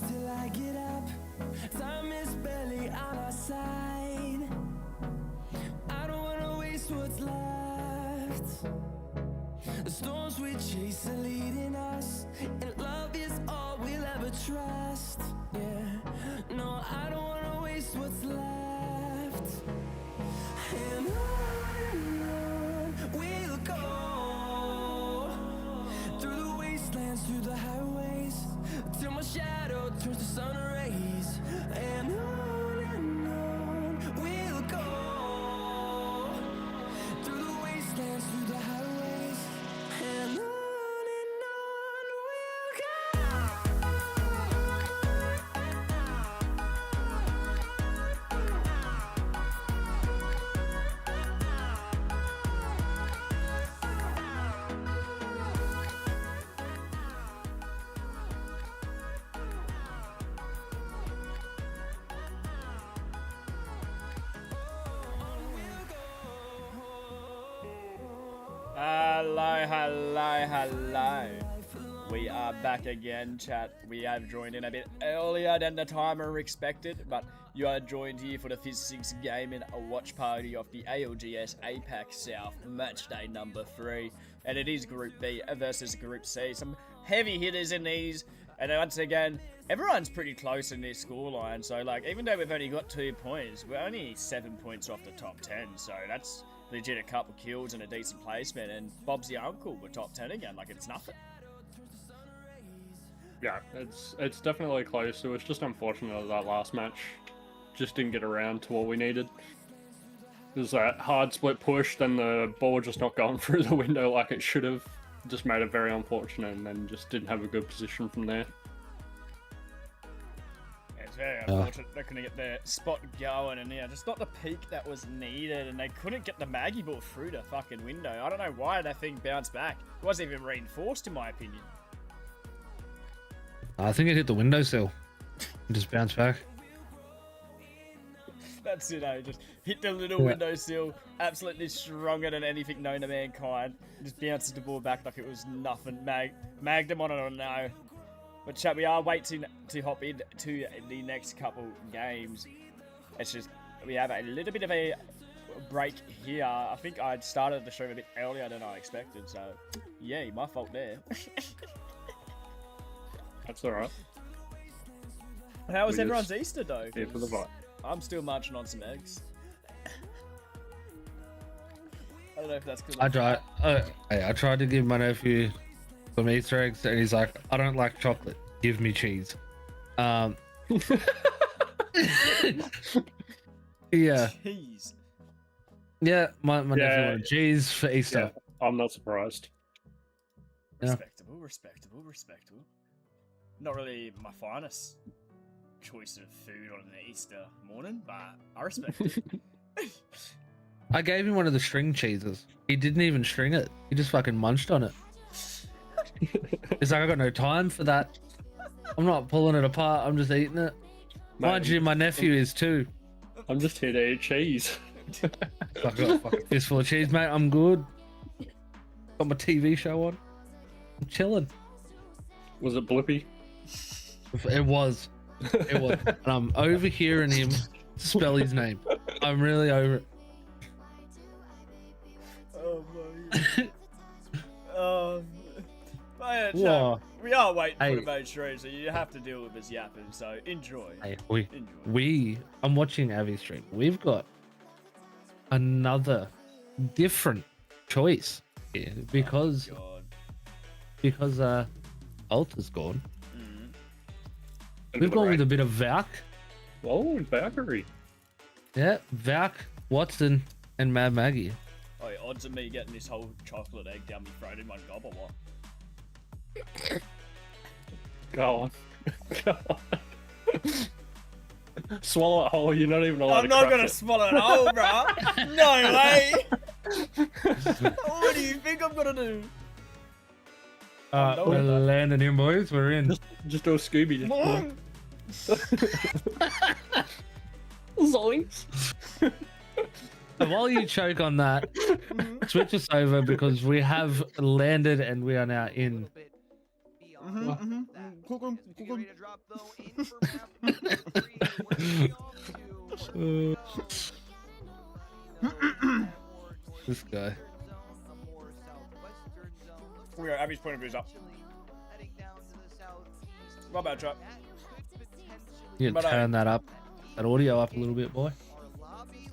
till I get up. Time is barely on our side. I don't wanna waste what's left. The storms we chase are leading us, and love is all we'll ever trust. Yeah, no, I don't wanna waste what's left. And on we'll go, through the wastelands, through the highways, till my shadow turns to sun rays. And on we'll go, through the wastelands, through the highways, and on we'll go. Hello. We are back again, chat. We have joined in a bit earlier than the timer expected, but you are joined here for the FIZ6 game in a watch party of the ALGS Apac South matchday number 3. And it is Group B versus Group C. Some heavy hitters in these. And once again, everyone's pretty close in this scoreline. So, like, even though we've only got 2 points, we're only 7 points off the top 10. So that's legit a couple kills and a decent placement. And Bob's the uncle. We're top 10 again. Like, it's nothing. Yeah, it's definitely close. It was just unfortunate that last match just didn't get around to what we needed. It was that hard split push, then the ball just not going through the window like it should have. Just made it very unfortunate, and then just didn't have a good position from there. Yeah, it's very unfortunate they couldn't get their spot going, and yeah, just not the peak that was needed, and they couldn't get the Maggie ball through the fucking window. I don't know why that thing bounced back. It wasn't even reinforced, in my opinion. I think it hit the windowsill and just bounced back. That's it, eh? Just hit the little windowsill, absolutely stronger than anything known to mankind. Just bounces the ball back like it was nothing. Magged him on it or no. But chat, we are waiting to hop in to the next couple games. It's just, we have a little bit of a break here. I think I started the show a bit earlier than I expected, so yeah, my fault there. That's alright. How was everyone's Easter though? Here for the bite. I'm still munching on some eggs. I don't know if that's because I tried to give my nephew some Easter eggs, and he's like, "I don't like chocolate. Give me cheese." Yeah. cheese. Yeah, my nephew wanted cheese for Easter. Yeah, I'm not surprised. Yeah. Respectable. Not really my finest choice of food on an Easter morning, but I respect it. I gave him one of the string cheeses. He didn't even string it. He just fucking munched on it. He's like, I got no time for that. I'm not pulling it apart. I'm just eating it. Mind you, my nephew is too. I'm just here to eat cheese. I got a fucking fistful of cheese, mate. I'm good. Got my TV show on. I'm chilling. Was it Blippy? It was. It was. And I'm overhearing him spell his name. I'm really over it. Oh my god. But yeah, Whoa. we are waiting for Hey. the main stream, so you have to deal with us yapping, so enjoy. Hey, Enjoy. I'm watching Avi stream. We've got another different choice here because Alt is gone. We've gone with a bit of Valk. Oh, Valkyrie. Yeah, Valk, Watson, and Mad Maggie. Oh, odds of me getting this whole chocolate egg down my throat in one gob or what? Go on. Go on. Swallow it whole. You're not even allowed I'm to not crush gonna it. swallow it whole, bruh. No way. What do you think I'm gonna do? We're landing in, boys. We're in. Just do a Scooby. Zoinks. And while you choke on that, switch us over because we have landed and we are now in. Cook 'em. Get ready to drop, though, in for map number 3. Where are we off to? This guy. We are Abby's point of view is up. Not bad, Trap. You can turn that up, that audio up a little bit, boy.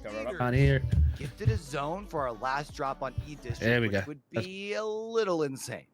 Go right up. Can't hear. Gifted a zone for our last drop on E District, There we which go. would be a little insane.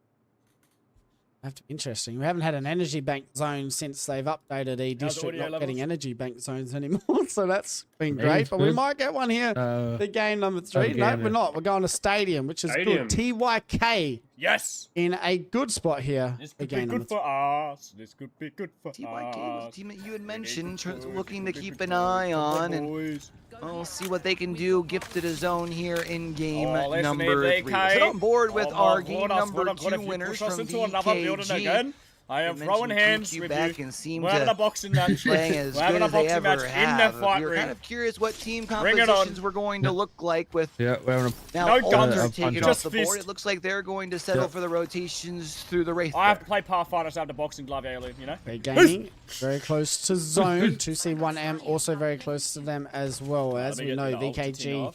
Have to be interesting. We haven't had an energy bank zone since they've updated E District, audio not getting levels? energy bank zones anymore. So that's been Yeah, great. it's But we good. might get one here. The game number 3. No, again, we're not. We're going to Stadium, which is Stadium. good. TYK Yes. in a good spot here. This for could be game number good for us. This could be good for TYK was a us. team that you had mentioned, Good boys, looking to good keep boys, an good eye on, boys. and we'll see what they can do. Gifted a zone here in game Oh, listen, number if 3. they Let's get on board with Oh, our my game God, number God, 2 if you winners push us from into another building VKG. again, I am They throwing mentioned hands DQ with back you. and seem We're having to a boxing match. playing as We're having good a as they boxing ever match in the have. fight We were ring. kind of curious what team Bring it on. compositions were going to look like with Yeah, we're having now No guns, Alter a taken punch. off Just the board. fist. It looks like they're going to settle Yeah. for the rotations through the Wraith. I have to play Pathfinder, so I have the boxing glove early, you know? They're gaming very close to zone. 2C1M also very close to them as well. As we know, VKG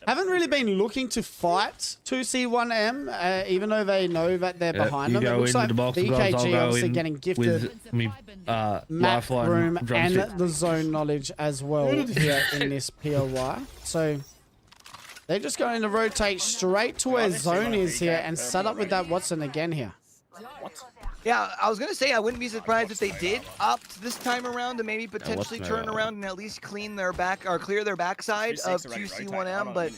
haven't really been looking to fight 2C1M, even though they know that they're behind you them. It go looks into like the box, guys, I'll VKG go obviously in getting gifted with me, map Wi-Fi room and and drumstick. the zone knowledge as well here in this POY. So they're just going to rotate straight to where zone is here and set up with that Watson again here. Yeah, I was gonna say I wouldn't be surprised if they did opt this time around to maybe potentially what's turn that? around and at least clean their back or clear their backside of 2C1M, but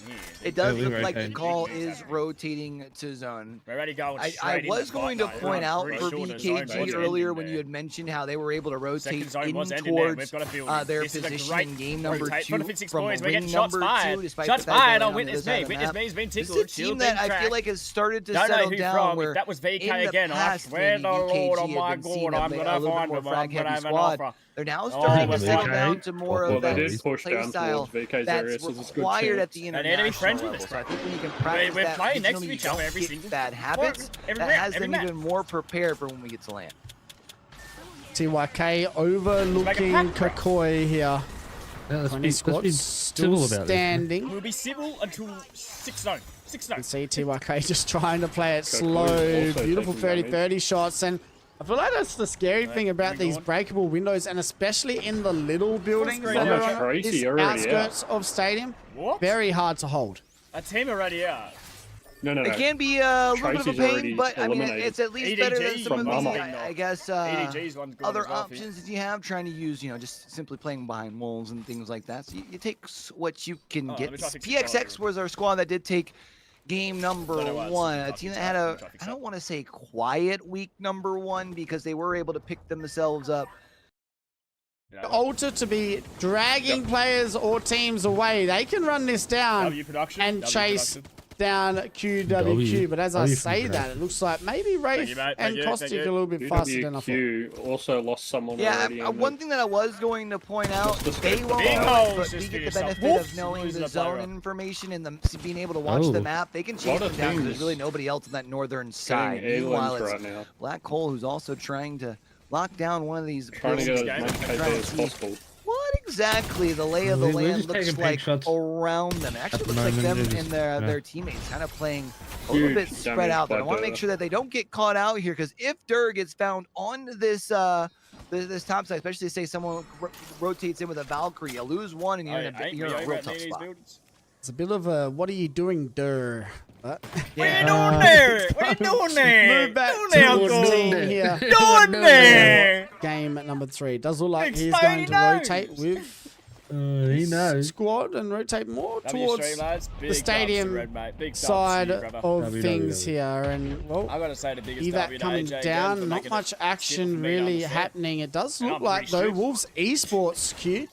it does Yeah, we look like the rotate. call is rotating to zone. We're already going I straight in was the going fight, to mate. point I'm out pretty for sure the zone was VKG earlier ending when there. you had mentioned how they were able to rotate Second zone in was ending there. towards We've got to build their this is a position great in game number rotate 2 for the FIZ6 from boys. We're wing getting shots number 2, fired. despite Shots the fact fired that on they're Witness this side Me. of the Witness map. Me's been This tickled. is a team Shield that been I feel cracked. like has started to Don't know settle who down from. where If that was VK in the again, I past, swear maybe to Lord, oh VKG my had been seen God, I'm a gonna little bit find more him. I'm frag gonna heavy have an squad. offer. They're now Oh, starting to my settle God. down to more Well, of They that did push play down style towards VK's area, that's so there's a good required at chance. the And enemy international friends with level. us, So I think when you can We're practice that playing next to regionally, each you other don't every get single bad habits. every That round, has every them match. even more prepared for when we get to land. TYK overlooking pack, bro. Kakoi here. Yeah, let's 20 be squads civil still about this. standing. We'll be civil until 6 zone. 6 zone. You can see TYK just trying to play it Kakoi slow. also Beautiful taking 30-30 shots. And I feel like that's the scary thing about bring these on. breakable windows, and especially in the little buildings great. that Oh, are that's on crazy, this already out. outskirts of stadium. What? Very hard to hold. A team already out. No. It can be a little bit of a Tracy's pain, already but I mean, eliminated. it's at least better than EDG some of from the, Mama. I guess, EDG's one's good other as well for you. options that you have trying to use, just simply playing behind walls and things like that. So you take what you can Oh, get. let me try to fix the PXX color. was our squad that did take game number No, no, it's 1. A tough, team it's that had tough, a, it's tough, it's I tough. don't want to say quiet week number 1 because they were able to pick themselves up. You know, Alter to be dragging players or teams away. They can run this down W production. and W chase production. down QWQ. W. But as I W say from that, it looks like maybe Wraith you, mate. and Thank you, Caustic thank a you. little bit faster than I thought. UWQ also lost someone Yeah, already. in one the- thing that I was going to point out, Just they escape won't the big know holes, it, but just we for get the yourself. benefit Whoops, of knowing losing the a player. zone information and being able to watch the Oh. map. They can Lot chase of them down because there's things really nobody else on that northern side. Getting Meanwhile, aliens it's right now. Black Hole who's also trying to lock down one of these Trying to buildings. get as much Trying KP to as see possible. What exactly the lay of the We're land just looks taking big like shots around them. It actually the looks like them moment, and their, yeah. their teammates kind of playing a little bit Huge spread damage out. But I by want to make Dur. sure that they don't get caught out here because if Dur gets found on this this top side, especially say someone rotates in with a Valkyrie, you lose one and you're in Ain't you're in we a over real at tough these spot. buildings? It's a bit of a what are you doing, Dur? What are you doing there? What are you doing there? Move back Doing to there, the Uncle? team here. Doing there? Game at number 3. Does look like Big he's Spidey going to knows. rotate with He knows. squad and rotate more W towards stream, lads. Big dubs to stadium Red, mate. Big dubs to side you, brother. of W, things W. here. And, well, I gotta say the biggest Evac W to coming AJ again for down, not making much it action simple for me to really understand. happening. It does And look I'm like, pretty though, sure. Wolves Esports Q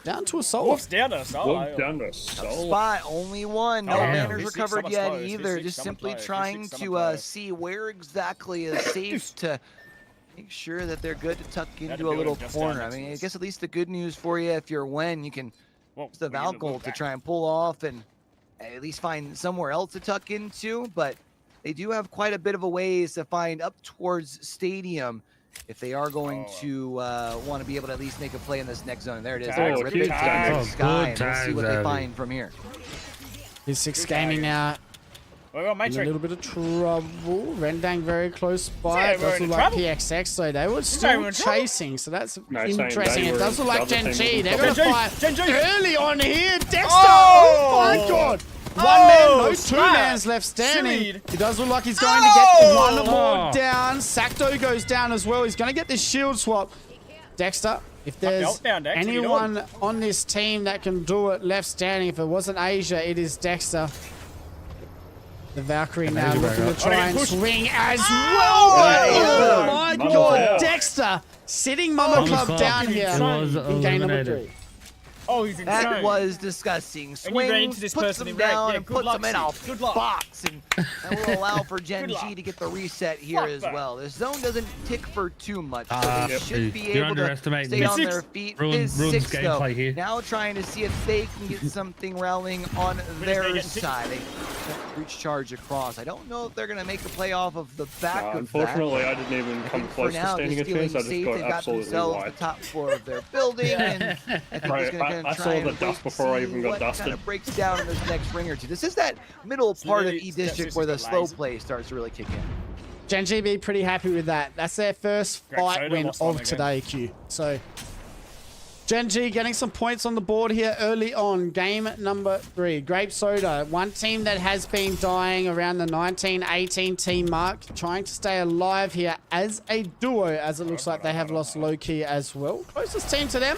down to a solo. Wolf's down to a solo. Wolf down to Soul. Spot only one. No Damn. banners This recovered six, yet someone's close. either. This Just six, simply someone trying close. This to six, someone see where exactly is safe to make sure that they're good to tuck the into a building little just corner. down I next mean, to I us. guess at least the good news for you if you're Wen, you can Well, use the we need to Valkyrie look to back. try and pull off and at least find somewhere else to tuck into. But they do have quite a bit of a ways to find up towards Stadium. if they are going to want to be able to at least make a play in this next zone. And there it is. Tags, Rip good it tags. to the sky, Good and we'll see what they tags, find from here. FIZ6 gaming now. We got In a Matrix. little bit of trouble. Rendang very close by. Yeah, It we're does in look like trouble. PXX, so they were we're still in trouble. chasing. So that's No, saying interesting. they It were- does look like the other Gen team G. was They're in going to trouble. fight Gen G. early on here. Dexter! Oh! Oh my god! One Oh, man, no, two snap. mans left standing. Sillied. It does look like he's going to get one more Oh. down. Sakto goes down as well. He's going to get this shield swap. Dexter, if there's meltdown, Dex. What are you anyone on this team that can do it left standing, if it wasn't Asia, it is Dexter. The Valkyrie now Asia looking back to up. try Oh, and push. swing as well. Oh, Oh my Mama god, Club. Dexter sitting Mama Mama Club Club. down here It was in game number eliminated. 3. Oh, he's insane. That was disgusting. And you ran Swings, into this puts person them in red. down Yeah, and good puts luck, them in a Sid. Good luck. box, and that will allow for Gen Good luck. G to get the reset here Fuck as that. well. This zone doesn't tick for too much, so Ah, they yep. should be You're able to underestimating stay on FIZ6. their feet. Ruins FIZ6 though, gameplay here. now trying to see if they can get something rallying on they their get ticked. side. They reach charge across. I don't know if they're going to make a play off of the back of that. Unfortunately, I didn't even I come think close for to now, standing a just feeling chance. I just safe. got They've got absolutely themselves the wiped. top floor of their building, and I think Right, he's going to I try saw and the wait dust to before I see even got what dusted. kind of breaks down in this next ring or two. This is that middle part of literally- E that's District just where the a slow laser. play starts to really kick in. Gen G be pretty happy with that. That's their first Great fight soda, win lost one of again. today, Q. So Gen G getting some points on the board here early on. Game number 3. Grape Soda, one team that has been dying around the 19-18 team mark, trying to stay alive here as a duo, as it looks like they have lost low-key as well. Closest team to them,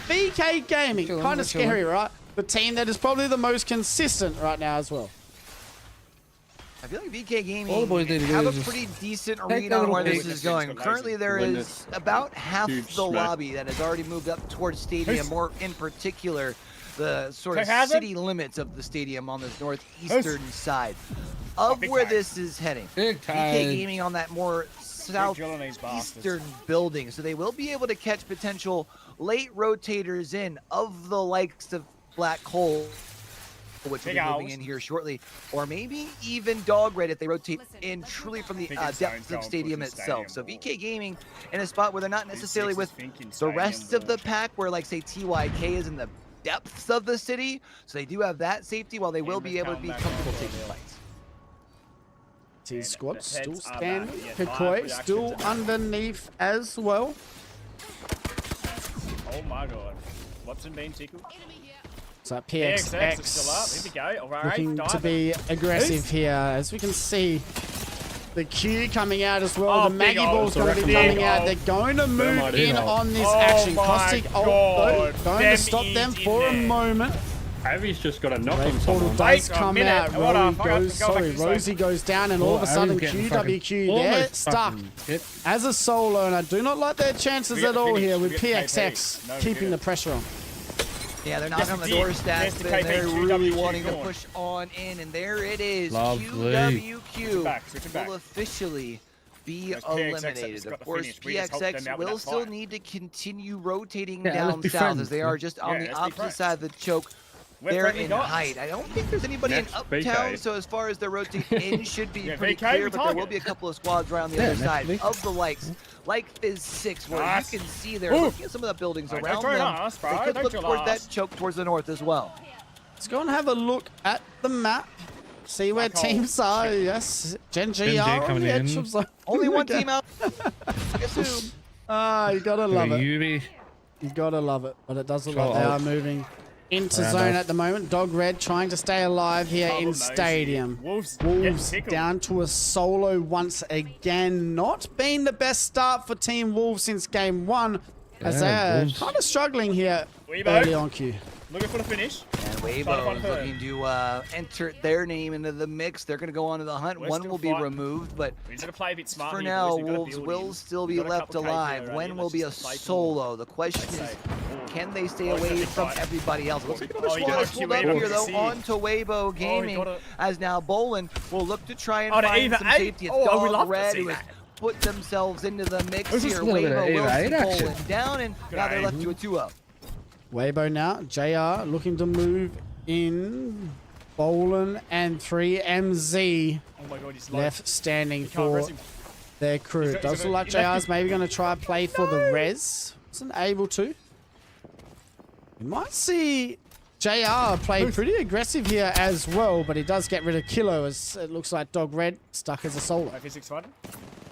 BK Gaming. Chilling, Kind we're of scary, chilling. right? The team that is probably the most consistent right now as well. I feel like VK Gaming All the boys need to do have a is just pretty decent take read that on little where this big- is going. Currently, there Win is this about half huge the smack. lobby that has already moved up towards stadium, more in particular, the sort of Take hazard. city limits of the stadium on this northeastern side of big where time. this is heading. Big VK time. Gaming on that more drilling these bastards. southeastern building, so they will be able to catch potential late rotators in of the likes of Black Hole, which will Big be moving Algs. in here shortly, or maybe even Dog Red if they rotate in truly from the Think it's depths Stone of Cold stadium pushing itself. So stadium VK Gaming in a spot where they're not necessarily with thinking the stadium rest of the wall. pack, where like say TYK is in the depths of the city, so they do have that safety while they will be able to be comfortable taking fights. T squad the still heads are standing. back. Yeah, Pikoi reaction still to that. underneath as well. Oh my god. Watson being tickled. So PXX is still up. Here we PXX go. All right, looking to diving. be aggressive here. As we can see, the Q coming out as well. Oh, the big Maggie Ball's ult, going to be big coming out. ult. They're going to move might be in ult. on this Oh action. my Caustic ult, though, God. going Them to stop them is in for a there. moment. Avi's just got a knock Ray on Portal someone. does Wait a come minute. out. Hold on, Rosie hang on, goes, go back sorry, this way. Rosie goes down, and all of a Oh, sudden Avi's getting fucking- QWQ, they're almost stuck fucking hit. as a solo, and I do not like their chances We get at the all finish, here we with get the PXX KP. No, we keeping get the it. pressure on. Yeah, they're knocking Yes, on the indeed. doorstep, There's the and they're KP, really QWQ wanting to going. push on in, and there it is. Lovely. QWQ Switch it back. will officially be There's PXX that's eliminated. got Of the course, finish. We just helped them PXX out with will that still fight. need to continue rotating Yeah, let's down be south friends, as they man. are just on Yeah, the let's be opposite friends. side of the choke. We're They're friendly in guys. height. I don't think there's anybody Next, in Uptown, BK. so as far as the rotate in should be Yeah, pretty VK, clear, we but there will target. be a couple of squads around the Yeah, other next side week. of the likes, like FIZ6, where Nice. you can see they're Ooh. looking at some of the buildings Alright, around don't join them. us, bro. They could Don't look join towards us. that choke towards the north as well. Let's go and have a look at the map. See where Black hole. teams are. Yes, Gen G Gen G are on coming the edge in. of zone. Only one Okay. team out. Guess who? Ah, you gotta love it. Yubi. You gotta love it. But it does look like Oh, they oh. are moving into Round zone off. at the moment. Dog Red trying to stay alive here Bubble in nosy. stadium. Wolves Wolves get tickled. down to a solo once again. Not been the best start for Team Wolves since game 1. As Yeah, they are Wolves. kind of struggling here Weibo. early on Q. Looking for the finish. And Fight Weibo on is her. looking to enter their name into the mix. They're going to go on to the hunt. We're One still will be fighting. removed, but We just gotta play a bit smart for here, now, boys. We've got a Wolves build will in. still We've be got a left couple KP alive. around When here. will Let's be a just play for solo? The question Let's is, say, can they stay Oh, away it's a from fight. everybody else? Looks like another Oh, he squad got is a pulled QA up here, to though, see. onto Weibo Gaming, got a- as now Bolin will look to try and Oh, the find Eva some 8. safety. It's Oh, we Dog love to Red see who has that. put themselves into the mix This is here. a little bit of Weibo will Eva 8 see action. Bolin down, and now they're left to a 2-0. Weibo now. JR looking to move in. Bolin and 3MZ Oh my god, he's low. left standing You can't for res him. their crew. It does look like JR's maybe going to try and play for the res. Wasn't able to. We might see JR play pretty aggressive here as well, but he does get rid of Kilo as it looks like Dog Red stuck as a solo. FIZ6 fighting.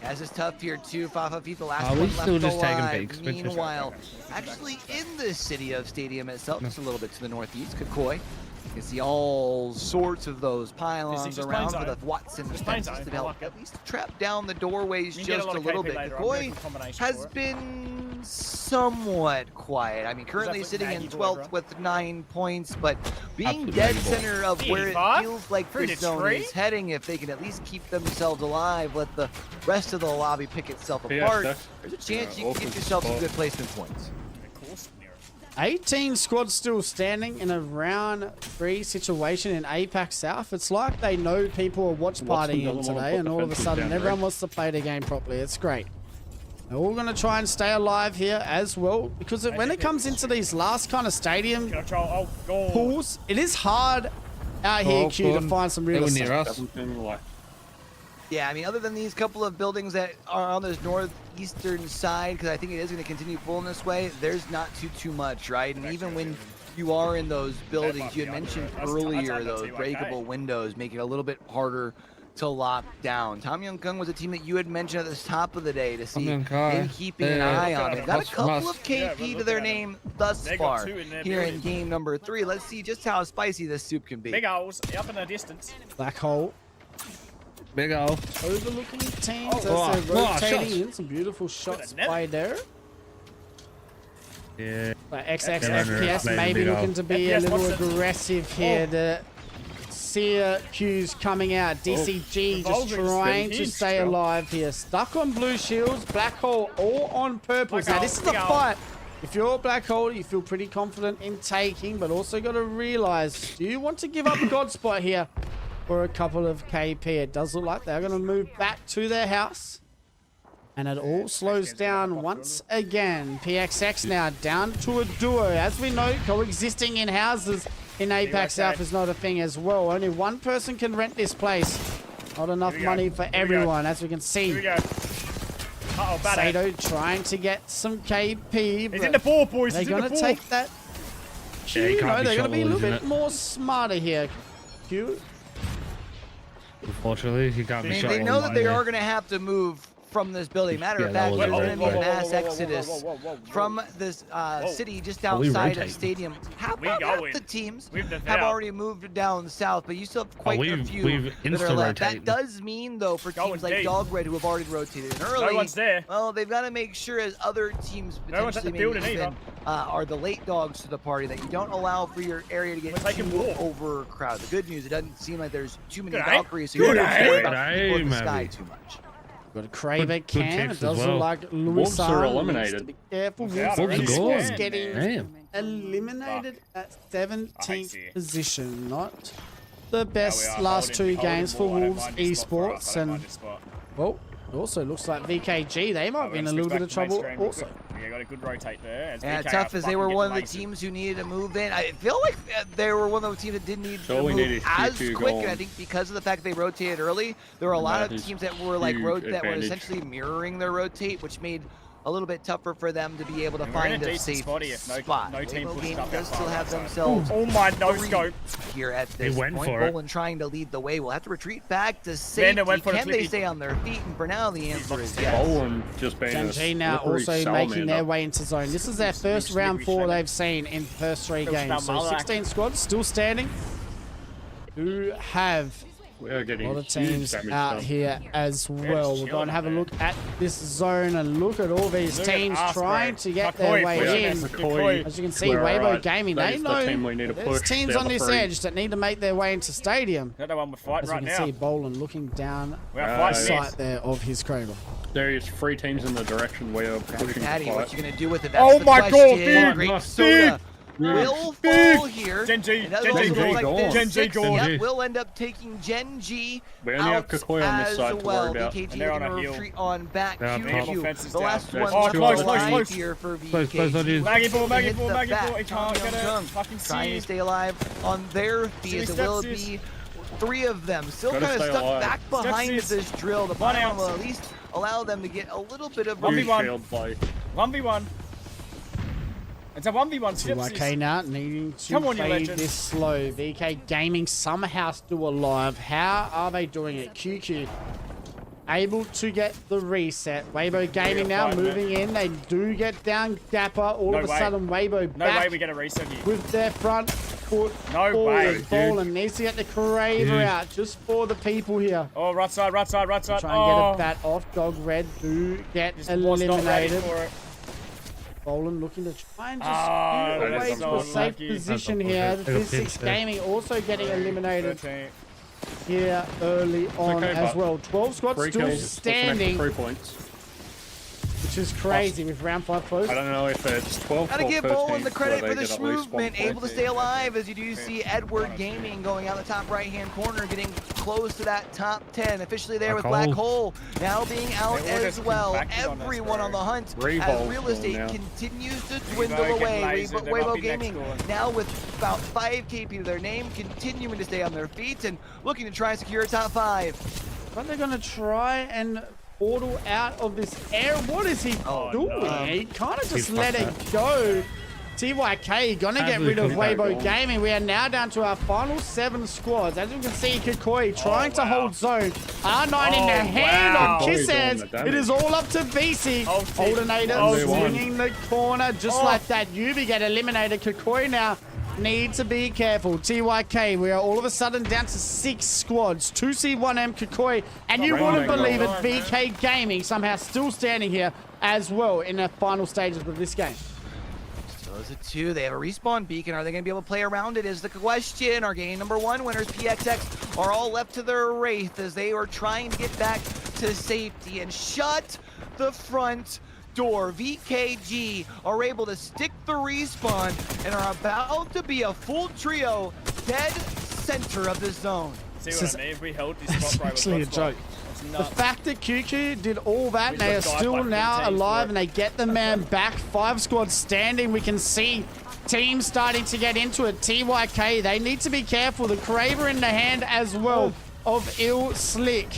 As is tough here too. Fafa the last Are we one still left just taking alive. peeks? Meanwhile, actually in the city of Stadium itself, just a little bit to the northeast, Kakoi. You can see all sorts of those pylons around with a Watson defenses to help at least trap down the doorways just a little bit. Kakoi has been somewhat quiet. I mean, currently sitting in 12th with 9 points, but being dead center of where it feels like this zone is heading, if they can at least keep themselves alive, let the rest of the lobby pick itself apart, there's a chance you can get yourself some good placement points. 18 squads still standing in a round 3 situation in Apac South. It's like they know people are watch partying today, and all of a sudden everyone wants to play the game properly. It's great. They're all going to try and stay alive here as well, because when it comes into these last kind of stadium pools, it is hard out here, Q, to find some real estate. Yeah, I mean, other than these couple of buildings that are on this northeastern side, because I think it is going to continue pulling this way, there's not too much, right? And even when you are in those buildings, you had mentioned earlier those breakable windows make it a little bit harder to lock down. Tom Young Kung was a team that you had mentioned at the top of the day to see him keeping an eye on. They've got a couple of KP to their name thus far here in game number 3. Let's see just how spicy this soup can be. Big Algs up in the distance. Black hole. Big O. Overlooking teams as they're rotating in. Some beautiful shots by there. Yeah. Like XX FPS maybe looking to be a little aggressive here. The Syracuse coming out. DCG just trying to stay alive here. Stuck on blue shields. Black hole all on purples. Now this is the fight. If you're Black Hole, you feel pretty confident in taking, but also got to realize, do you want to give up God spot here for a couple of KP? It does look like they're going to move back to their house. And it all slows down once again. PXX now down to a duo. As we know, coexisting in houses in Apac South is not a thing as well. Only one person can rent this place. Not enough money for everyone, as we can see. Here we go. Sato trying to get some KP. He's in the ball, boys. They're going to take that. Yeah, Q, no, they're going to be a little bit more smarter here. Q. Unfortunately, he can't be shot. They know that they are going to have to move from this building. Matter of fact, there's going to be a mass exodus from this city just outside of Stadium. Half the teams have already moved down south, but you still have quite a few that are left. That does mean, though, for teams like Dog Red, who have already rotated in early, no one's there. Well, they've got to make sure as other teams potentially maybe are the late dogs to the party, that you don't allow for your area to get too overcrowded. The good news, it doesn't seem like there's too many Valkyries, so you don't have to people in the sky too much. Got a Kraber Cam. It does well. look like Wolves are Louis eliminated. Be careful. Wolves Wolves are getting eliminated at 17th position. Not the best last 2 games for Wolves Esports. And, well, it also looks like VKG. They might be in a little bit of trouble also. Yeah, got a good rotate there. Yeah, tough as they were one of the teams who needed to move in. I feel like they were one of those teams that didn't need to move as quick. And I think because of the fact they rotated early, there were a lot of teams that were like that were essentially mirroring their rotate, which made a little bit tougher for them to be able to find a safe spot. No team Game does still have themselves my no scope here at this point. Bolin trying to lead the way. We'll have to retreat back to safety. Can they stay on their feet? And for now, the answer is yes. Bolin just being Genji now also making their way into zone. This is their first round 4 they've seen in first 3 games. So 16 squads still standing. Who have a lot of teams out here as well. We're going to have a look at this zone and look at all these teams trying to get their way in. As you can see, Weibo Gaming, they know there's teams on this edge that need to make their way into Stadium. As you can see, Bolin looking down the sight there of his Kraber. There is 3 teams in the direction we are pushing. Patty, what you going to do with it? That's the question. Great soda. Will fall here. Genji gone. Yep, we'll end up taking Genji out as well. VKG going to retreat on back QQ. The last one alive here for VKG. Maggie ball. He can't get it. Fucking trying to stay alive on their feet. It will be 3 of them. Still kind of stuck back behind this drill. The bottom will at least allow them to get a little bit of 1v1. Shield play. 1v1. It's a 1v1. TYK now needing to Come on, you play legend. this slow. VK Gaming somehow still alive. How are they doing it? QQ able to get the reset. Weibo Gaming now moving in. They do get down Dapper. All No of a way. sudden, Weibo No back way we get a reset here. with their front foot No forward. way, Bolan needs to get the Craver out just for the people here. Oh, right side, right side, right side. Try and Oh, get a bat off. Dog Red do get just was not ready eliminated. for it. Bolan looking to try and just Ah, get that away is to so a safe unlucky. position That's here. a The good FIZ6 pinch there. Gaming also getting eliminated 13. here early on okay, as but well. 12 squads 3 still kills, that's an extra standing, 3 points. which is crazy with round 5 close. I don't know if it's 12 Gotta or give 13, Bolan the credit where for they this get at least 1 movement, point. able to stay alive as you do see Edward Gaming going out the top right-hand corner, getting close to that top 10. Officially there with Black Hole, now being out They all as just well. compacted on us, Everyone bro. on the hunt as Revolve real estate now. continues to dwindle getting away. lasered, they might Weibo be next Gaming door. now with about 5 KP to their name, continuing to stay on their feet and looking to try and secure a top 5. But they're going to try and portal out of this air. What is he doing? no. He kind of just He let fucked it go. TYK gonna get rid of Weibo Gaming. We are now down to our final 7 squads. As you can see, Kikoi trying to hold zone. R9 in the hand wow. of Kiss Hands. Doing the damage. It is all up to BC. Alternator Oh, swinging the corner just like that. Yubi get eliminated. Kikoi now need to be careful. TYK, we are all of a sudden down to 6 squads. 2C1M Kikoi. And you wouldn't believe it, VK Gaming somehow still standing here as well in the final stages of this game. Those are 2. They have a respawn beacon. Are they going to be able to play around it is the question. Our game number 1 winners, PXX, are all left to their wraith as they are trying to get back to safety and shut the front door. VKG are able to stick the respawn and are about to be a full trio dead center of the zone. See what I mean? If we held this It's spot right actually a with joke. The fact that QQ did all that, and they are still now alive, and they get the man back. 5 squads standing. We can see teams starting to get into it. TYK, they need to be careful. The Craver in the hand as well of Ill Slick.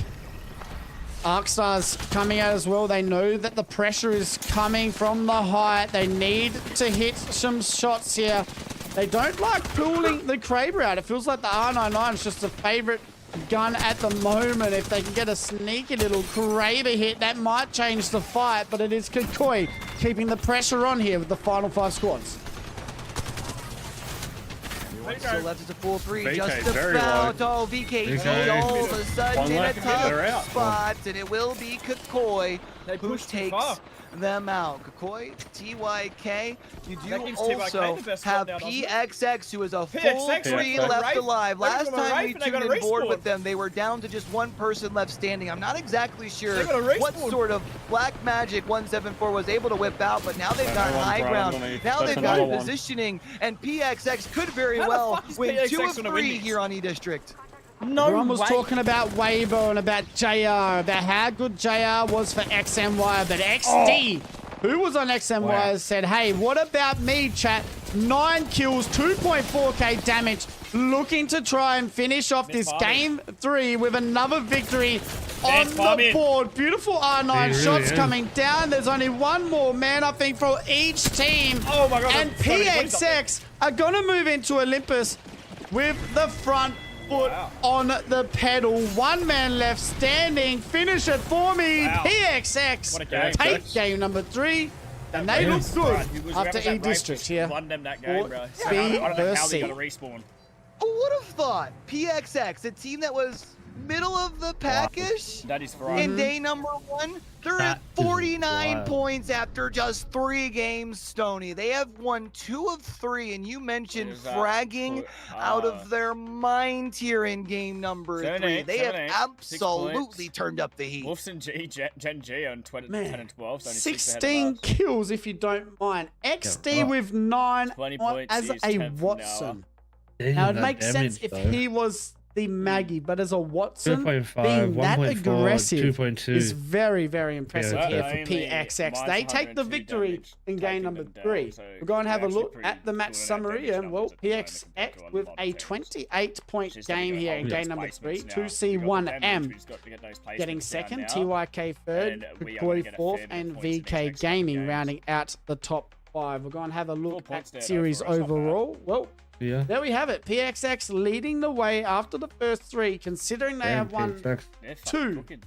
Arcstars coming out as well. They know that the pressure is coming from the height. They need to hit some shots here. They don't like pulling the Craver out. It feels like the R99 is just a favorite gun at the moment. If they can get a sneaky little Craver hit, that might change the fight, but it is Kikoi keeping the pressure on here with the final 5 squads. Still left is a full 3, VK just very about. low. Oh, VKG VK. all of a sudden One in a left, they're out. tough spot, and it will be Kikoi who pushed too takes far. them out. Kikoi, TYK, you do That gives TYK also the best have spot now, doesn't it? PXX, who is a full PXX, 3 yeah. left Rafe. alive. Look at Last them, time Rafe, we and they tuned got a in board respawn. with them, they were down to just 1 person left standing. I'm not exactly sure They got a what respawn. sort of Black Magic 174 was able to whip out, but now they've got Everyone's high right ground. underneath. Now That's they've got another one. positioning, and PXX could very How the well fuck is win PXX 2 of gonna win 3 this? here on E-District. No Everyone was way. talking about Weibo and about JR, about how good JR was for XMY, but XD, who was on XMY, said, hey, what about me, chat? 9 kills, 2.4k damage, looking to try and finish off this game 3 with another victory on the board. Beautiful R9 shots coming down. There's only 1 more man, I think, for each team. Oh my God, And there's so many points up there. PXX are going to move into Olympus with the front foot on the pedal. 1 man left standing. Finish it for me. Wow. PXX What a game. take game number 3. And they look good after E-District here. Won them that game, Or bro. B I don't know how versus they C. got a respawn. Who would have thought PXX, a team that was middle of the package That is right. in day number 1, they're at That is 49 wild. points after just 3 games, Stoney. They have won 2 of 3, and you mentioned Is that fragging out of their mind here in game number 3. 7-8, They have 7-8, 6 absolutely points. turned up the heat. Wolves and Gen G on 10 and 12. So only 6 ahead of 16 us. kills, if you don't mind. XD Yeah, with 9 20 on- points as is a 10th from Watson. Damn, Now, it that makes sense damage, if though. he was the Maggie, but as a Watson, 2.5, being that 1.4, aggressive 2.2. is very, very impressive Yeah, here for only PXX. They take the 102 victory damage, in game taking number them down, 3. so We'll go and have a actually look pretty at the match good summary, damage and well, numbers at the moment compared PXX to a with lot a of teams. 28-point Just that we game gotta here hold in those game number 3. placements now. We got TC1M damage, we just got to get those getting placements second, down now. TYK third, And we are Koi gonna get a fourth, fair bit of and points in these VK next couple Gaming games. rounding out the top 5. We're going to have a 4 look points at there, though, series for us, not bad. overall. Well, Yeah. there we have it. PXX leading the way after the first 3, considering they Damn, have won PXX. They're fucking 2 cooking.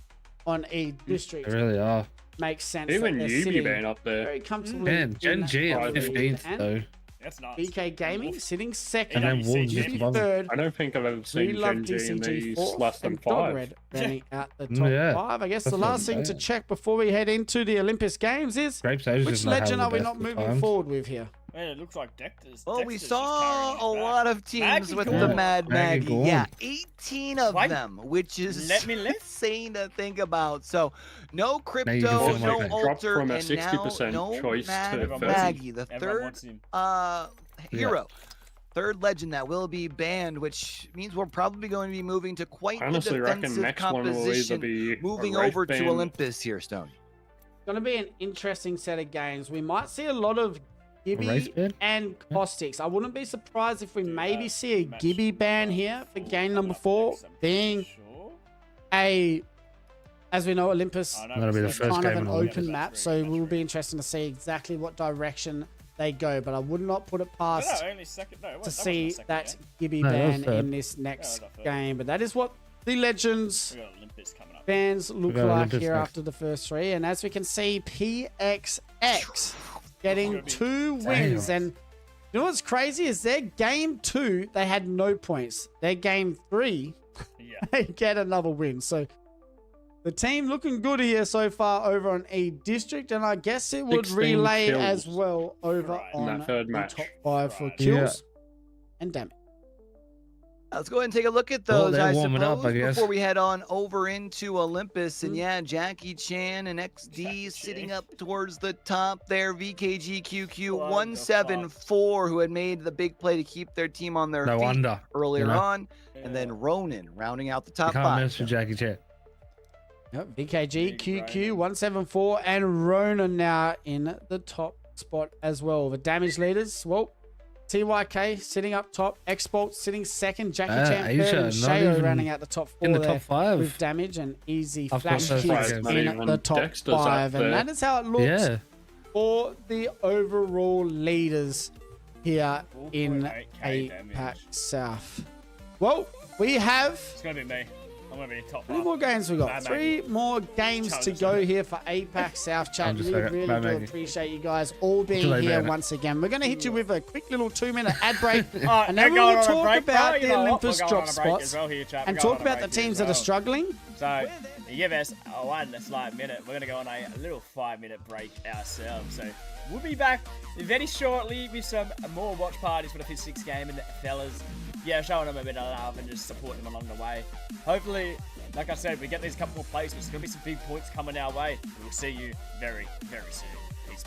on E District. They really are. Makes sense. Even that they're Yubi sitting been up there. very comfortably. Man, Gen in G that at lead. 15th, And though. That's nice. VK Gaming sitting second. And then Wolves DCG just above them. third. I don't think I've ever We seen love Gen G in DCG these fourth, less than and Dog 5. Red running out the top Yeah. 5. I guess the That's what last I'm thing to saying. check before we head into the Olympus Games is Grape Sage which is not legend having are the we best not of moving times. forward with here? Man, it looks like Dexter's. Well, we Dexter's just saw carrying a it back. lot of teams Maggie with Gorn. the Mad Maggie Maggie. Gorn. Yeah, 18 of Why- them, which is Let me live. insane to think about. So, no crypto, you can feel no like that. Dropped altar, from a and 60% now no choice to Mad 30. Maggie, the Everyone third wants him. hero. Third legend that will be banned, which means we're probably going to be moving to quite I honestly the reckon defensive next one will either composition, be moving a Wraith over to ban- Olympus here, Stone. It's going to be an interesting set of games. We might see a lot of race Gibby ban? and Caustics. I wouldn't be surprised if we maybe that see a match Gibby ban number here for 4 game number coming up 4, next, I'm being sure. a, as we know, Olympus I know That'll be the it's first kind of game an on Olympus. open map, so it will be interesting to see exactly what direction they go. But I would not put it past only second. No, it to wasn't see second that game. Gibby No, that was ban third. in this next that was third. game. But that is what the Legends We got Olympus coming up. fans look got like Olympus here next. after the first 3. And as we can see, PXX getting Gonna be 2 wins. And you know what's crazy is their game 2, they had no points. Their game 3, Yeah. they get another win. So the team looking good here so far over on E District, and I guess it would 16 relay kills as well over Right. in on that third the match. top 5 for Right. kills and damage. Let's go ahead and take a look at Well, those, they're I warming suppose, up, I guess. before we head on over into Olympus. And yeah, Jackie Chan and XD Jackie sitting Chan. up towards the top there. VKGQQ What the 174, who had made the big play to keep their team on their No feet wonder. earlier you know? on. And then Ronan rounding out the You top can't 5. mess with Jackie Chan. Yep, VKG, Big QQ, Ronan. 174, and Ronan now in the top spot as well. The damage leaders, well, TYK sitting up top, Xbolt sitting second, Jackie Chan Asia, third, and not Shayo even rounding out the top 4 In the there top 5. with damage, and Easy I've Flash got those Kids five in games. Not the even top Dexter's up 5. And there. that is how it looks Yeah. for the overall leaders here in 4.8k APAC damage. South. Well, we have It's gonna be me. I'm gonna be top 5. 3 more games we got. Bad 3 more games to go here for APAC South Chat. I'm just Really, like, really bad do Maggie. appreciate you guys all being Delay here man. once again. We're going to hit you with a quick little 2-minute ad break. Alright, And then we're we will going on a talk break, bro. about You the know what? Olympus We're going drop on a break spots as well here, chat. and We're going talk on a about the break here teams as that are well. struggling. So, give us one slight minute. We're going to go on a little 5-minute break ourselves. So, we'll be back very shortly with some more watch parties for the FIZ6 game. And fellas, yeah, showing them a bit of love and just supporting them along the way. Hopefully, like I said, we get these couple more placements. There's going to be some big points coming our way. We'll see you very, very soon. Peace.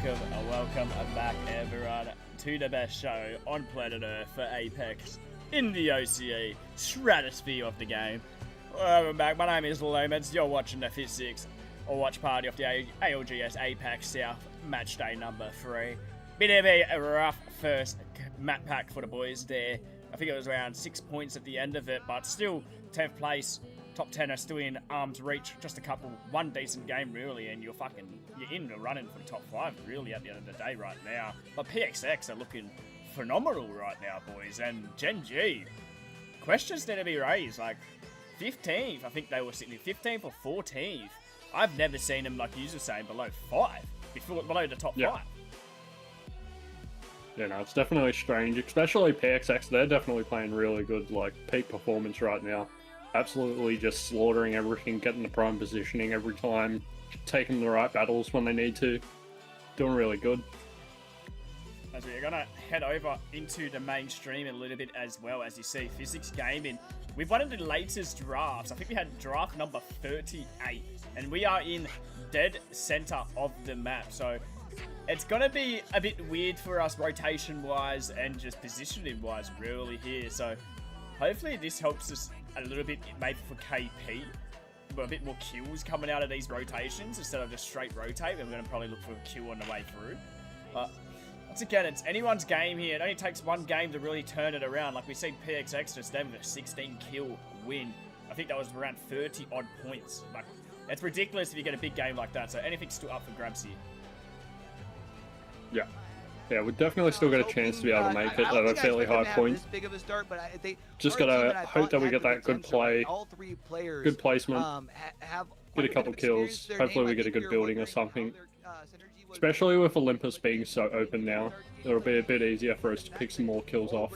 welcome back, everyone, to the best show on planet Earth for Apex in the OCE stratosphere of the game. Welcome back. My name is Lomans. You're watching the FIZ6 or watch party of the ALGS Apac South match day number 3. Bit of a rough first map pack for the boys there. I think it was around 6 points at the end of it, but still 10th place. Top 10 are still in arm's reach. Just one decent game really, and you're in the running for the top 5 really at the end of the day right now. But PXX are looking phenomenal right now, boys, and Gen G. Questions need to be raised, like 15th. I think they were sitting in 15th or 14th. I've never seen them, like you were saying, below 5, below the top 5. Yeah, no, it's definitely strange, especially PXX. They're definitely playing really good, like peak performance right now. Absolutely just slaughtering everything, getting the prime positioning every time, taking the right battles when they need to. Doing really good. As we're going to head over into the mainstream a little bit as well, as you see, FIZ6 Gaming. We've one of the latest drafts. I think we had draft number 38, and we are in dead center of the map. So it's going to be a bit weird for us rotation-wise and just positioning-wise really here. So hopefully this helps us a little bit, maybe for KP, but a bit more kills coming out of these rotations instead of just straight rotate. We're going to probably look for a kill on the way through. But once again, it's anyone's game here. It only takes one game to really turn it around. Like we see PXX just them with a 16 kill win. I think that was around 30 odd points. Like, it's ridiculous if you get a big game like that. So anything's still up for grabs here. Yeah. Yeah, we definitely still got a chance to be able to make it at a fairly high point. Just gotta hope that we get that good play, good placement, get a couple kills. Hopefully we get a good building or something. Especially with Olympus being so open now, it'll be a bit easier for us to pick some more kills off.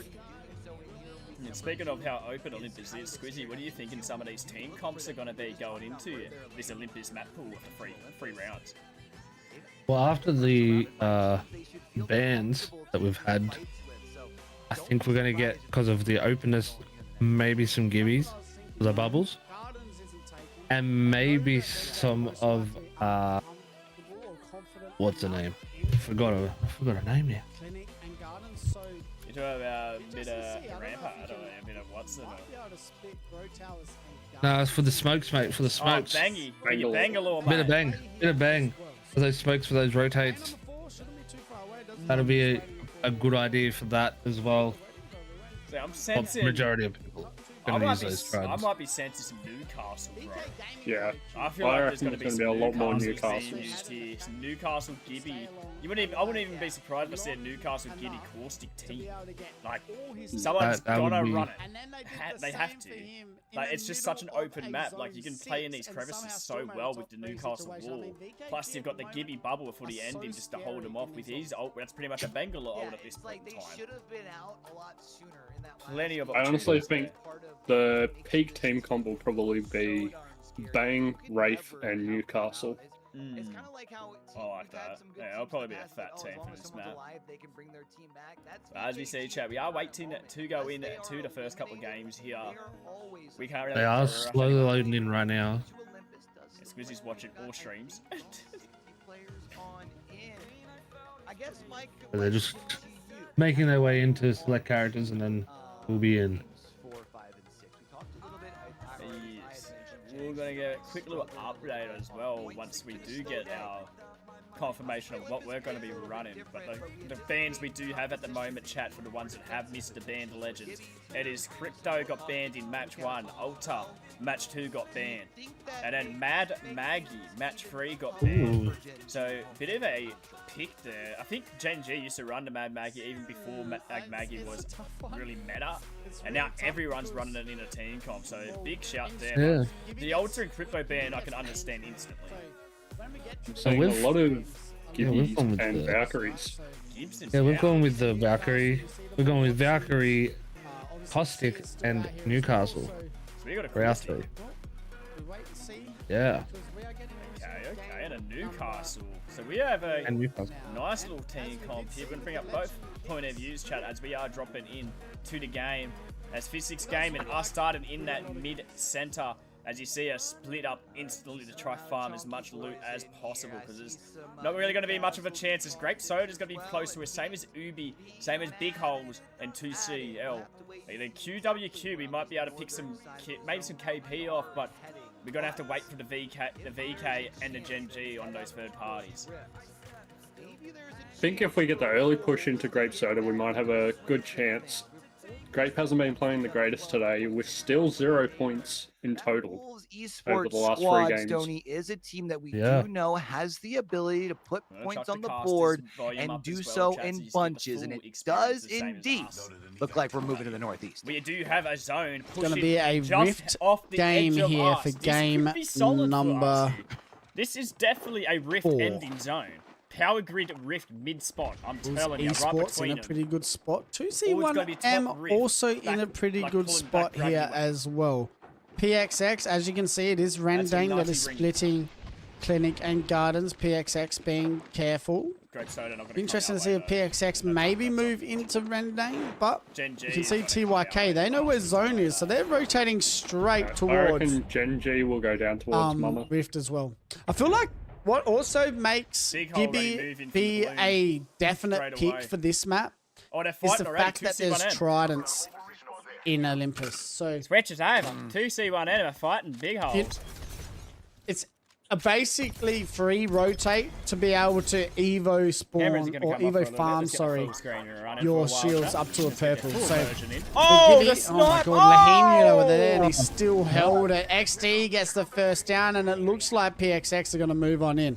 And speaking of how open Olympus is, Squizzy, what do you think in some of these team comps are going to be going into this Olympus map pool with the free rounds? Well, after the bans that we've had, I think we're going to get, because of the openness, maybe some gibbies, the bubbles, and maybe some of what's the name? I forgot her name now. You're talking about a bit of Rampart, or a bit of Watson? No, it's for the smokes, mate. For the smokes. Oh, Bangy. Bangalore, mate. Bit of bang. For those smokes, for those rotates. That'll be a good idea for that as well. So I'm sensing majority of people are going to use those tribes. I might be sensing some Newcastle, bro. Yeah. I feel like there's going to be a lot more Newcastle used here. Some Newcastle Gibby. I wouldn't even be surprised if I said Newcastle Gibby caustic team. Like, someone's gonna run it. They have to. Like, it's just such an open map. Like, you can play in these crevices so well with the Newcastle wall. Plus, you've got the Gibby bubble for the ending just to hold him off with his ult. That's pretty much a Bangalore ult at this point in time. Plenty of. I honestly think the peak team comp will probably be Bang, Wraith, and Newcastle. I like that. Yeah, it'll probably be a fat team for this map. But as we see, chat, we are waiting to go in to the first couple of games here. We can't really. They are slowly loading in right now. Squizzy's watching all streams. They're just making their way into select characters, and then we'll be in. We're going to get a quick little update as well once we do get our confirmation of what we're going to be running. But the bans we do have at the moment, chat, for the ones that have missed the banned legends, it is Crypto got banned in match 1, Alta match 2 got banned, and then Mad Maggie match 3 got banned. So bit of a pick there. I think Gen G used to run the Mad Maggie even before Mad Maggie was really meta, and now everyone's running it in a team comp. So big shout there. Yeah. The Alta and Crypto ban I can understand instantly. So a lot of Gibbies and Valkyries. Yeah, we've gone with the Valkyrie. We're going with Valkyrie, Caustic, and Newcastle. So we got a for our 3. Yeah. Okay, and a Newcastle. So we have a nice little team comp here. We're going to bring up both point of views, chat, as we are dropping in to the game. As FIZ6 Gaming are starting in that mid-center as you see us split up instantly to try farm as much loot as possible, because there's not really going to be much of a chance, as Grape Soda's going to be close to us, same as Ubi, same as Big Holes and 2CL. The QWQ, we might be able to pick some, maybe some KP off, but we're going to have to wait for the VK and the Gen G on those third parties. I think if we get the early push into Grape Soda, we might have a good chance. Grape hasn't been playing the greatest today, with still 0 points in total over the last 3 games. Stoney is a team that we do know has the ability to put points on the board and do so in bunches, and it does indeed look like we're moving to the northeast. We do have a zone pushing. It's going to be a Rift game here for game number. This is definitely a Rift 4 ending zone. Power Grid Rift mid spot. I'm telling you, right between in a pretty good spot. 2C1M also in a pretty good spot here as well. PXX, as you can see, it is Rendang that is splitting Clinic and Gardens. PXX being careful. Interesting to see if PXX maybe move into Rendang, but you can see TYK. They know where zone is, so they're rotating straight towards. I reckon Gen G will go down towards Mama. Rift as well. I feel like what also makes Gibby be a definite pick for this map is the fact that there's Tridents in Olympus. So switch is over. 2C1 enemy fighting Big Holes. It's a basically free rotate to be able to Evo spawn or Evo farm, sorry, your shields up to a purple. So oh, Gibby, oh my god, Laheen over there, and he's still held it. XD gets the first down, and it looks like PXX are going to move on in.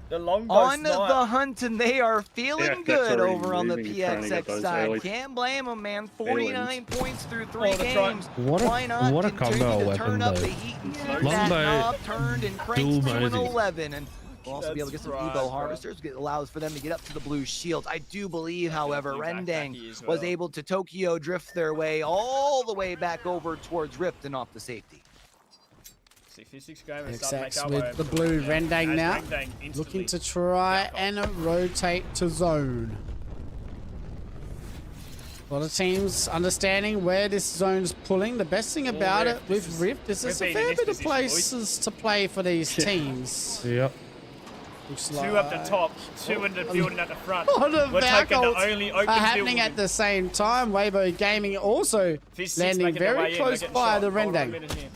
The longbow on the hunt, and they are feeling good over on the PXX side. Can't blame them, man. 49 points through 3 games. Why not what a continue combo to weapon, turn up though. the heat and keep that knob turned and cranked to an 11? And we'll also be able to get some Evo Harvesters. It allows for them to get up to the blue shields. I do believe, however, Rendang was able to Tokyo drift their way all the way back over towards Rift and off the safety. PXX with the blue. Rendang now looking to try and rotate to zone. A lot of teams understanding where this zone's pulling. The best thing about it with Rift is there's a fair bit of places to play for these teams. Yep. Two up the top, 2 in the building at the front. A lot of We're taking the only open happening at the same time. Weibo Gaming also landing very close by the Rendang.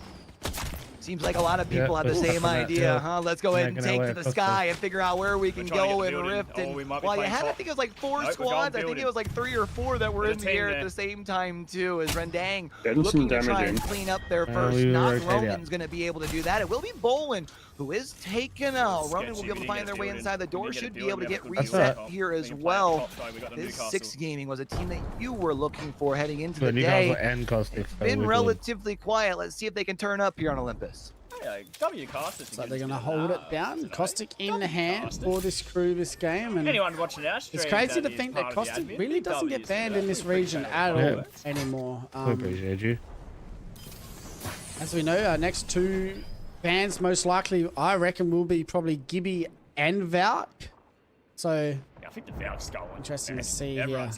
Seems like a lot of people have the same idea, huh? Let's go ahead and take to the sky and figure out where we can go in Rift. And while you had, I think it was like 4 squads, I think it was like 3 or 4 that were in the air at the same time too, as Rendang looking to try and clean up their first. Not Roman's going to be able to do that. It will be Bolin, who is taken out. Roman will be able to find their way inside the door, should be able to get reset here as well. FIZ6 Gaming was a team that you were looking for heading into the day. It's been relatively quiet. Let's see if they can turn up here on Olympus. So they're going to hold it down. Caustic in the hand for this crew this game. And anyone watching our stream, it's crazy to think that Caustic really doesn't get banned in this region at all anymore. We appreciate you. As we know, our next 2 bans most likely, I reckon, will be probably Gibby and Valk. So I think the Valk's going. Interesting to see here.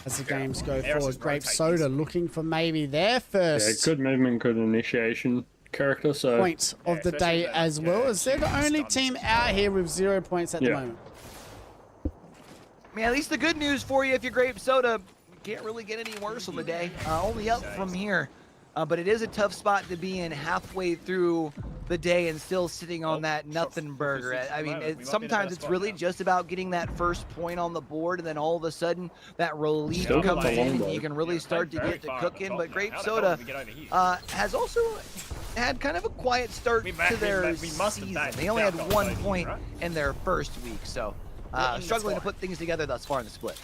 As the games go forward. Grape Soda looking for maybe their first good movement, good initiation character. So point of the day as well, as they're the only team out here with 0 points at the moment. I mean, at least the good news for you, if you're Grape Soda, you can't really get any worse on the day. Only up from here. But it is a tough spot to be in halfway through the day and still sitting on that nothing burger. I mean, sometimes it's really just about getting that first point on the board, and then all of a sudden that relief comes in and you can really start to get to cooking. But Grape Soda has also had kind of a quiet start to their season. They only had 1 point in their first week, so struggling to put things together thus far in the split.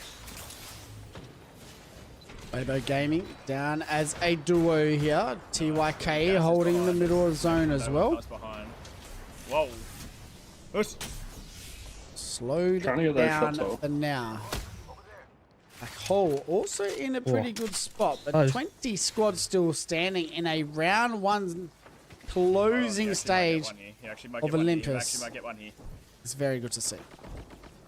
Weibo Gaming down as a duo here. TYK holding the middle of zone as well. Whoa. Slowed down for now. Black Hole also in a pretty good spot, but 20 squads still standing in a round 1 closing stage of Olympus. It's very good to see.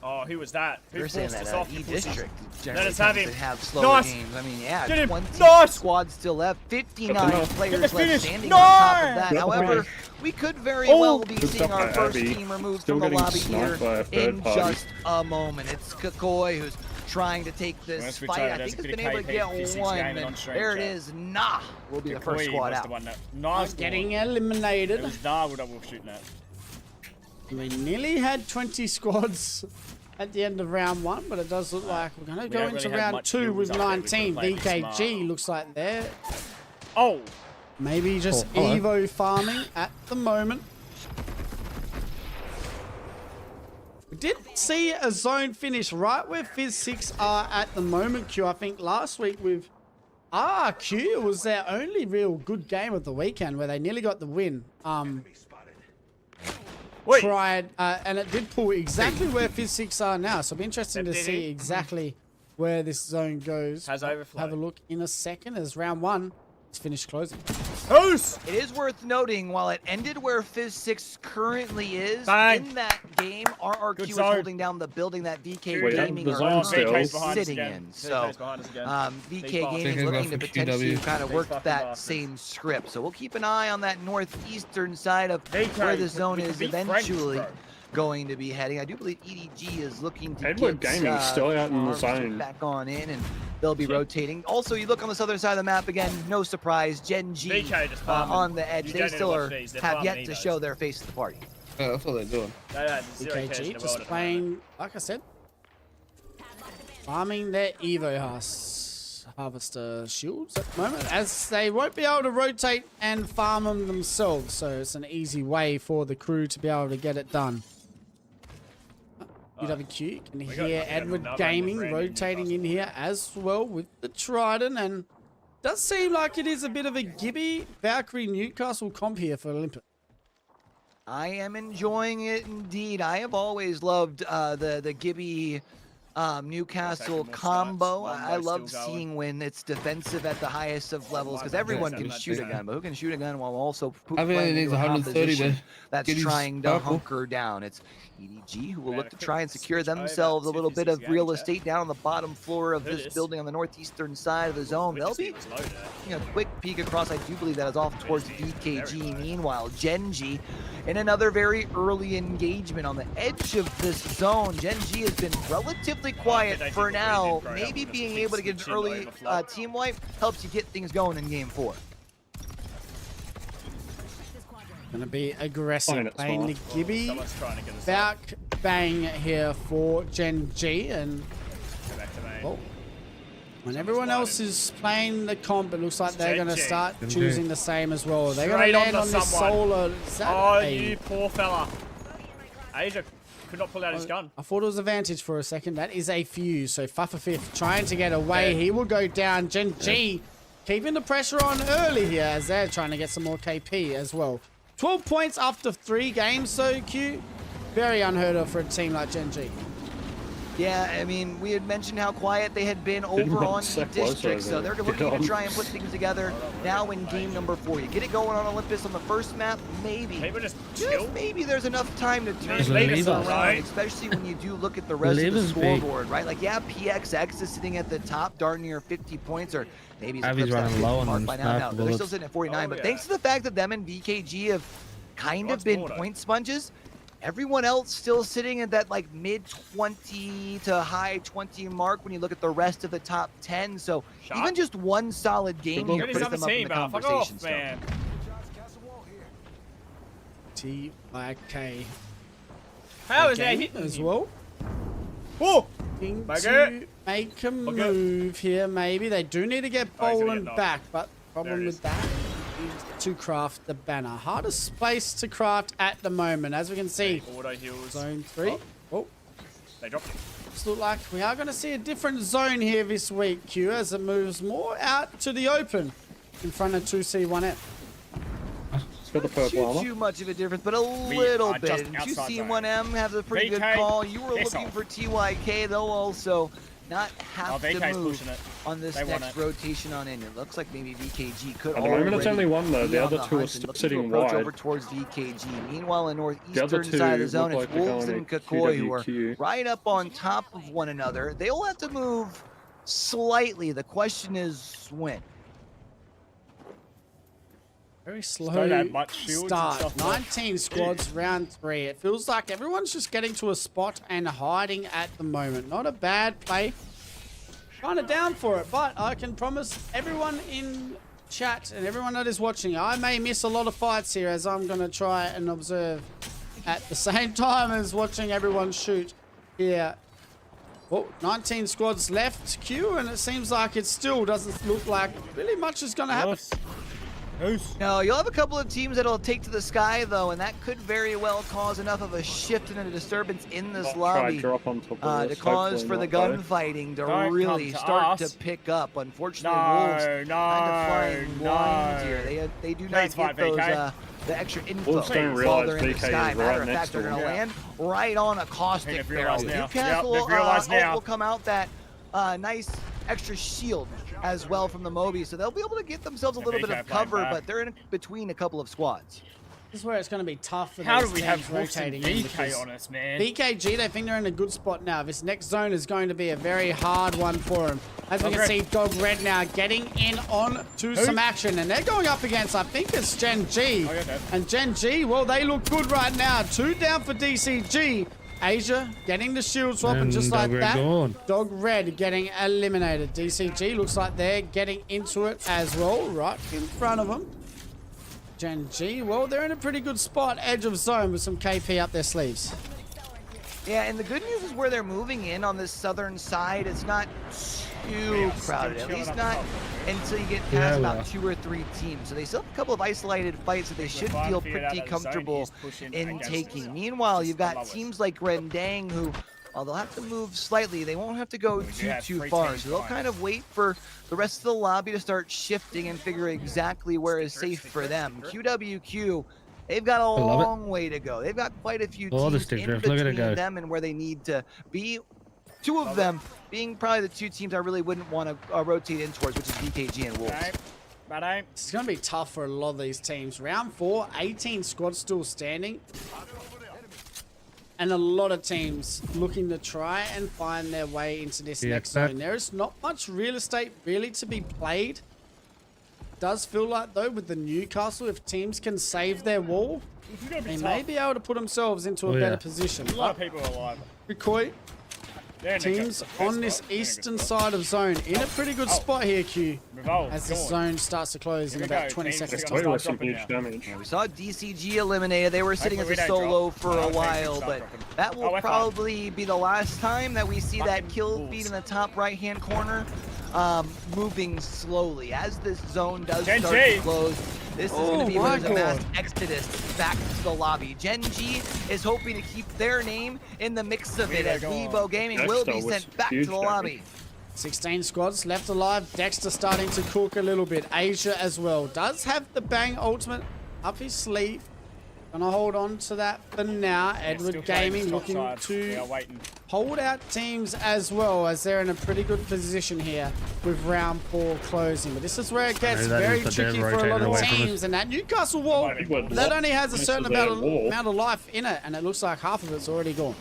Oh, who was that? Who They're saying forced that us off, you pussies? E-District Let generally us have tends him. to have slower Nice. games. I mean, yeah, Get him. 20 Nice. squads still left, 59 Get the players left finish. standing on top of that. Nice. However, we could very Oh. well be Good seeing stuff our by first Abby. team removed Still from the getting lobby here sniped by a third in party. just a moment. It's Kakoi who's trying to take Let's this switch fight. over. I There's think a has bit been of able to KP, get FIZ6 one, gaming on and stream there it chat. is. Nah, will be the first Koi squad was out. the one that... Nice Getting one. It eliminated. was Nah that we were shooting at. We nearly had 20 squads at the end of round 1, but it does look like we're going to go don't into really have round much 2 with kills up there. We could've 19. played it VKG smart. looks like they're Oh! maybe just Oh, hello. Evo farming at the moment. We did see a zone finish right where FIZ6 are at the moment, Q. I think last week with Q, it was their only real good game of the weekend where they nearly got the win. Wait! Tried, and it did pull exactly where FIZ6 are now, so it'll be interesting to see exactly where this zone goes. Has overflow. Have a look in a second as round 1 is finished closing. Who's? It is worth noting, while it ended where FIZ6 currently is, Bang. in that game, RRQ Good is zone. holding down the building that VK Wait, Gaming the are zone still. currently VK's behind us sitting again. in. VK's So, behind us again. VK These Gaming is bastards. looking to Taking potentially off for kind of QW. work These fucking that bastards. same script. So we'll keep an eye on that northeastern side of VK, where the zone we could is be friends, eventually bro. going to be heading. I do believe EDG is looking to Edward get Gaming is still out in the zone. back on in, and they'll be rotating. Also, you look on the southern side of the map again, no surprise, Gen G VK just farming. on the edge. You They don't need still to are, watch these, they're have farming yet to Evos. show their face at the party. Yeah, that's what they're doing. They had zero cash in VKG the just world at the playing, like I said, farming their Evo Harvester shields at the moment, as they won't be able to rotate and farm them themselves, so it's an easy way for the crew to be able to get it done. UWQ can got hear Edward another Gaming brand new rotating in here as well with the Trident, and does seem like it is a bit of a Gibby Valkyrie Newcastle comp here for Olympus. I am enjoying it indeed. I have always loved the Gibby Newcastle more combo. shots. I Longbow love still going. seeing when it's defensive at the highest of levels, because Longbow everyone doesn't can have shoot a that gun, but who can shoot a gun while also I mean, playing it needs into an 130 opposition to that's get his trying to purple. hunker down. It's EDG who will Man, look I to could try and secure switch over themselves a to little bit of 56 real games, estate down on the bottom floor of Who this dis? building on the northeastern side of the zone. They'll be Witness was loaded. taking a quick peek across. I do believe that is off towards VKG. Meanwhile, Genji in another very early engagement on the edge of this zone. Genji has been relatively quiet they for think what we now. did, bro, Maybe just being keep able to get an switching early overflow. team wipe helps you get things going in game 4. Gonna be aggressive, Playing it playing the smart. Gibby Someone's trying to get us back bang here for Gen G, and Go back to me. oh, when everyone else is playing the comp, it looks like they're Gen gonna G. start Gen G. choosing the same as well. They're gonna Straight land onto on this someone. solar. Is that Oh, a- you poor fella. Asia could not pull out his gun. I thought it was a Vantage for a second. That is a fuse. So Fuffa5th trying to get away. Yeah. He will go down. Gen G keeping the pressure on early here as they're trying to get some more KP as well. 12 points after 3 games, so Q. Very unheard of for a team like Gen G. Yeah, I mean, we had mentioned how quiet they had been Didn't over want on Sec E-District, was so over. they're Get looking to on. try and put things together now in game number 4. You get it going on Olympus on the first map, maybe. People just chill. Just maybe there's enough time to turn Just things leave us around, alone. especially when you do look at the rest of Leave the us be. scoreboard, right? Like, yeah, PXX is sitting at the top, darn near 50 points, or maybe he's Abby's eclipsed that running 50 low on mark them by now. sniper No, they're still bullets. sitting at 49, Oh, but yeah. thanks to the fact that them and VKG have kind What's of been Mordo? point sponges, everyone else still sitting at that like mid 20 to high 20 mark when you look at the rest of the top 10. So Shot? even just one solid game Good here Get luck. his puts other them up in team, the man. Fuck conversation off, still. man. TYK How is that again hitting as him? well. Oh! Looking Back to it. make a it. move here, maybe. They do need to get Oh, he's gonna Boland get knocked. back, but There problem it with is. that is to craft the banner. Hardest place to craft at the moment, as we can see. Auto heals. Zone 3. Oh, They dropped it. looks like we are going to see a different zone here this week, Q, as it moves more out to the open in front of 2C1F. It's got the purple armor. Too much of a difference, but a We little are just bit. And outside 2C1M has a pretty good VK, call. You were piss looking off. for TYK. They'll also not Oh, have to VK's move pushing it. on this next rotation on in. It looks like maybe VKG could At the moment, it's only one though. The other two are still sitting wide. wide. Over towards VKG. Meanwhile, in northeastern side of the zone, it's Wolves and Kakoi who are right up on top of one another. They'll have to move slightly. The question is when. Very slow start. 19 squads, round 3. It feels like everyone's just getting to a spot and hiding at the moment. Not a bad play. Kind of down for it, but I can promise everyone in chat and everyone that is watching, I may miss a lot of fights here as I'm going to try and observe at the same time as watching everyone shoot here. Well, 19 squads left, Q, and it seems like it still doesn't look like really much is going to happen. No, you'll have a couple of teams that'll take to the sky, though, and that could very well cause enough of a shift and a disturbance in this lobby to cause for the gunfighting to really start to pick up. Unfortunately, Wolves kind of flying blind here. They do not get those the extra info while they're in the sky. Matter of fact, they're going to land right on a caustic barrel. Newcastle will come out that nice extra shield as well from the Moby, so they'll be able to get themselves a little bit of cover, but they're in between a couple of squads. This is where it's going to be tough for How these do we teams have rotating VK on us, man? VKG, they think they're in a good spot now. This next zone is going to be a very hard one for them. As we can see, Dog Red now getting in on to some action, and they're going up against, I think it's Gen G. And Gen G, well, they look good right now. 2 down for DCG. Asia getting the shield swap, and just like that, Dog Red getting eliminated. DCG looks like they're getting into it as well, right in front of them. Gen G, well, they're in a pretty good spot, edge of zone with some KP up their sleeves. Yeah, and the good news is where they're moving in on this southern side, it's not too crowded, at least not until you get past about 2 or 3 teams. So they still have a couple of isolated fights that they should feel pretty comfortable in taking. Meanwhile, you've got teams like Rendang who, they'll have to move slightly. They won't have to go too far. So they'll kind of wait for the rest of the lobby to start shifting and figure exactly where is safe for them. QWQ, they've got a long way to go. They've got quite a few teams in between them and where they need to be. 2 of them being probably the 2 teams I really wouldn't want to rotate in towards, which is VKG and Wolves. It's going to be tough for a lot of these teams. Round 4, 18 squads still standing. And a lot of teams looking to try and find their way into this next zone. There is not much real estate really to be played. It does feel like, though, with the Newcastle, if teams can save their wall, they may be able to put themselves into a better position. A lot of people are alive. Kakoi, teams on this eastern side of zone in a pretty good spot here, Q, as the zone starts to close in about 20 seconds time. We saw DCG eliminated. They were sitting as a solo for a while, but that will probably be the last time that we see that kill feed in the top right-hand corner moving slowly. As this zone does start to close, this is going to be a mass exodus back to the lobby. Gen G is hoping to keep their name in the mix of it, as Weibo Gaming will be sent back to the lobby. 16 squads left alive. Dexter starting to cook a little bit. Asia as well. Does have the Bang ultimate up his sleeve. Gonna hold on to that for now. Edward Gaming looking to hold out teams as well, as they're in a pretty good position here with round 4 closing. But this is where it gets very tricky for a lot of teams. And that Newcastle wall, that only has a certain amount of life in it, and it looks like half of it's already gone.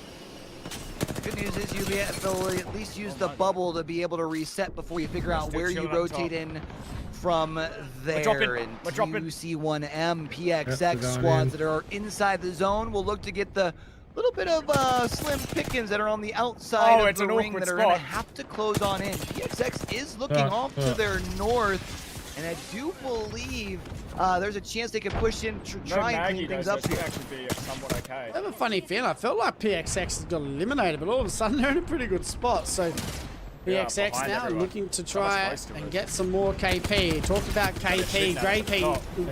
The good news is you'll at least use the bubble to be able to reset before you figure out where you rotate in from there. And UC1M, PXX squads that are inside the zone will look to get the little bit of slim pickings that are on the outside of the ring that are going to have to close on in. PXX is looking off to their north, and I do believe there's a chance they can push in to try and clean things up here. I have a funny feeling. I felt like PXX has got eliminated, but all of a sudden they're in a pretty good spot. So PXX now looking to try and get some more KP. Talk about KP,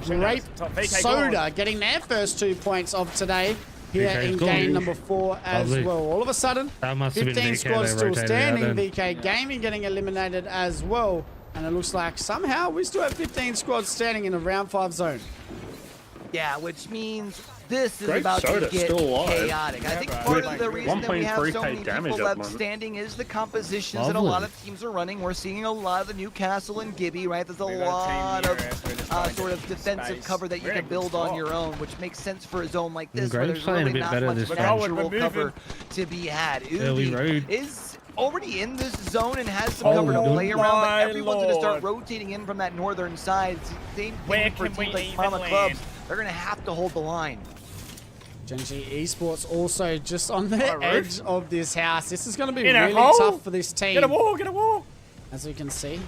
Grape Soda getting their first 2 points of today here in game number 4 as well. All of a sudden, 15 squads still standing. VK Gaming getting eliminated as well. And it looks like somehow we still have 15 squads standing in a round 5 zone. Yeah, which means this is Grape about to Soda's get still alive. chaotic. I think bro. part Like, of the reason that we have 1.3K so many damage people at the left moment. standing is the compositions that a lot Lovely. of teams are running. We're seeing a lot of the Newcastle and Gibby, right? There's a We got a lot team of here, so we're just trying to sort get of defensive space. cover that you Very can good build on spot. your own, which makes sense for a zone like this, where Grape's there's playing a really bit not better much this round. natural We're cover moving. to be had. Yeah, we rode. Ubi is already in this zone and has some Oh, cover to good. play around, but My everyone's going to start lord. rotating in from that northern side. Same Where thing for can we teams like even Mama land? Clubs. They're going to have to hold the line. Genji Esports also just on the On a roof. edge of this house. This is going to be In a really hole? tough for this team. Get a wall, get a wall. As you can see,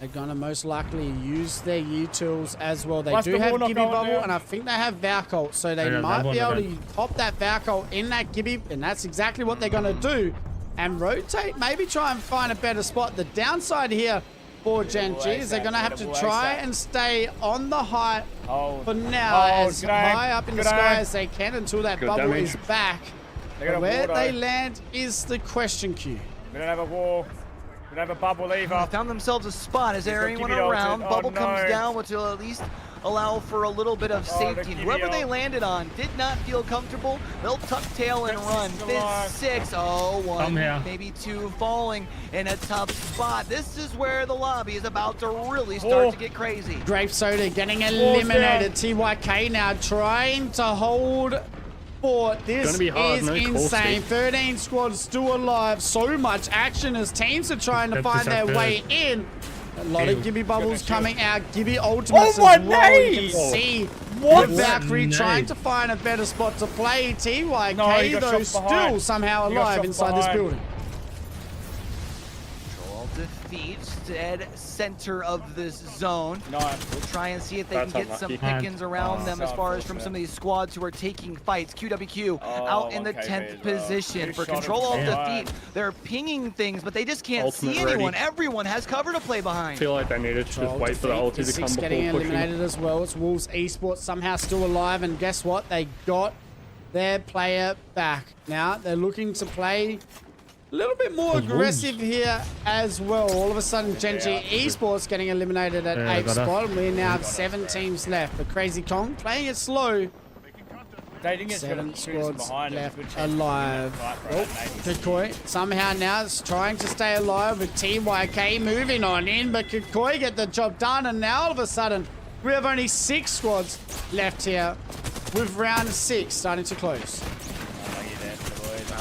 they're going to most likely use their U-tools as well. They Plus do the have wall not Gibby going Bubble, down. and I think they have Valcolt, so they Yeah, might that be one able they to pop that Valcolt in that Gibby, and that's exactly what they're going to do. And rotate, maybe try and find a better spot. The downside here for Genji is they're going to have to try and stay on the height Hold. for now, Hold, as good aim, high up in the good sky aim. as they can until that Good bubble damage. is back. They got But a where wall, they though. land is the question cue. We don't have a wall. We don't have a bubble either. Found themselves a spot. Is there got anyone Gibby ulted. around? Oh, Bubble comes no. down, which will at least allow for a little bit of Oh, the safety. And Gibby whoever they ult. landed on did not feel comfortable. They'll tuck tail and That's run. still alive. FIZ6, oh, one, Somehow. maybe two falling in a tough spot. This is where the lobby is about to really start Oh. to get crazy. Grape Soda getting eliminated. TYK now trying to hold fort. This Gonna be hard, is no call insane. speed. 13 squads still alive. So much action as teams are trying to Yep, find this their up way in. A lot of Ew. Gibby bubbles Goodness, coming out. Gibby ultimates Oh my as well. You days! can see What? the Valkyrie What trying name? to find a better spot to play. TYK No, he got though shot still behind. somehow He got alive shot inside this behind. building. Control defeats dead center of this zone. Nice. We'll try and see if they That's can get some unlucky. pickings around them so as far as from unfortunate. some of these squads who are taking fights. QWQ Oh, out in the 1K 10th as well. position Good for shot control of of behind. defeat. They're pinging things, but they just can't Ultimate see anyone. ready. Everyone has cover to play I behind. feel like they needed to just wait for the ulti to come FIZ6 getting before pushing. eliminated as well. It's Wolves Esports somehow still alive, and guess what? They got their player back. Now they're looking to play a little bit more Wolves. aggressive here as well. All of a sudden, Genji Yeah. Esports getting eliminated at Yeah, 8th got her. spot, and we now have 7 teams left. But Crazy Kong playing it slow. They didn't get 7 shooters from squads behind. It was a left good chance to win that alive. fight, bro. Oh, That maybe- Kukoi somehow now is trying to stay alive with TYK moving on in, but Kukoi get the job done, and now all of a sudden we have only 6 squads left here with round 6 starting to close.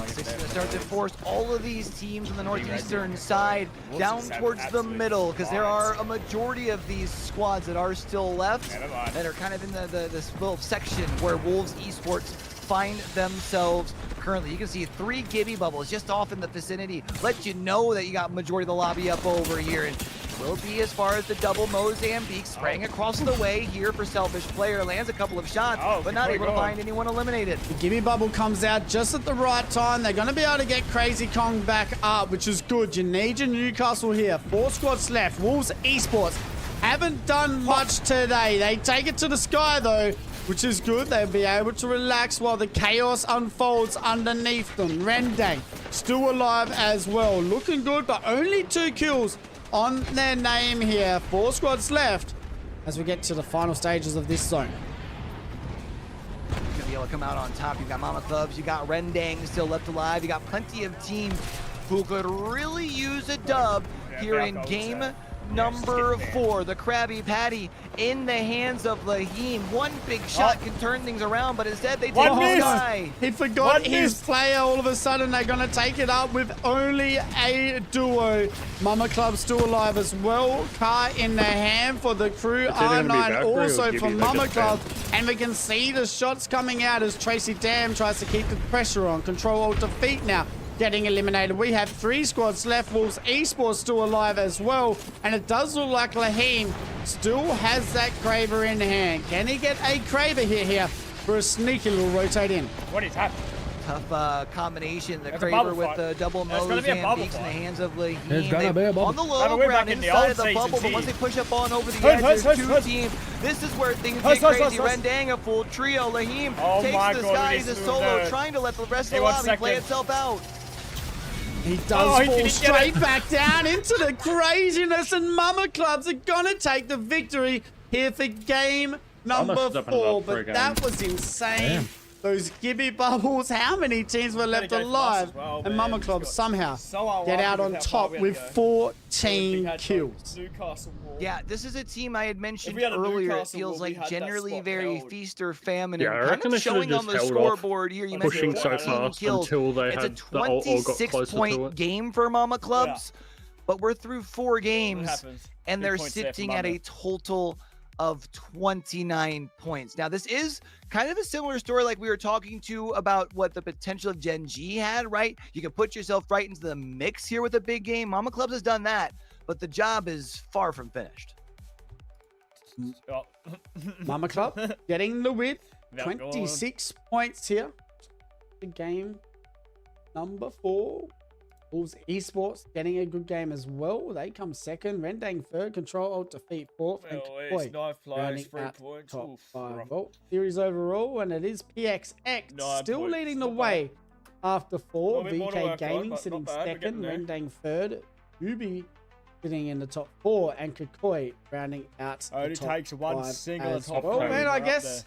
Six is going to start to force all of these teams on the northeastern side down towards the middle, because there are a majority of these squads that are still left Never mind. that are kind of in this little section where Wolves Esports find themselves currently. You can see 3 Gibby bubbles just off in the vicinity. Let you know that you got majority of the lobby up over here. And will be as far as the double Mozambique spraying across the way here for Selfish Player. Lands a couple of shots, but not able to find anyone eliminated. The Gibby Bubble comes out just at the right time. They're going to be able to get Crazy Kong back up, which is good. You need your Newcastle here. 4 squads left. Wolves Esports haven't done much today. They take it to the sky, though, which is good. They'll be able to relax while the chaos unfolds underneath them. Rendang still alive as well. Looking good, but only 2 kills on their name here. 4 squads left as we get to the final stages of this zone. Gonna be able to come out on top. You got Mama Clubs, you got Rendang still left alive. You got plenty of teams who could really use a dub here in game number 4. The Krabby Patty in the hands of Lahim. One big shot can turn things around, but instead they take One the miss. sky. He forgot One his miss. player. All of a sudden, they're going to take it up with only a duo. Mama Club still alive as well. Car in the hand for the crew. It's either gonna be R9 Valkyrie or also Gibby. for They Mama just Club. And we can see the shots coming out as Tracy Dam tries to keep the pressure on. Control Alt Defeat now getting eliminated. We have 3 squads left. Wolves Esports still alive as well. And it does look like Lahim still has that Kraber in hand. Can he get a Kraber hit here for a sneaky little rotate in? What is happening? Tough combination. The That's a Kraber bubble with fight. the double That's gonna be a bubble Mozambiques in the fight. hands of Lahim. It's gonna be a bubble. On the low Remember, we're ground back in the inside old of the season, bubble, but too. once they push up on over the Hush, edge, there's hush, 2 hush. teams. This is where things Hush, get hush, crazy. hush, hush. Rendang, a full trio. Lahim Oh takes my the God, sky. we He's need a to solo, move. trying to let the rest Hey, of the one lobby play second. itself out. He does Oh, he fall didn't get straight it. back down into the craziness, and Mama Clubs are going to take the victory here for game number stepping it 4, up for a but that game. was insane. Damn. Those Gibby bubbles, how many teams were left go for us alive? as well, And man. Mama Just Club got somehow so get out unlucky on with how far top we had with to go. We 14 had kills. Newcastle Wall. Yeah, this is a team I had mentioned we had a earlier. It Newcastle, feels well, we like had that generally spot very held. feast or famine, Yeah, I and kind reckon of they should've showing on just the held off scoreboard here. You pushing mentioned so 14 fast kills. until they It's a had the all got closer to 26-point it. game for Mama Clubs, but we're through 4 What games, happens? and 2 they're points there for sitting at Mama. a total of 29 points. Now, this is kind of a similar story like we were talking to about what the potential of Gen G had, right? You can put yourself right into the mix here with a big game. Mama Clubs has done that, but the job is far from finished. Oh. Mama Club getting the win. Yeah, go on. 26 points here. The game number 4. Wolves Esports getting a good game as well. They come second. Rendang third. Control Alt defeat fourth. And Well, Koi it's 9 players, rounding 3 out points. top Oof, 5. rough. Well, series overall, and it is PXX 9 still points, leading the not bad. way after 4. Little bit more to VK work on, Gaming but sitting not bad, we're second. getting Rendang third. Ubi sitting in the top 4. And Kakoi rounding out Only the top takes one 5 single as top well. five. Man, I We're up guess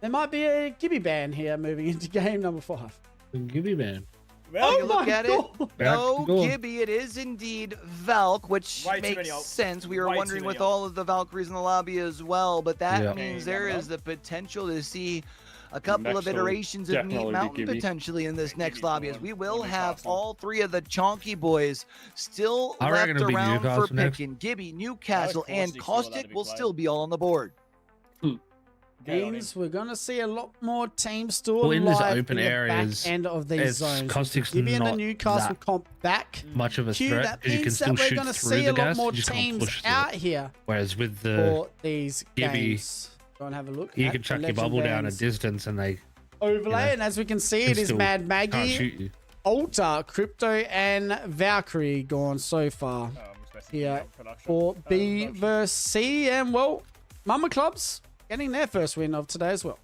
there might be a Gibby ban here moving into game number 5. Gibby man. Well, You look my at God. it. No, Go on. Gibby, it is indeed Valk, which Way too makes many ults. sense. We were Way too wondering many with ults. all of the Valkyries in the lobby as well, but that Yeah. means Okay, there yeah, is the potential to see a couple Next of will iterations of Meat definitely be Mountain Gibby. potentially in this Gibby's next the lobby, as one. we will Or have Newcastle. all 3 of the Chonky boys still I left reckon it'll be around for Newcastle next. picking. Gibby, Newcastle, course and you feel Caustic that'd be will played. still be all on the board. Get on Means him. we're going to see a lot more teams still Well, in this alive open in the areas, back end of these it's zones. Caustic's Gibby and the not Newcastle that comp back. much of a Q, threat that because you can means still that we're shoot going to through see the a lot gas. more You just can't teams push through out it. here Whereas with the for these Gibby, games. Go and have a look. you at can the chuck your bubble down a Legend's distance and they overlay, know, and as we can see, can it is still Mad can't Maggie, shoot you. Alta, Crypto, and Valkyrie gone so far Oh, I'm expecting here production. for B Production. versus C. And well, Mama Clubs getting their first win of today as well.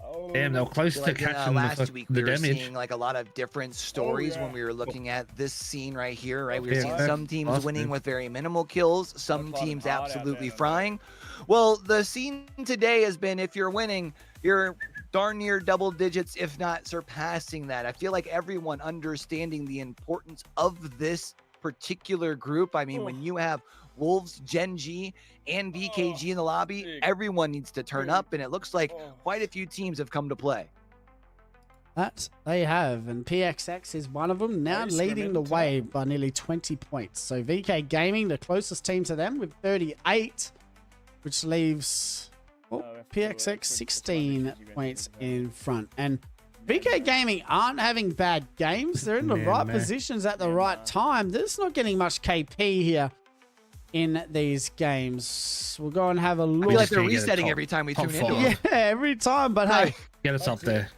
Oh, Damn, they're close to Like catching last week, the we were damage. seeing like a lot of different stories yeah. when we were looking at this scene right here, right? We were Yeah, seeing that's some teams winning awesome. with very minimal kills, some They're teams plotting hard out absolutely there, frying. Well, the scene today has been if you're winning, you're darn near double digits, if not surpassing that. I feel like everyone understanding the importance of this particular group. I mean, when you have Wolves, Gen G, and VKG in the lobby, Big. everyone needs to turn Big. up, and it looks like Oh. quite a few teams have come to play. That they have, and PXX is one of them, now Nice, leading the remember way by nearly 20 points. So VK Gaming, the closest team to them, with 38, which leaves PXX 16 points in front. And VK Gaming aren't having bad games. They're in the right positions at the right time. They're just not getting much KP here in these games. We'll go and have a I look. feel like they're Just gonna get a resetting top- every time we top tune into five. them. Yeah, every time, but hey, Get us up there.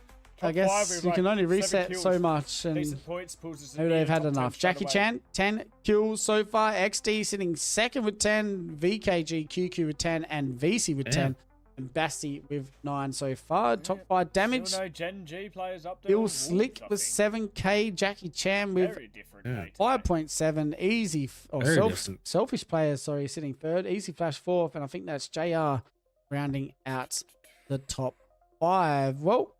I guess you can only reset so much, and Decent points, pulls us to maybe be they've in had top 10 enough. straight Jackie away. Chan, 10 kills so far. XD sitting second with 10. VKG, QQ with 10, and VC with 10. And Basti with 9 so far. Top 5 damage. Still no Gen G players up there. Bill Wolves, Slick I with think. 7k. Jackie Chan with Very different. Yeah. mate. 5.7. Easy, Very different. selfish players, sorry, sitting third. Easy Flash fourth, and I think that's JR rounding out the top 5. Well,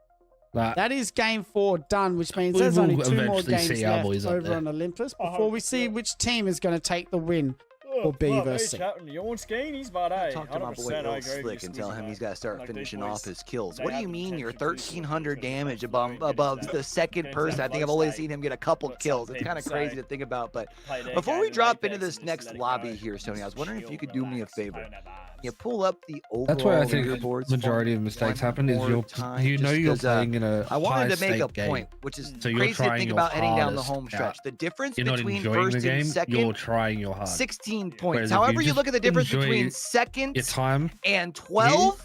that is game 4 done, which means We there's only will 2 more eventually games see our left boys up over there. on Olympus I before hope we see so. which team is going to take the win. Oh, B fuck, versus hey, C. chatting Yawn Skeenies, but hey, Talk to my boy 100% I Bill agree with Slick you, and tell him Squeezy, he's got to man. start Like, these finishing boys, off his kills. they What do have you the mean you're potential to do 1,300 something damage flowing above minutes the now. second Games person? that I think I've close, only they seen him get a couple got kills. It's something kind of to crazy say. to think about. But Play their before game we in drop Apex into this and just next let it lobby go. here, Sony, I was wondering if Chill, you could do me a relax, favor. own our vibes. You pull up the overall That's where I think leaderboards majority for of me mistakes one happen is more time, you know just you're 'cause, playing in a I wanted to make a high-stake game. point, which is So you're crazy to trying think your about heading down the hardest home stretch. out. The difference You're not between enjoying first the game. and You're second, trying your hardest. 16 Whereas points. if you However, you just look at the difference enjoy between your second time. and 12,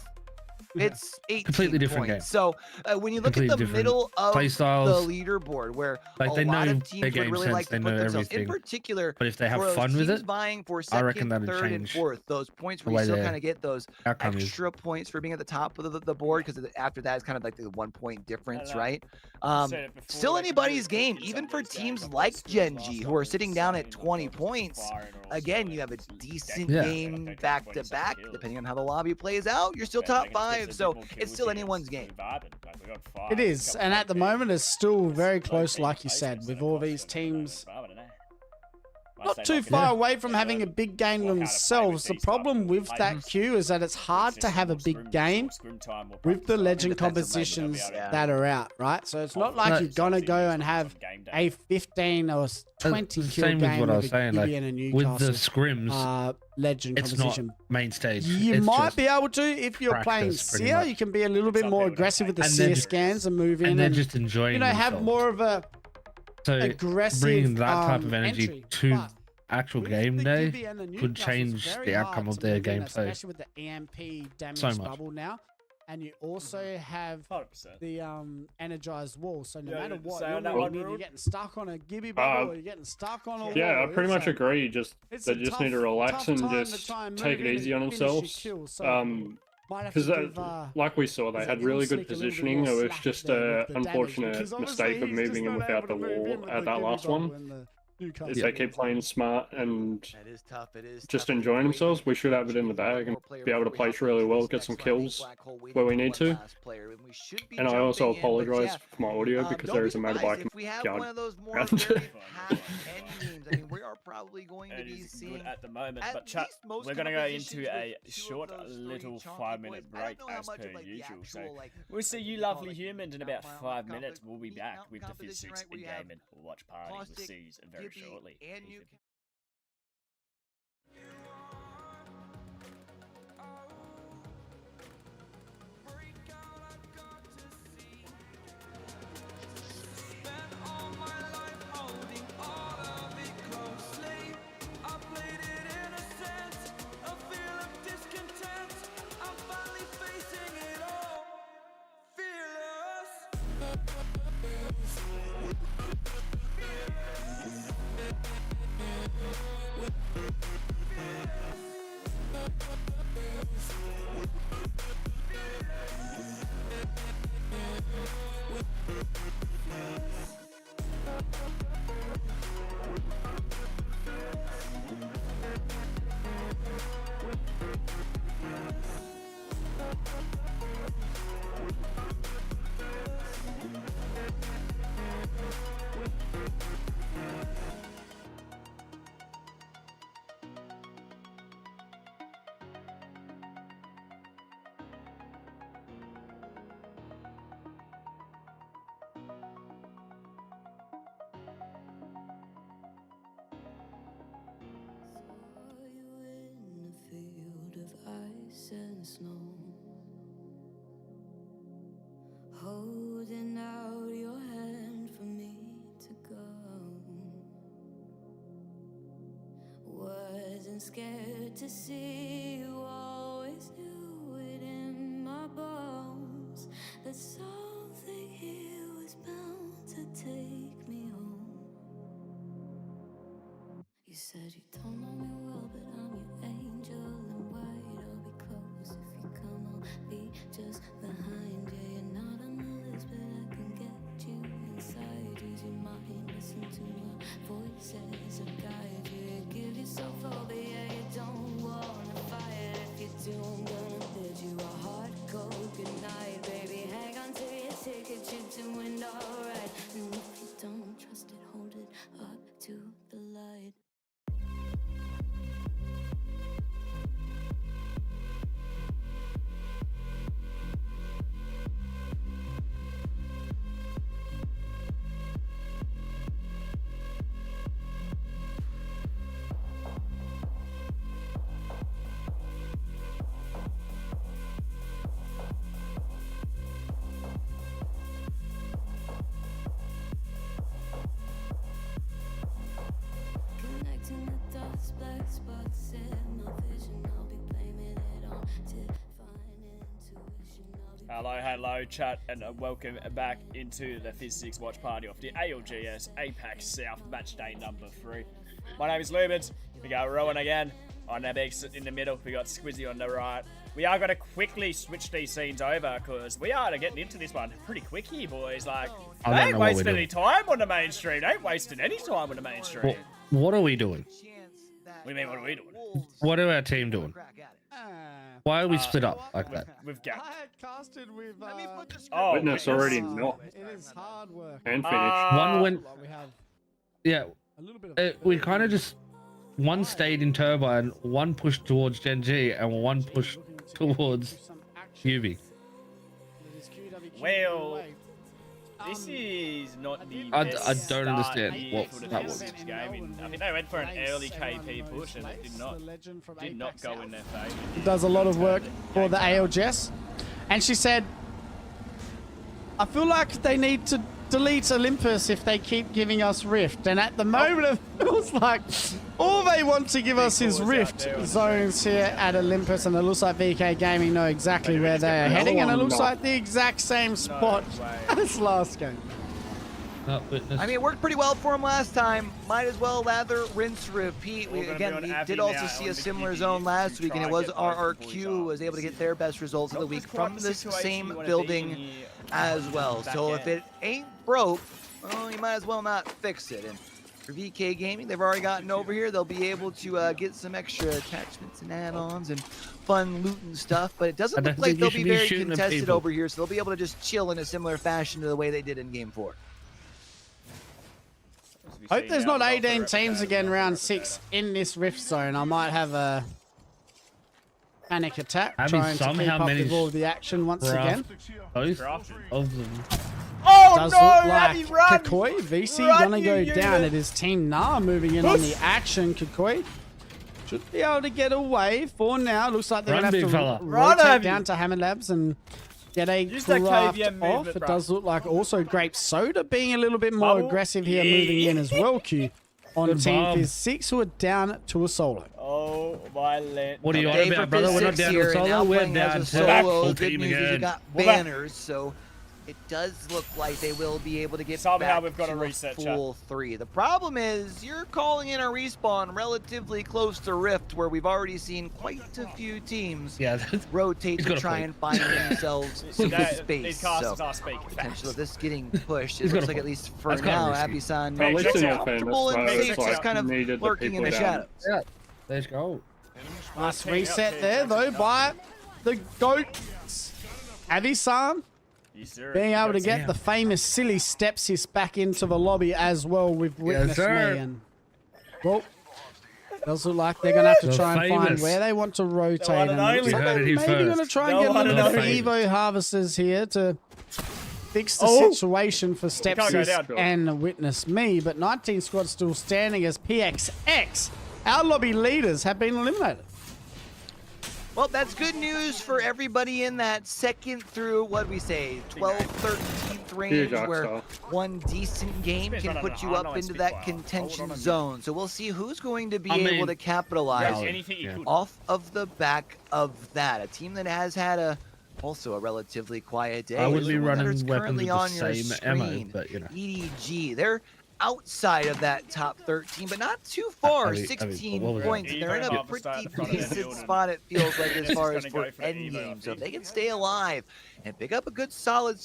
It's 18 Completely different points. game. So when you look at Completely the different middle of play the styles. leaderboard, where Like, a they lot know of their teams would game really sense, like to they put know themselves, in everything. particular, But if they have for those fun with teams it, vying for I reckon second, that'd third, and change fourth, those points the where you way still their kind of get those outcome is. extra points for being at the top of the board, because after that is kind of like the 1 point difference, right? Still anybody's game, even for teams like Genji, who are sitting down at 20 points. Again, you have a decent game back to back. Depending on how the lobby plays out, you're still top 5, so it's still anyone's game. It is, and at the moment it's still very close, like you said, with all these teams not too far away from having a big game themselves. The problem with that queue is that it's hard to have a big game with the legend compositions that are out, right? So it's not like you're gonna go and have a 15 or 20 kill Same game with what I was with saying. Like, Gideon and with the Newcastle scrims, legend it's composition. not main stage. You It's might just be able to if you're playing practice, pretty Seer. much. You can be a little bit more aggressive with the And Seer they're scans and move in, and they're and just enjoying have themselves. more of a So aggressive bringing that type of entry, energy to but actual with game the day Gibby and the could Newcastle, change it's very the outcome hard of to their move in, gameplay. especially with the EMP damage So much. bubble now. And you also have 100%. the energized wall. So no Yeah, matter you what, say you're, on that moving one, in, Rube? you're getting stuck on a Gibby bubble, or you're getting stuck on a Yeah, I wall. pretty much It's a- agree. Just it's they a just tough- need to relax tough and time to just try and take it move in easy and on finish your themselves. kill. So might have Because to give, like we saw, they is had it really little good slick, a little bit positioning. more It was slack just there a with the damage, unfortunate because mistake obviously of he's just moving in not without able the to move in wall with at the that Gibby last bubble one. and the If Newcastle they keep wall. playing smart and That is tough. It is just tough. enjoying themselves, we should have it in the bag and be able to place really well, get some kills where we need to. And I also apologize for my audio because there is a motorbike if we have yard one of those more around. very packed end games. I mean, we are probably going to It be is seeing good at the moment, at but chat, least most we're going to go compositions into a with two of short those little three 5-minute chunky boys. I don't break know how as much per of, like, the usual. So actual, like, we'll see you you call, lovely like, humans in meat about mountain 5 conflict, minutes. We'll be meat back mountain with the competition, FIZ6 right, where you have gaming watch party with Caustic, C's very Gibby, shortly. and Peace. you Saw you in a field of ice and snow, holding out your hand for me to go. Wasn't scared to see you, always knew it in my bones that something here was bound to take me home. You said you don't know me well, but I'm your angel in white. I'll be close if you come, I'll be just behind you. You're not on the list, but I can get you inside. Use your mind, listen to my voices and guide you. Give yourself over, yeah, you don't wanna Hello, chat, and welcome back into the FIZ6 watch party of the ALGS Apac South match day number 3. My name is Lubens. We got Rowan again on Apex in the middle. We got Squizzy on the right. We are going to quickly switch these scenes over because we are getting into this one pretty quick here, boys. Like, they ain't wasting any time on the mainstream. They ain't wasting any time on the mainstream. What are we doing? What do you mean, what are we doing? What are our team doing? Why are we split up like that? We've got. I had casted with. Oh, Witness already knocked It is hard work. and finished. One went. We have Yeah, a little bit of. we kind of just one stayed in Turbine, one pushed towards Gen G, and one pushed towards UV. Well, this is not the I best don't start understand here what for the that FIZ6 was. game. I think they went for an early KP push and it did not go in their favour. He does a lot of work for the ALGS, and she said, "I feel like they need to delete Olympus if they keep giving us Rift, and at the moment it feels like all they want to give us is Rift zones here at Olympus, and it looks like VK Gaming know exactly where they are heading, and it looks like the exact same spot as last game." Witness. I mean, it worked pretty well for him last time. Might as well lather, rinse, repeat. We did also see a similar zone last week, and it was RRQ who was able to get their best results of the week from this same building as well. So if it ain't broke, well, you might as well not fix it. And for VK Gaming, they've already gotten over here. They'll be able to get some extra attachments and add-ons and fun loot and stuff, but it doesn't look like they'll be very contested over here, so they'll be able to just chill in a similar fashion to the way they did in Game 4. Hope there's not 18 teams again round 6 in this Rift zone. I might have a panic attack trying to keep up with all the action once again. Both of them. Oh Does no, look like Abby, run! Kakoi, VC Run, gonna go you down. unit! It is Team Na moving in on the action. Kakoi should be able to get away for now. Looks like they're Run, gonna big have to fella. Run, rotate Abby! down to Hammer Labs and get a Use that craft KVM off. movement, It bruh. does look like also Grape Soda being a little bit more Bubble. aggressive here, moving in as well, Q. On Good Team bomb. FIZ6 who are down to a solo. Oh my land. What are you on Day about, for brother? We're not FIZ6 down here, to and solo. now We're playing down as to a solo. full Good team news is you again. got We're back. banners, so it does look like they will be able to get Somehow back we've got to a reset, chat. full 3. The problem is you're calling in a respawn relatively close to Rift, where we've already seen quite a few teams Yeah, that's, rotate He's to gonna try play. and find themselves some space. These So casters are speaking potential fast. of this getting pushed. It He's looks gonna like at play. least for That's kinda now, risky. Abisan Well, at is least in all comfortable fairness, and though, safe, it's just kind of needed the lurking in the people down. shadows. yeah. Let's go. Nice reset there though by the GOATs. Avisan Yes, sir. being able to get Damn. the famous silly steps his back into the lobby as well with Witness sir. Me. And well, does look like they're gonna have to The try and find famous. where they want to rotate. The one And and it looks only. like You heard they're it here maybe gonna first. try and The get a one little and bit of only. Evo harvesters here to fix the Oh. situation for can't go Stepsis down. and Witness Me. But 19 squad still standing as PXX, our lobby leaders, have been eliminated. Well, that's good news for everybody in that second through, what we say, 12th, 13th range, Huge where Oxtail. one decent game Spit's can running put you hard, up no, it's into Spit's that wild. contention Hold on a zone. So we'll see who's going to be I able mean, to capitalize Guys, anything you could. off of the back of that. A team that has had also a relatively quiet day. I would is be the one that running is weapons currently with the on your same ammo, screen. but you know. EDG. They're outside of that top 13, but not too far. I mean, 16 what was points. that? They're in a Evo pretty start in front of the decent building. spot, it feels like, as It's far gonna as go for for Evo, endgame. So if I they think. can stay alive and pick up a good solid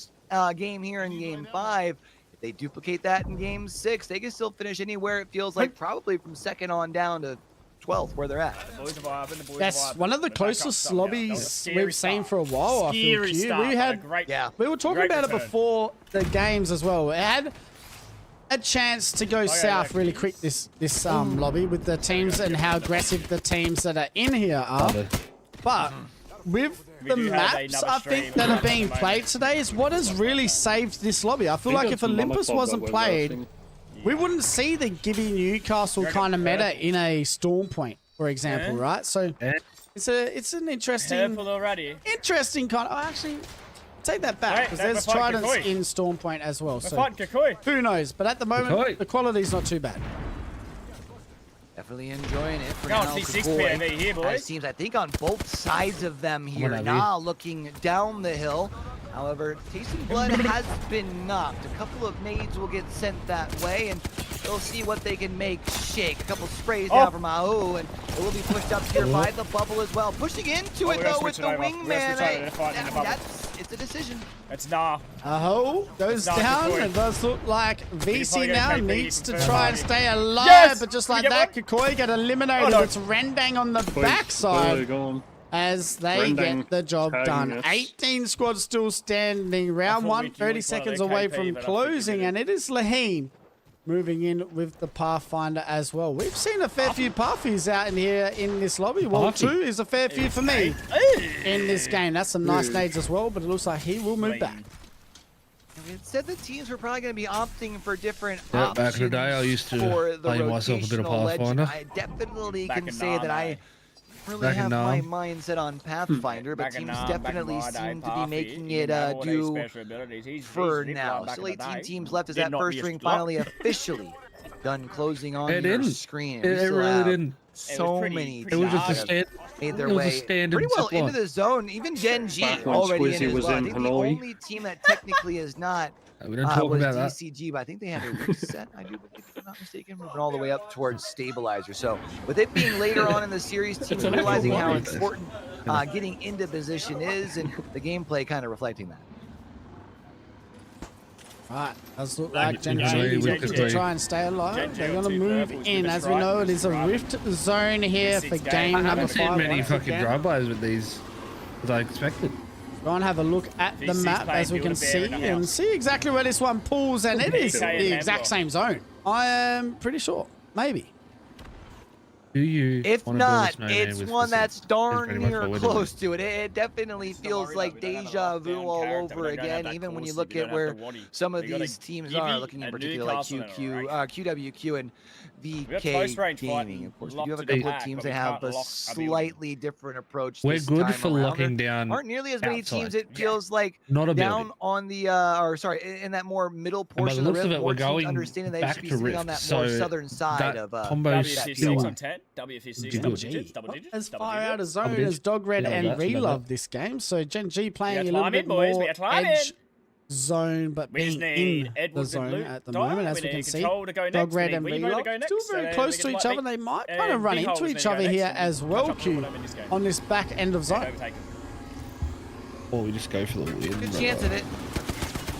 game here in Game 5, if they duplicate that in Game 6, they can still finish anywhere, it feels like, probably from second on down to 12th, where they're at. The boys are vibing, the boys are That's vibing. one of the Back up closest stuff now. That was a lobbies scary we've seen start. for a while. I feel Scary Q. start, We but a had great, Yeah. We were talking great about it return. before the games as well. It had a chance to go south yeah, really please. quick this lobby with the teams and how aggressive the teams that are in here are. But with the do have maps, another I stream think that are at the being moment. played today is what has really saved this lobby. I feel think like it's if the Mama Olympus Club that wasn't we're played, versing. we wouldn't see the Gibby Newcastle kind of meta in a Storm Point, for example, Yeah. right? So Yeah. it's an interesting Careful already. kind of. Oh, actually, take that back Right, because that there's we're fighting Tridents Kakoi. in Storm Point as well. We're So fighting Kakoi. who knows? But at the moment, Kakoi. the quality's not too bad. Definitely enjoying it for Going now. FIZ6 Kakoi POV here, boys. has teams, I think, on both sides of them here. on, Nah looking down the hill. However, Tasting Blood has been knocked. A couple of nades will get sent that way, and they'll see what they can make shake. A couple sprays down from Ahu, and it will be pushed up here by the bubble as well. Pushing into it, though, with the wingman. It's a decision. It's nah. Aho goes It's not down. Kakoi. It does look like VC probably now gonna take needs to Pete try and first. stay alive, Yes! but just Did we like get that, Kakoi get eliminated. Oh, no. It's Rendang on the Clearly backside gone. as they Rendang get the job tagging done. us. 18 squads still standing. Round thought one, Wiki 30 was one of seconds their away KP, from but I closing, figured and it is Laheen moving in with the Pathfinder as well. We've seen a fair few Puffies out in here in this lobby. Well, Puffy. 2 is a fair few for me in this game. That's some nice nades as well, but it looks like he will move back. It said the teams were probably going to be opting for different Yeah, options. back in the day, I used to for the play myself a bit of rotational legend. Pathfinder. I definitely Back can in say that I Nam, really Back in have my Nam. mindset on Pathfinder, but Back in teams Nam, back in definitely my day, seem to be Puffy, making he it didn't have all these do special abilities. He's for ripped now. one back Still in the 18 day. teams left as Did that not first be a ring flop. finally officially done closing on It your didn't. screen. It We still really have didn't. so pretty- many pretty It was just a hard. stand. made their It was a way standard pretty well zip line. into the zone. Even Gen G Back when already in Squizzy as was well. I in think the Hanoi. only team that technically is not We don't talk was about that. DCG, but I think they had a reset, I do believe, if I'm not mistaken, moving all the way up towards Stabilizer. So with it being later on in the series, teams an actual realizing how warrior. important getting into position is, and the gameplay kind of reflecting that. Right, does look like Gen G Gen G is looking to quickly. try and stay alive. Gen G They're on going to two move purples in. with a As we know, it is a stripe. rift zone here This for is game game. I number haven't seen 5. many once fucking again. drive-bys with these as I expected. Go and have a look at the FIZ6 map as we playing can Build a Bear see in the and house. see exactly where this one pulls, and it is PK the and exact Hemlock. same zone. I am pretty sure. Maybe. Do you? If wanna build a not, snowman it's with one this? that's darn pretty much near what we're doing. close to it. It definitely feels worry like about it. We don't have a deja vu lockdown all character. We over don't have again, that even when you Corsi. look We at don't where have the Waddy. some of We got a these teams Gibby are, looking in and particular like Newcastle in a QWQ and got close range VK fighting, Gaming. Of course, we locked do have a to the couple of back, teams but we that have can't a lock a building. slightly different approach. We're this good time for around. locking There down aren't nearly as many teams. outside. It feels like Not a down building. on the or sorry, in that more middle by the portion of the looks of rift, it, more we're teams going understanding they back should be to sitting on rift, that more so southern side that of combo that WFIZ6 still- on 10. WFIZ6 Good. double digits. Double Not digits. as double far out of digits. zone Double as Dog Red Yeah, and that's about Relove it. this game. So Gen G playing Yeah, a little climb bit in, boys. We more are climbing. edge zone, but We just being need in Edward the to zone loot at the time. moment, as We we can need see. Control to go Dog next. Red We and need Weebo to go Relove next, still so very then close we to can each let other. They might Big- kind of run Big into Holes each then other go here next, as and well, catch up Q, with them in this game. on this back end of Get zone. overtaken. Or we just go for the win. Good chance of it.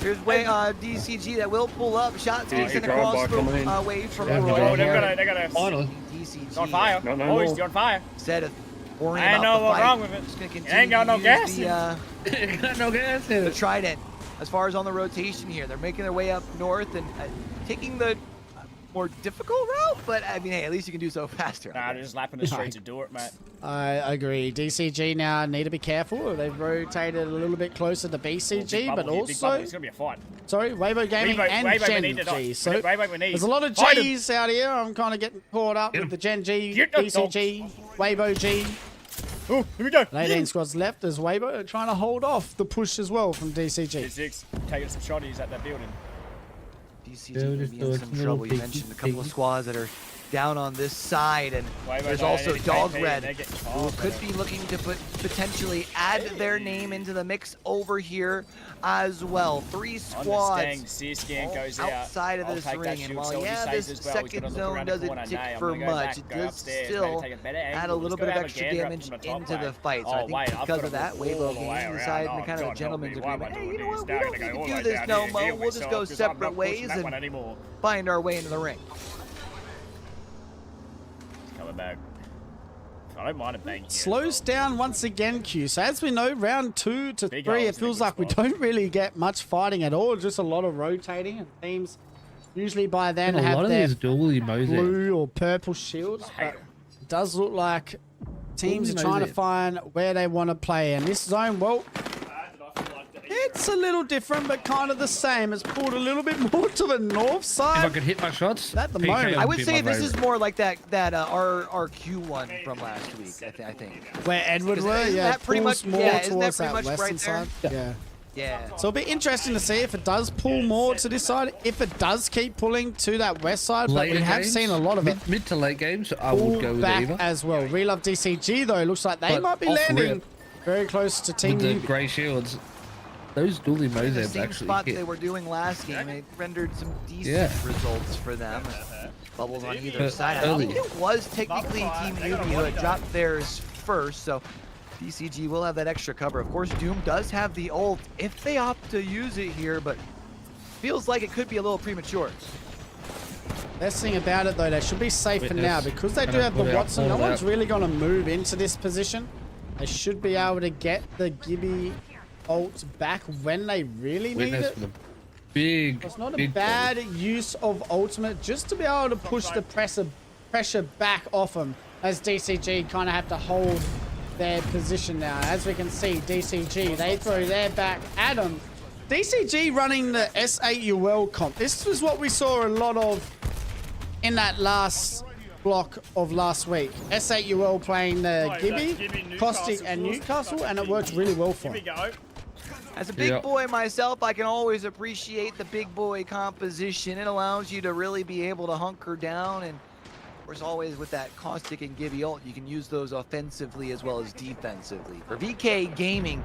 There's way DCG that will pull up. Shots Oh, being sent you drive across by from coming in. away from Yeah, Roy. we Oh, drive they're by. gonna. Finally. DCG You're on fire. No, no, Boys, no. you're on fire. instead of worrying I about know the what's fight, wrong with it. just gonna It ain't continue got no to gas use in it. Got no gas in the it. Trident. As far as on the rotation here, they're making their way up north and taking the more difficult route, but I mean, hey, at least you can do so faster. Nah, they're just lapping the street to do it, mate. I agree. DCG now need to be careful. They've rotated a little bit closer to BCG, Big but bubble here, big bubble. also, It's gonna be a fight. sorry, Weibo Gaming Weibo- and Weibo, we Gen need to G. not- So Weibo, we need. there's a lot of Fight 'em. G's out here. I'm kind of getting caught up with the Gen G, Get the BCG, Weibo G. Oh, here we go. 18 squads left as Weibo are trying to hold off the push as well from DCG. FIZ6 taking some shotties at that building. DCG Yeah, gonna just be do in a some little trouble. You piggy, mentioned a couple of piggy. squads that are down on this side, and Weibo there's going also into Dog KP, Red, and they're getting- who oh, could be looking to potentially add their name into the mix over here as well. 3 squads Understand, Searscan all goes out. outside of I'll this take that ring, and shield while cell, he yeah, saves this as well. He's second gonna look zone around the doesn't corner. tick Nay, I'm for gonna go much, back, it go does upstairs, still maybe take a better add a angle. little Just bit of gotta have a extra gander up damage from the top, into the mate. fight. So I Oh, think wait, I've because got of to that, move all Weibo the way Gaming around. decided in Oh, the kind of God, gentleman's help me. Why am I agreement, hey, doing you know this? what, we Now I don't gotta need go all to the do way this down no here, more. heal We'll just myself, go 'cause I'm separate not pushing ways that and one anymore. find our way into the ring. Coming back. I don't mind a bang here. Slows down once again, Q. So as we know, round 2 to Big 3, it holes in feels the like we spot. don't really get much fighting at all. Just a lot of rotating, and teams usually by then And a lot have of their these dually mosaic. blue or purple shields. But it does look like teams are trying to find where they want to play. And this zone, well, it's a little different, but kind of the same. It's pulled a little bit more to the north If I side. could hit my shots, At the PK moment. I would be say my this is favorite. more like that RQ one from last week. I think. Where Edward Isn't were, yeah, that pretty pulls much- more yeah, isn't that towards pretty that much western right there? side. Yeah. Yeah. So it'll be interesting to see if it does pull more to this side, if it does keep pulling to that west side, but we have seen a lot of it mid to late games. I pull would go with back either. as well. Relove DCG though, looks like they But might be off landing rip, very close to Team with the Newbie. grey shields. Those dually The Mozebs same actually spot hit. they were doing last game. It rendered some decent Yeah. results for them. Bubbles on either But side. I early. think it was technically Team Newbie who had dropped theirs first, so DCG will have that extra cover. Of course, Doom does have the ult if they opt to use it here, but feels like it could be a little premature. Best thing about it though, they should be safe for now Witness. because they do Gonna have the pull it out, Watson. No pull it one's out. really going to move into this position. They should be able to get the Gibby ult back when they really need Witness it. with a big. It's not a big bad use of ultimate just to be able to push the pressure back off them as DCG kind of have to hold their position now. As we can see, DCG, they throw their back at them. DCG running the S8UL comp. This was what we saw a lot of in that last block of last week. S8UL playing the Gibby, Caustic, and Newcastle, and it worked really well for Here we them. go. As a big boy myself, I can always appreciate the big boy composition. It allows you to really be able to hunker down, and of course always with that Caustic and Gibby ult, you can use those offensively as well as defensively. For VK Gaming,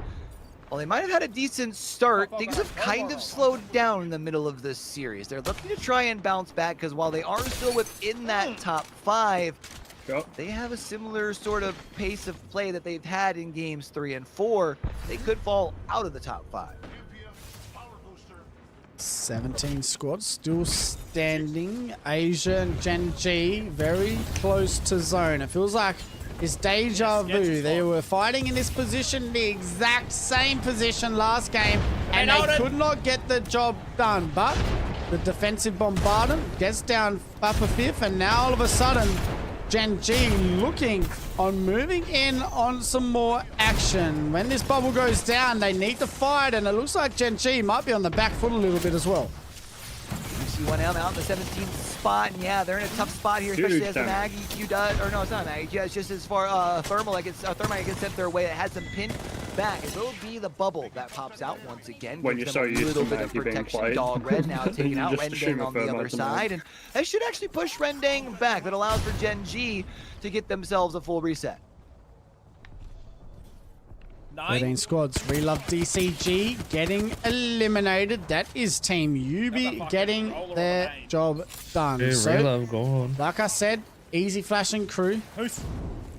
while they might have had a decent start, things have kind of slowed down in the middle of this series. They're looking to try and bounce back because while they are still within that top 5, they have a similar sort of pace of play that they've had in games 3 and 4. They could fall out of the top 5. 17 squads still standing. Asia and Gen G very close to zone. It feels like it's deja vu. They were fighting in this position, the exact same position last game, and they could not get the job done. But the defensive bombardment gets down upper fifth, and now all of a sudden, Gen G looking on moving in on some more action. When this bubble goes down, they need to fight, and it looks like Gen G might be on the back foot a little bit as well. You see 1M out in the 17th spot, and yeah, they're in a tough spot here, especially as the Mag EQ does, or no, it's not Mag EQ, it's just as far Thermite gets sent their way. It has them pinned back. It will be the bubble that pops out once again. When gives you're them so a used to little bit of Maggie being protection. played. Dog Red now taking You out just assume Rendang on a the thermite other to side, and that should actually push Rendang back. That allows for Gen G to get themselves a full reset. 13 squads. Relove DCG getting eliminated. That is Team UB getting their job done. Yeah, So, Relove, go on. like I said, easy flashing crew.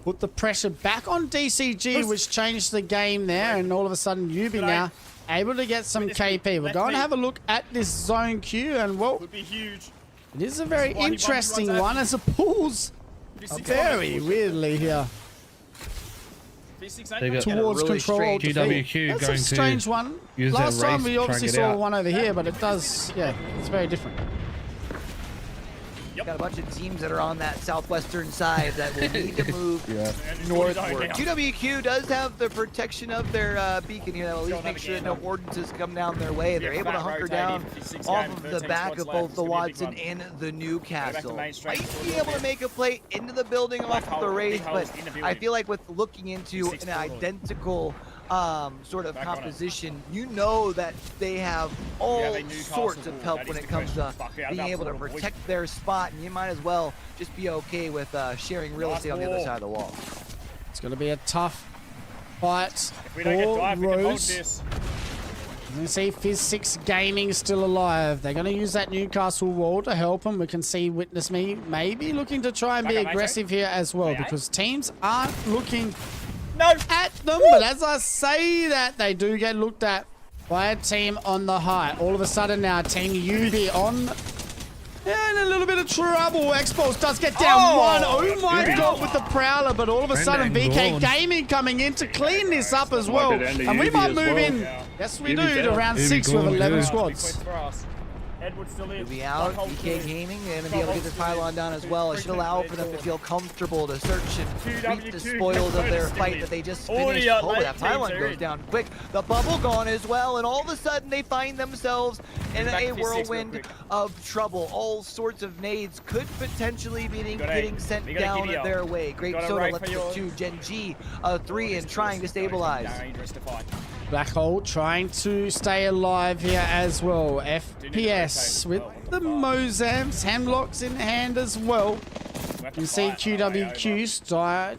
Put the pressure back on DCG, which changed the game there, and all of a sudden UB now able to get some KP. We're going to have a look at this zone queue, and well, Could be huge. it is a very interesting one as it pulls very weirdly here FIZ6 They ain't got- gonna towards really control. strange GWQ That's going a to strange one. use Last their time race we to try and obviously get saw out. one over here, but it does, yeah, it's very different. Got a bunch of teams that are on that southwestern side that will need to move Yeah. northward. GWQ does have the protection of their beacon here that will at least make sure that no ordinances come down their way. They're able to hunker down off of the back of both the Watson and the Newcastle. Might be able to make a play into the building off of the Wraith, but I feel like with looking into an identical sort of composition, you know that they have all sorts of help when it comes to being able to protect their spot, and you might as well just be okay with sharing real estate on the other side of the wall. It's going to be a tough fight If we don't get for dive, we can hold Rose. this. You can see FIZ6 Gaming still alive. They're going to use that Newcastle wall to help them. We can see Witness Me maybe looking to try and be Okay, mate. aggressive here as well, Okay. because teams aren't looking No! at them, but as I say that, they do get looked at by a team on the high. All of a sudden now, Team UB on in a little bit of trouble. Expos does get down one. Oh my god, with the Prowler, but all of a sudden VK Gaming coming in to clean this up as well. Might be the end of And we UB might as move well. in. Yeah. Yes, we UB do, to down. round UB 6 with going 11 good. squads. For us. Edward still in. We'll be out. VK Gaming and be able to get this pylon down as well. It should allow for them to feel comfortable to search and reap the spoils of their fight that they just finished. Oh, that pylon goes down quick. The bubble gone as well, and all of a sudden they find themselves in a whirlwind of trouble. All sorts of nades could potentially be getting sent down their way. Great Soda left with 2, Gen G 3, and trying to stabilize. Dangerous to fight. Black Hole trying to stay alive here as well. FPS with the Mozams. Hemlocks in hand as well. You see QWQ start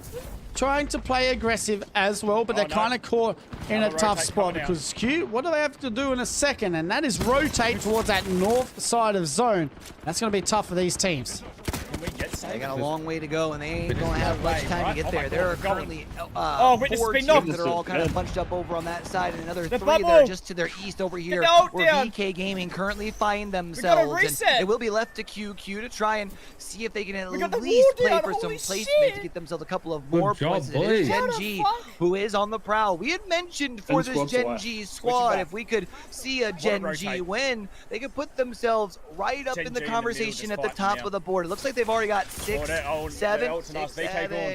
trying to play aggressive as well, but they're kind of caught in a tough spot because Q, what do they have to do in a second? And that is rotate towards that north side of zone. That's going to be tough for these teams. They got a long way to go, and they ain't going to have much time to get there. There are currently Witness four has teams been that are all kind of bunched up over on that side, and another three that bubble. are just to their east over here, where down. VK Gaming currently find themselves. And it will be left to QQ to try and see if they can at least play for some placement to get themselves a couple of more points. It is Gen G who is on the prowl. We had mentioned for this Gen G squad, if we could see a Gen G win, they could put themselves right up in the conversation at the top of the board. It looks like they've already got 6, 7,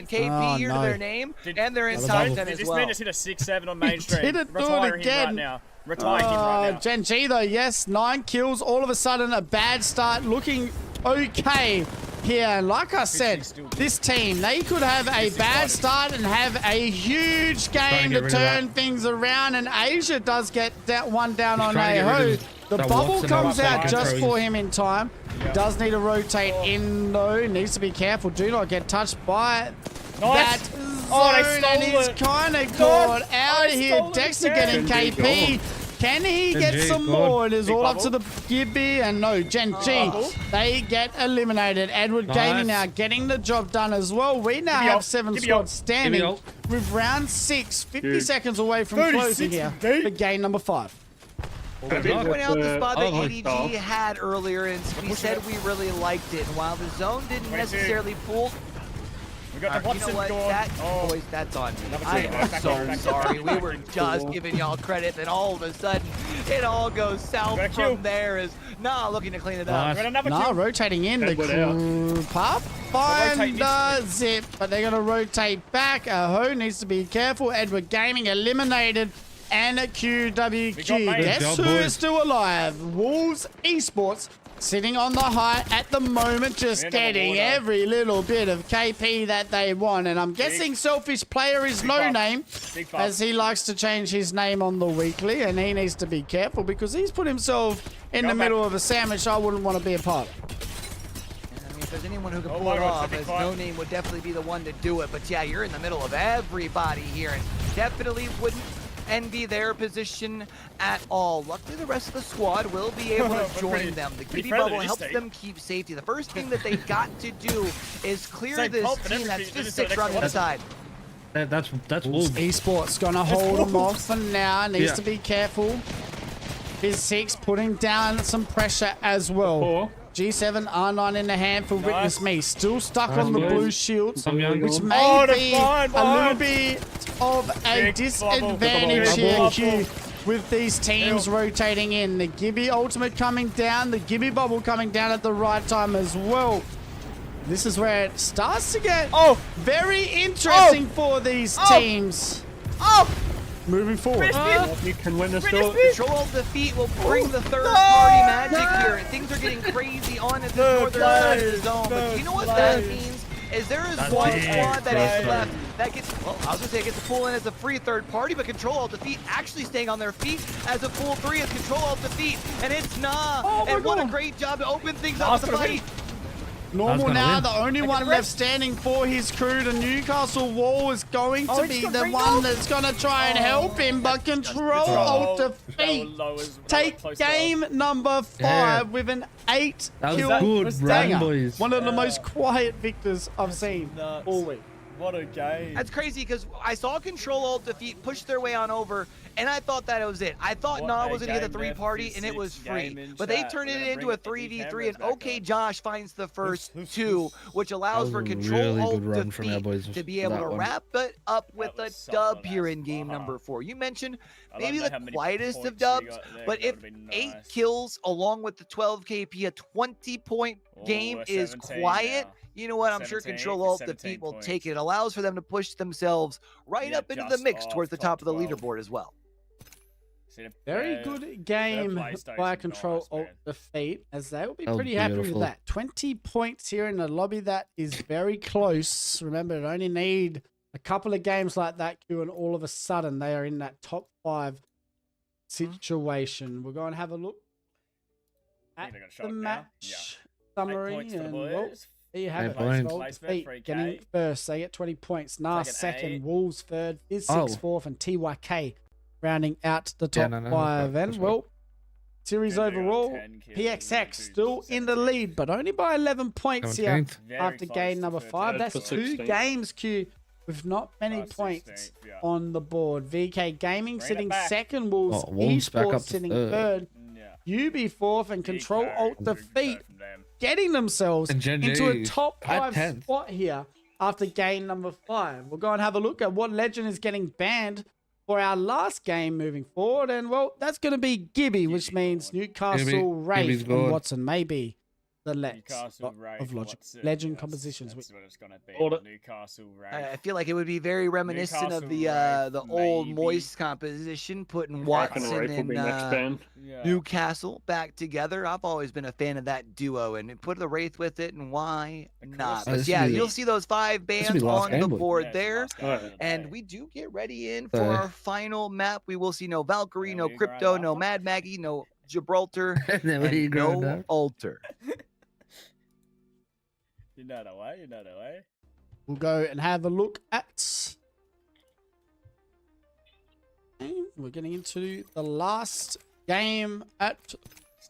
KP here to their name, and they're in top 10 as This well. man just hit a 6-7 on mainstream. Didn't do it Retire him again. right now. Retire him right now. Gen G though, yes, 9 kills. All of a sudden, a bad start, looking okay here. And like I said, this team, they could have a bad start and have a huge game to turn things around. And Asia does get that one down on Aho. The bubble comes out just for him in time. Does need to rotate in though. Needs to be careful. Do not get touched by that zone. And he's kind of caught out here. Dexter getting KP. Can he get some more? It is all up to the Gibby, and no, Gen G. They get eliminated. Edward Gaming now getting the job done as well. We now have 7 squads standing with round 6, 50 seconds away from closing here for game number 5. I did point out the spot that EDG had earlier, and we said we really liked it. And while the zone didn't necessarily pull, we got the you know what? Boys, that's on me. I am so sorry. We were just giving y'all credit, and all of a sudden, it all goes south from there. Is Nah looking to clean it up. Nah, rotating in the Pathfinder zip, but they're gonna rotate back. Aho needs to be careful. Edward Gaming eliminated. And QWQ. Guess who is still alive? Wolves Esports sitting on the height at the moment, just getting every little bit of KP that they want. And I'm guessing Selfish Player is No Name, as he likes to change his name on the weekly, and he needs to be careful because he's put himself in the middle of a sandwich I wouldn't want to be a part of. I mean, if there's anyone who can pull it off, as No Name would definitely be the one to do it. But yeah, you're in the middle of everybody here, and definitely wouldn't envy their position at all. Luckily, the rest of the squad will be able to join them. The Giddy Bubble helps them keep safety. The first thing that they've got to do is clear this team that's FIZ6 running inside. That's Wolves Esports gonna hold them off for now. Needs to be careful. FIZ6 putting down some pressure as well. G7, R9 in the hand for Witness Me. Still stuck on the blue shields, which may be a little bit of a disadvantage here, Q, with these teams rotating in. The Gibby ultimate coming down, the Gibby bubble coming down at the right time as well. This is where it starts to get very interesting for these teams. Moving forward. You can win this still. Control of Defeat will bring the third-party magic here. Things are getting crazy on at the northern side of the zone. But you know what that means? Is there is one squad that is left that gets, well, I was going to say it gets to pull in as a free third party, but Control Alt Defeat actually staying on their feet as a full 3 is Control Alt Defeat, and it's and what a great job to open things up to the fight. Normal now, the only one left standing for his crew. The Newcastle Wall is going to be the one that's going to try and help him, but Control Alt Defeat take game number 5 with an 8 kill banger. Boys. One of the most quiet victors I've seen all week. What a game. That's crazy because I saw Control Alt Defeat push their way on over, and I thought that it was it. I thought Nah was going to get the 3-party, and it was free. But they turned it into a 3v3, and OK Josh finds the first 2, which allows for Control Alt Defeat to be able to wrap it up with a dub here in game number 4. You mentioned maybe the quietest of dubs, but if 8 kills along with the 12 KP, a 20-point game is quiet. You know what? I'm sure Control Alt Defeat will take it. It allows for them to push themselves right up into the mix towards the top of the leaderboard as well. Very good game by Control Alt Defeat, as they will be pretty happy with that. 20 points here in the lobby. That is very close. Remember, it only need A couple of games like that, Q, and all of a sudden they are in that top 5 situation. We're going to have a look at they got a the shot now. match 8 summary. points for the And, boys. well, there you have 8 it. points. Gold Placement, defeat. 3K. Getting first, they get 20 points. Nas Second, second, 8. Wolves third, FIZ6 fourth, and TYK rounding out the top no, 5. that's And, right. well, series Yeah, they got overall, 10 kills, PXX Who's still in the 17th. lead, but only by 11 points here 17th. Very after close game to number 13th 5. That's for 2 16th. games, Q, with not many Past points 16th, yeah. on the board. VK Gaming Bring it sitting back. second, Wolves Oh, Wolves back Esports up to sitting third. third, Yeah. UB fourth, and Control Big Alt go, big go Defeat from them. getting themselves And Gen G into a top at 5 10th. spot here after game number 5. We'll go and have a look at what legend is getting banned for our last game moving forward. And, well, that's going to be Gibby, which means gone. Newcastle, Gibby's Wraith, and gone. Watson. Maybe the Newcastle, Wraith, of Logic. Watson. Legend That's- compositions. That's what it's gonna be. Hold it. Newcastle, Wraith. I feel like it would be very reminiscent of the Newcastle, Wraith, old maybe. Moist composition, putting Kraken and Watson Wraith will be next and band. Yeah. Newcastle back together. I've always been a fan of that duo, and put the Wraith with it, and why Of course. not? Oh, But this yeah, will be- you'll see those 5 this will be bands last on game, the boys. board Yeah, it's there. the last game of the And day. we do get ready in for So- our final map. We will see no Valkyrie, Yeah, no we grind Crypto, no up. Mad Maggie, no Gibraltar, And then when you and grow no up. Altar. You know the way. You know the way. We'll go and have a look at. And we're getting into the last game at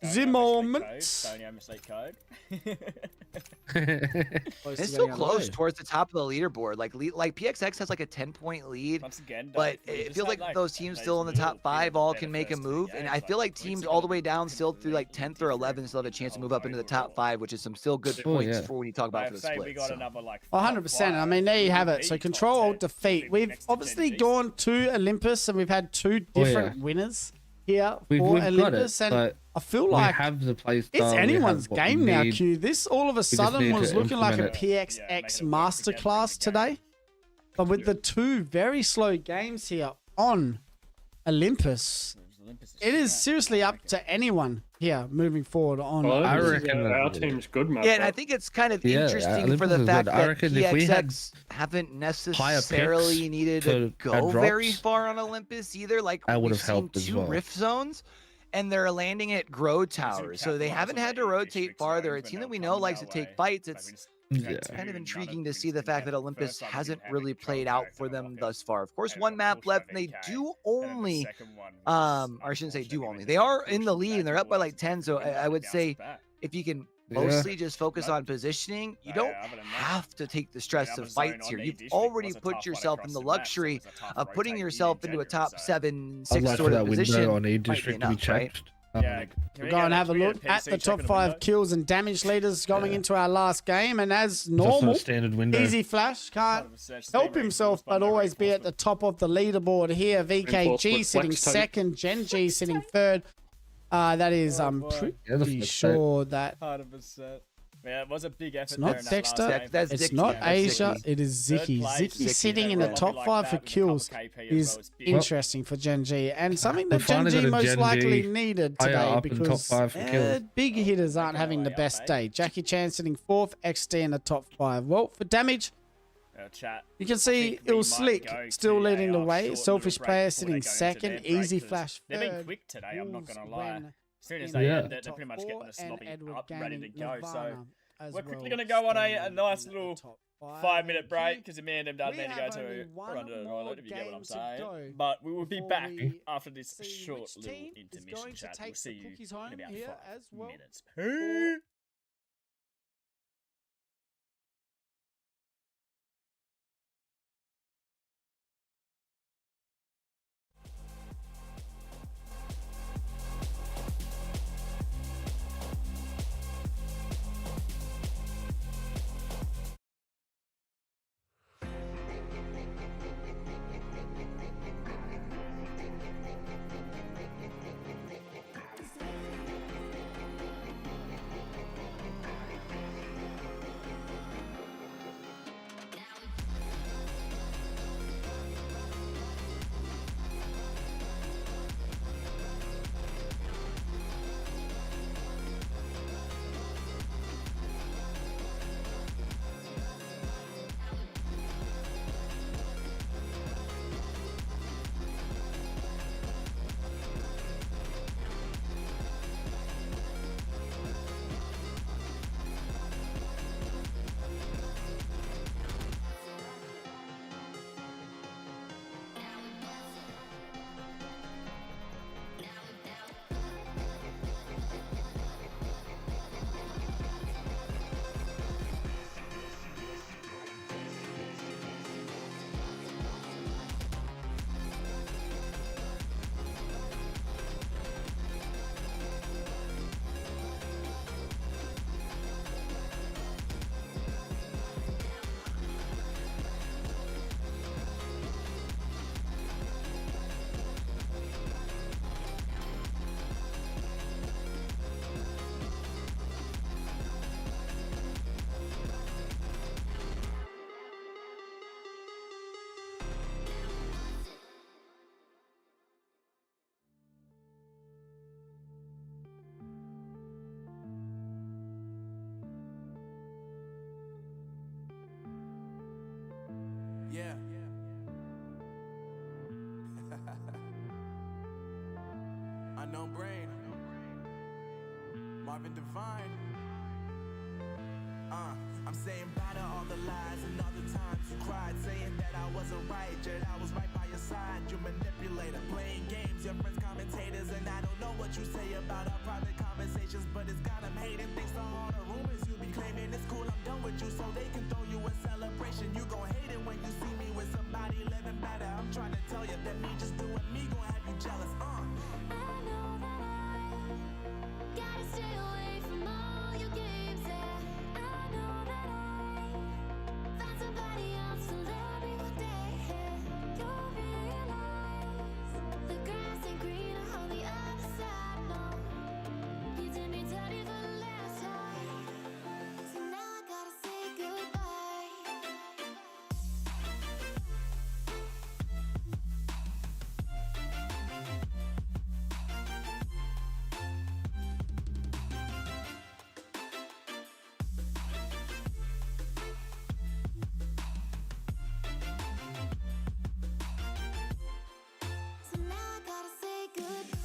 the moment. Stonio mistake code. Close to It's getting so out of the close way. towards the top of the leaderboard. Like PXX has like a 10-point lead. Once again, But we it just feels had, like those teams still in the those top little 5 bit all better can make a first two move, and games, I feel like it's teams gonna all the way be down still through like 10th or 11th still have a chance to move up into the top 5, which is some still good Oh, points yeah. for when you talk about for the say we split. got So. another like. 100%. I mean, there you have it. So Control Alt Defeat. We've obviously gone to Olympus, and we've had 2 Oh, yeah. different winners here We've for got it, Olympus, and but I feel we like have the play it's style, we anyone's have what we game now, need. Q. This all of a sudden need was to looking like a implement it. Yeah, PXX make it work together, masterclass bring the game. today. But with the 2 very slow games here on Olympus, it is seriously up to anyone here moving forward on. Well, I this is, reckon our that- team's good, man. Yeah, and I think it's kind of Yeah, interesting for the Olympus is fact good. I that reckon if we had PXX haven't picks necessarily needed to to add go very drops, far on Olympus either. Like that would we've have seen helped as 2 well. rift zones, and they're landing at grow towers, so they haven't had to rotate far. They're a team that we know likes to take fights. It's Yeah. kind of intriguing to see the fact that Olympus hasn't really played out for them thus far. Of course, 1 map left, and they do only, or I shouldn't say do only. They are in the lead, and they're up by like 10. So I would say if you can Yeah. mostly just focus on positioning, you don't have to take the stress of fights here. You've already put yourself in the luxury of putting yourself into a top 7, I'd 6 like for sort that of window position. on E might be District to be enough, right? changed. Yeah. We'll go and have a look at the top 5 kills and damage leaders going into our last game. And as It's also normal, a standard window. Easy Flash can't help himself but always be at the top of the leaderboard here. VKG Reinforcement sitting flex type. second, Gen G sitting third. That is, I'm boy. Yeah, the pretty flex sure that 100%. Yeah, it was a big effort. it's not there in that Dexter, last game. That's it's Zicky, not that's Asia, Zicky. it is Third Zicky. place, Zicky Zicky, sitting in yeah. the top Like 5 that for with a couple kills KP as is well, it's big. interesting for Gen G, and something that We've Gen finally G got a most Gen likely G needed higher today up in top because 5 for kills. big hitters aren't Making having the their way best up, day. Jackie Chan sitting 4th, XD in the top 5. Well, for damage, Chat. you can see think we Il might Slick go still to leading the a way. short Selfish little break player before sitting they go into second. their Easy break, 'cause Flash They've been third. quick today, I'm not Wolves going to lie. win As soon as in they Yeah. end, they're top pretty much 4, getting the and lobby Edward up, ready to Gaming go. So Nirvana as we're quickly well, going to go on a staying nice in little the top 5. 5-minute break because me and them don't We need to go have only to one run to the more toilet, if you get what I'm game to saying. go But we will be before back we after this see short which little team is intermission going to chat. We'll take see the you cookies in home about here 5 as well. minutes. Unknown brain. Marvin Divine. I'm saying bye to all the lies and all the times you cried, saying that I wasn't right, yet I was right by your side. You manipulator, playing games, your friends commentators, and I don't know what you say about our private conversations, but it's got them hating. Thanks to all the rumors you be claiming. It's cool, I'm done with you, so they can throw you a celebration. You gon' hate it when you see me with somebody living better. I'm trying to tell you that me just doing me gon' have you jealous. I know that I gotta stay away from all your games. Yeah, I know that I found somebody else to love me one day. You'll realize the grass ain't greener on the other side. No, you did me dirty for the last time, so now I gotta say goodbye. So now I gotta say goodbye.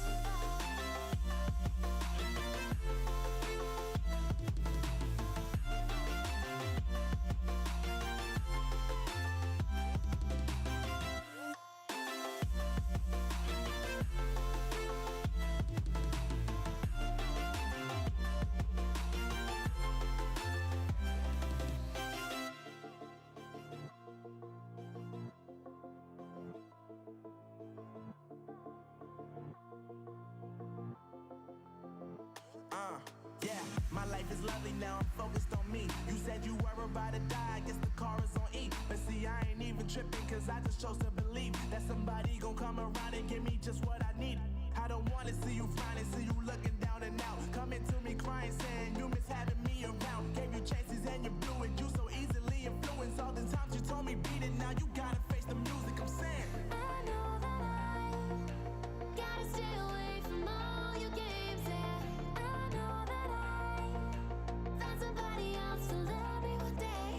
Yeah, my life is lovely now, I'm focused on me. You said you were about to die, I guess the car is on E. But see, I ain't even tripping, cause I just chose to believe that somebody gon' come around and give me just what I need. I don't wanna see you flying, see you looking down and out. Coming to me crying, saying you miss having me around. Gave you chances and you blew it, you so easily influenced. All the times you told me beat it, now you gotta face the music, I'm saying. I know that I gotta stay away from all your games. Yeah, I know that I found somebody else to love me one day.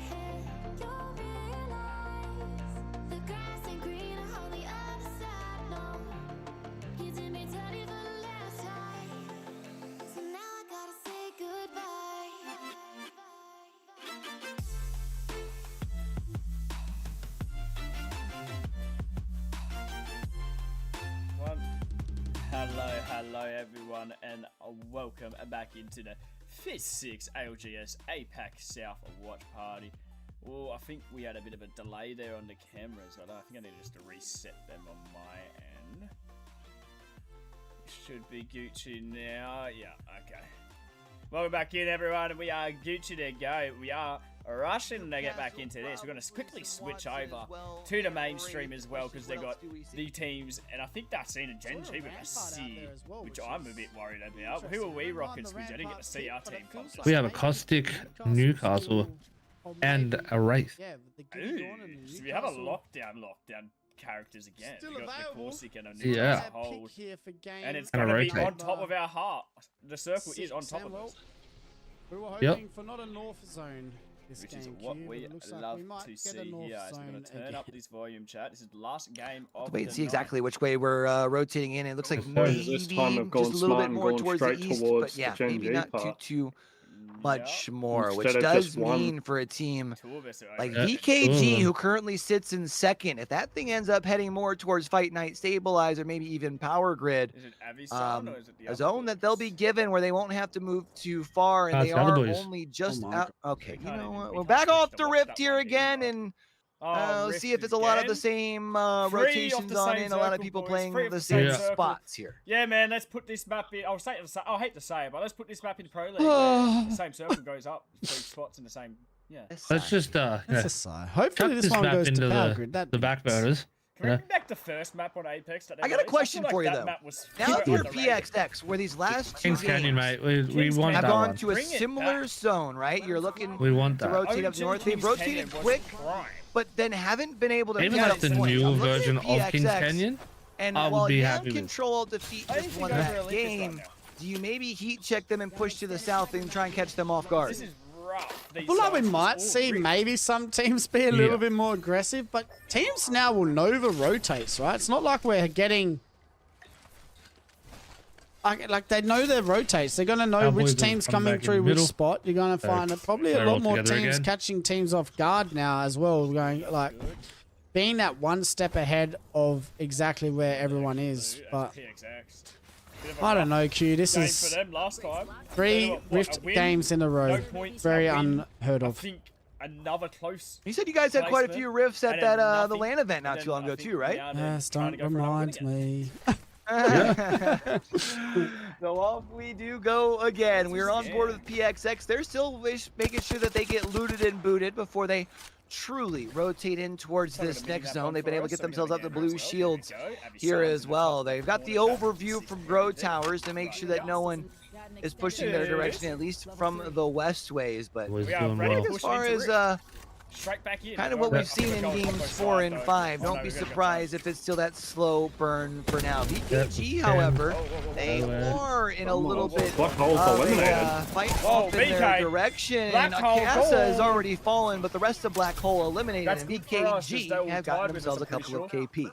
You'll realize the grass ain't greener on the other side. No, you did me dirty for the last time, so now I gotta say goodbye. Hello everyone, and welcome back into the FIZ6 Algs Apac South Watch Party. Oh, I think we had a bit of a delay there on the cameras. I think I need just to reset them on my end. Should be Gucci now. Yeah, okay. Welcome back in, everyone. We are Gucci to go. We are rushing to get back into this. We're going to quickly switch over to the mainstream as well, because they got the teams, and I think that's seen a Gen G with a C, which I'm a bit worried about. Who are we rocking? I didn't get to see our team. We have a Caustic, Newcastle, and a Wraith. Ooh, so we have a lockdown characters again. Still We got the available. Corsican and Yeah. hold, Here for game. and it's And a going to be rotate. on top of our heart. The circle is on top of us. We were Yep. hoping for not a north zone this Which game. is what Q, we but it looks like love we might to get see a north here. So we're going zone to turn again. up this volume, chat. This is the last game of Wait the and see night. exactly which way we're rotating in. It looks like suppose maybe this time we've gone just a little smart bit and more gone towards the straight east, towards but yeah, the Gen maybe G not part. too much more, which Instead of does just one. mean for a team Two of us are like over Yeah. there. VKG, Ooh. who currently sits in second. If that thing ends up heading more towards Fight Night Stabilizer, maybe even Power Grid, Is it Avi's zone or is it the a other zone that they'll be boys? given where they won't have to move too far, and Ah, they it's the other are boys. only just my out. Okay, We you can't know even- what? we We're can't back switch off to the watch Rift that here one again, either. and Oh, let's see Rift if it's a lot of the again? same 3 off rotations the on same in. A lot of circle, people boys. playing 3 off the the same same circle. spots here. Yeah, man, let's put this map in. I'll hate to say it, but let's put this map in Pro League. Where the same circle goes up 3 spots in the same. Yeah. Let's just That's yeah, a sigh. Hopefully chuck this this one map goes into to Power the, Grid. That'd the be back nice. burners. Can we bring back the first map on Apex? That they I got a released? question feel like for you, that though. map was Now super that you're underrated. PXX, where these last 2 Kings Canyon, games mate. We Kings want Canyon. have that gone one. to a Bring it similar back. zone, right? You're looking We want to that. rotate up OG north. They've Kings rotated Canyon was quick, prime. but then haven't been able to Even catch like the points. newer I'm looking at version of Kings PXX, Canyon, and I would while be Yam happy with. Control defeat I just think won over that Olympus right game, now. do you maybe heat check them and push to the south and try and catch them off guard? This is rough. I feel like we might see maybe some teams be a little bit more aggressive, but teams now will Nova rotates, right? It's not like we're getting... Like they know their rotates. They're going to know Cowboys which team's come coming back in through the which middle. spot. You're going to find probably a they're lot all more together teams again. catching teams off guard now as well. Going like being that one step ahead of exactly where everyone is. But I don't know, Q. This Game is for them last time. 3 Rift games in a row. No points, Very a win. unheard I of. think another close. You said you guys had quite a few riffs at and that then the nothing, LAN event not and too long then ago I think too, right? now they're Yes, trying don't to go for another win remind again. me. So off we do go again. We're on board with PXX. They're still making sure that they get looted and booted before they truly rotate in towards this next zone. They've been able to get themselves up the blue shields here as well. They've got the overview from Grow Towers to make sure that no one is pushing their direction, at least from the west ways. But Boys We are doing ready well. to as far as Straight back in. kind of what we've seen in games 4 and 5. Don't be surprised if it's still that slow burn for now. VKG, however, they are in a little bit Black hole's of eliminated. a fight Whoa, off in their VK. direction. Black hole Akasa has goal. already fallen, but the rest of Black Hole eliminated. That's And good for us, as they VKG were have tied gotten with us, themselves a I'm pretty couple of KP.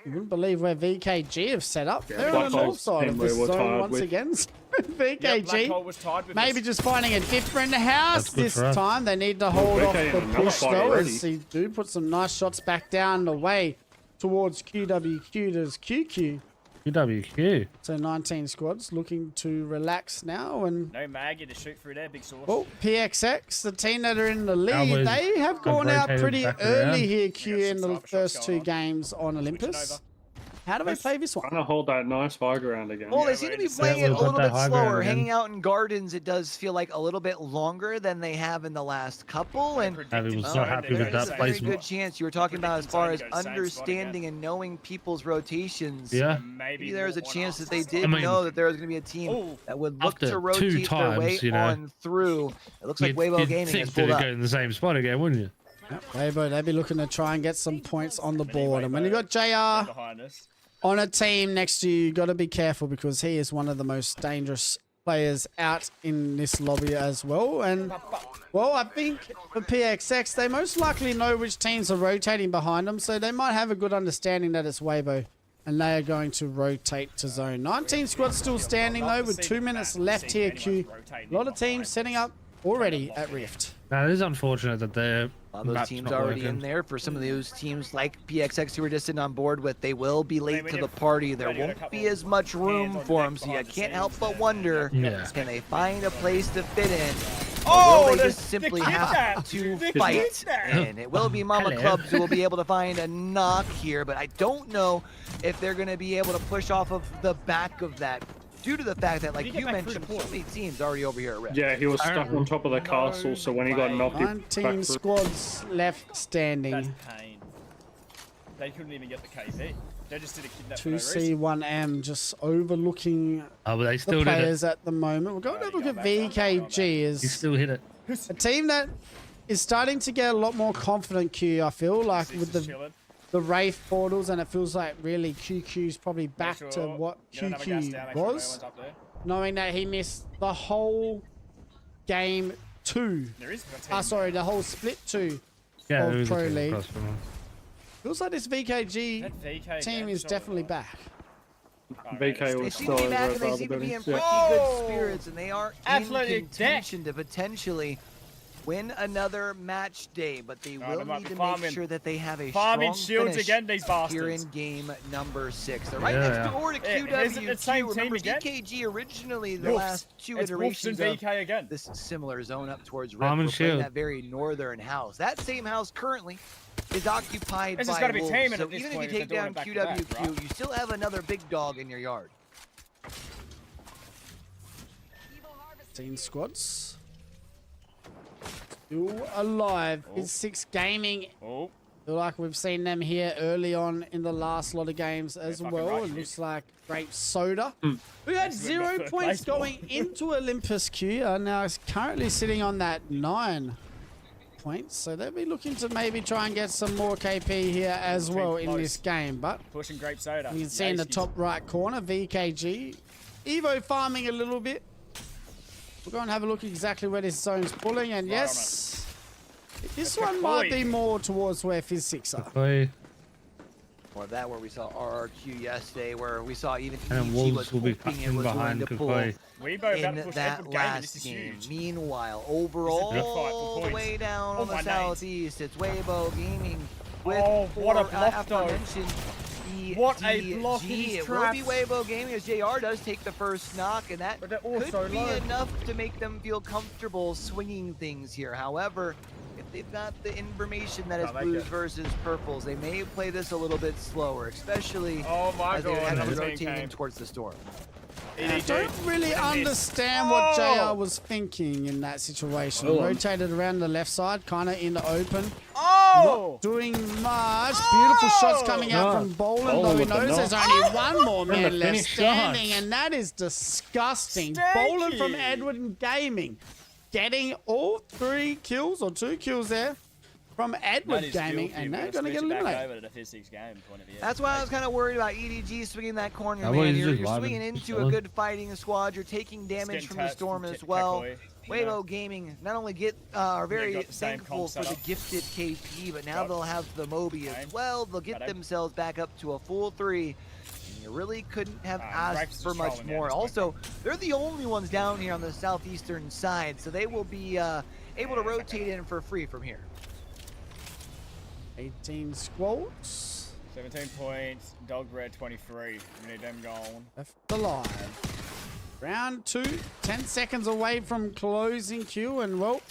You wouldn't believe where VKG have set up. They're on Black the north Hole's side of team this we were zone tied once with. again. Black VKG hole was tied with maybe us. just finding a different house That's good this for us. time. They need to hold off VK the in another push fight though, already. as he do put some nice shots back down the way towards QWQ. There's QQ. UWQ. So 19 squads looking to relax now. And No Maggie to shoot through there, big source. well, PXX, the team that are in the lead, Cowboys they have have gone out rotated pretty back early around. here, Q, got in some the sniper shots first going 2 games on Olympus. over. How do they play this one? Trying to hold that nice high ground again. Well, they Yeah, seem to right, be just playing it a we'll put little that bit high ground slower. again. Hanging out in gardens, it does feel like a little bit longer than they have in the last couple. And Abby was well, so happy there with is that a very placement. good chance you were talking about as far as Predicting Tony goes same spot understanding again. and knowing people's rotations. Yeah. Maybe there's a more chance one-offs. that they did I mean- know that there was going to be a team Oh. that would look After to 2 rotate their way times, you know, on through. It looks like Weibo You'd Gaming think has pulled they'd up. go in the same spot again, wouldn't you? Weibo, they'd be looking to try and get some points on the board. And when you got JR behind us. on a team next to you, you got to be careful because he is one of the most dangerous players out in this lobby as well. And, well, I think for PXX, they most likely know which teams are rotating behind them, so they might have a good understanding that it's Weibo, and they are going to rotate to zone. 19 squads still standing, though, with 2 minutes left here, Q. A lot of teams setting up already at Rift. Now, it is unfortunate that they're A lot of those teams already in there. For some of those teams like PXX who were just on board with, they will be late to the party. There won't be as much room for them, so you can't help but wonder, Yeah. can they find a place to fit in? Oh, Or will they the- just simply the have kidnap. to The fight? kidnap. And it will be Mama Hello. Clubs who will be able to find a knock here, but I don't know if they're going to be able to push off of the back of that due to the fact that, like Did he you get back through mentioned, the so many teams already over here at Rift. Yeah, he was stuck on top of the castle, so when he got knocked, he back 19 through. squads left standing. That's pain. They couldn't even get the KP. They just did a kidnap for no reason. 2C1M just overlooking Oh, but they the still did it. players at the moment. We're going to look at VKG He is still hit it. a team that is starting to get a lot more confident, Q, I feel, like Six with is the chilling. Wraith portals, and it feels like really QQ's probably back Make to sure what you don't have a gas QQ down, make sure no was, one's up there. knowing that he missed the whole game 2. There is a team. Sorry, the whole split 2 Yeah, of there was a Pro team League. across from him. Feels like this VKG That VK team game is shot definitely was- back. VK They was seem still to be over back at and the they other seem to be in buildings. pretty Yeah. good spirits, and they are in Athletic contention to potentially win another match day, but they Oh, they will might need be to farming. make sure that they have a Farming strong shields finish again, these here bastards. in game number 6. They're right Yeah, next yeah. door to Yeah, isn't it QWQ. same team Remember, again? VKG originally the Wolves. last 2 It's Wolves and iterations of VK again. this similar zone up towards Rift. Farm and We're playing shield. that very northern house. That same house currently is occupied This by has gotta be Wolves. taming So at this even if point you if take they're down doing it back-to-back, QWQ, right? you still have another big dog in your yard. 16 squads. Still alive. FIZ6 Gaming. Oh, Feel like we've seen them here early on in the last lot of games as fucking well. right, It shit. looks like Grape Soda. We had This is 0 my first points place, boy. going into Olympus Q. Now it's currently sitting on that 9 points. So they'll be looking to maybe try and get some more KP here as well in this game. But pushing grape soda. you can see in the Yaski's. top right corner, VKG. Evo farming a little bit. We'll go and have a look exactly where this zone's pulling. And Right on yes, this one might be more towards where FIZ6 are. Play. Or that where we saw RRQ yesterday, where we saw even And EG Wolves was will be hoping it cutting was going behind to pull Kukui. Weibo about in to push that Edward Gaming. This last is game. huge. Meanwhile, This is a big fight overall, for all the points. way down Oh on the my days. southeast, it's Weibo Gaming with Oh, what a block, though. aforementioned What a block EDG. it is, It will be traps. Weibo Gaming as JR does take the first knock, and that But they're could also be low. enough to make them feel comfortable swinging things here. However, if they've got the information that it's Can't make blues it. versus purples, they may play this a little bit slower, especially Oh my as they're god, heavily another team rotating came. towards the storm. I EDG. don't really And miss. understand what Oh! JR was thinking in that situation. Hold on. Rotated around the left side, kind of in the open. Oh! Doing much. Beautiful shots coming out Oh! from Boland, Boland though he with the knows there's knock. only one more man the left finish standing, shots. and that is disgusting. Stanky. Boland from Edward and Gaming getting all 3 kills or 2 kills there from Edward Gaming, and they're going to get eliminated. Over to the FIZ6 game point of view. That's why I was kind of worried about EDG swinging that corner, That man. boy's You're just vibing. swinging into a Chilling. good fighting squad. You're taking damage from the storm as well. Weibo Gaming not only are very got the same thankful comp for the setup. gifted KP, but now Got they'll have the Moby as Same. well. They'll get Got him. themselves back up to a full 3. And you really couldn't have Grapes asked is for much trolling down more. this point. Also, they're the only ones down here on the southeastern side, so they will be able to rotate in for free from here. 18 squads 17 points, Dog Red 23. We need them going. left alive. Round 2, 10 seconds away from closing queue, and well,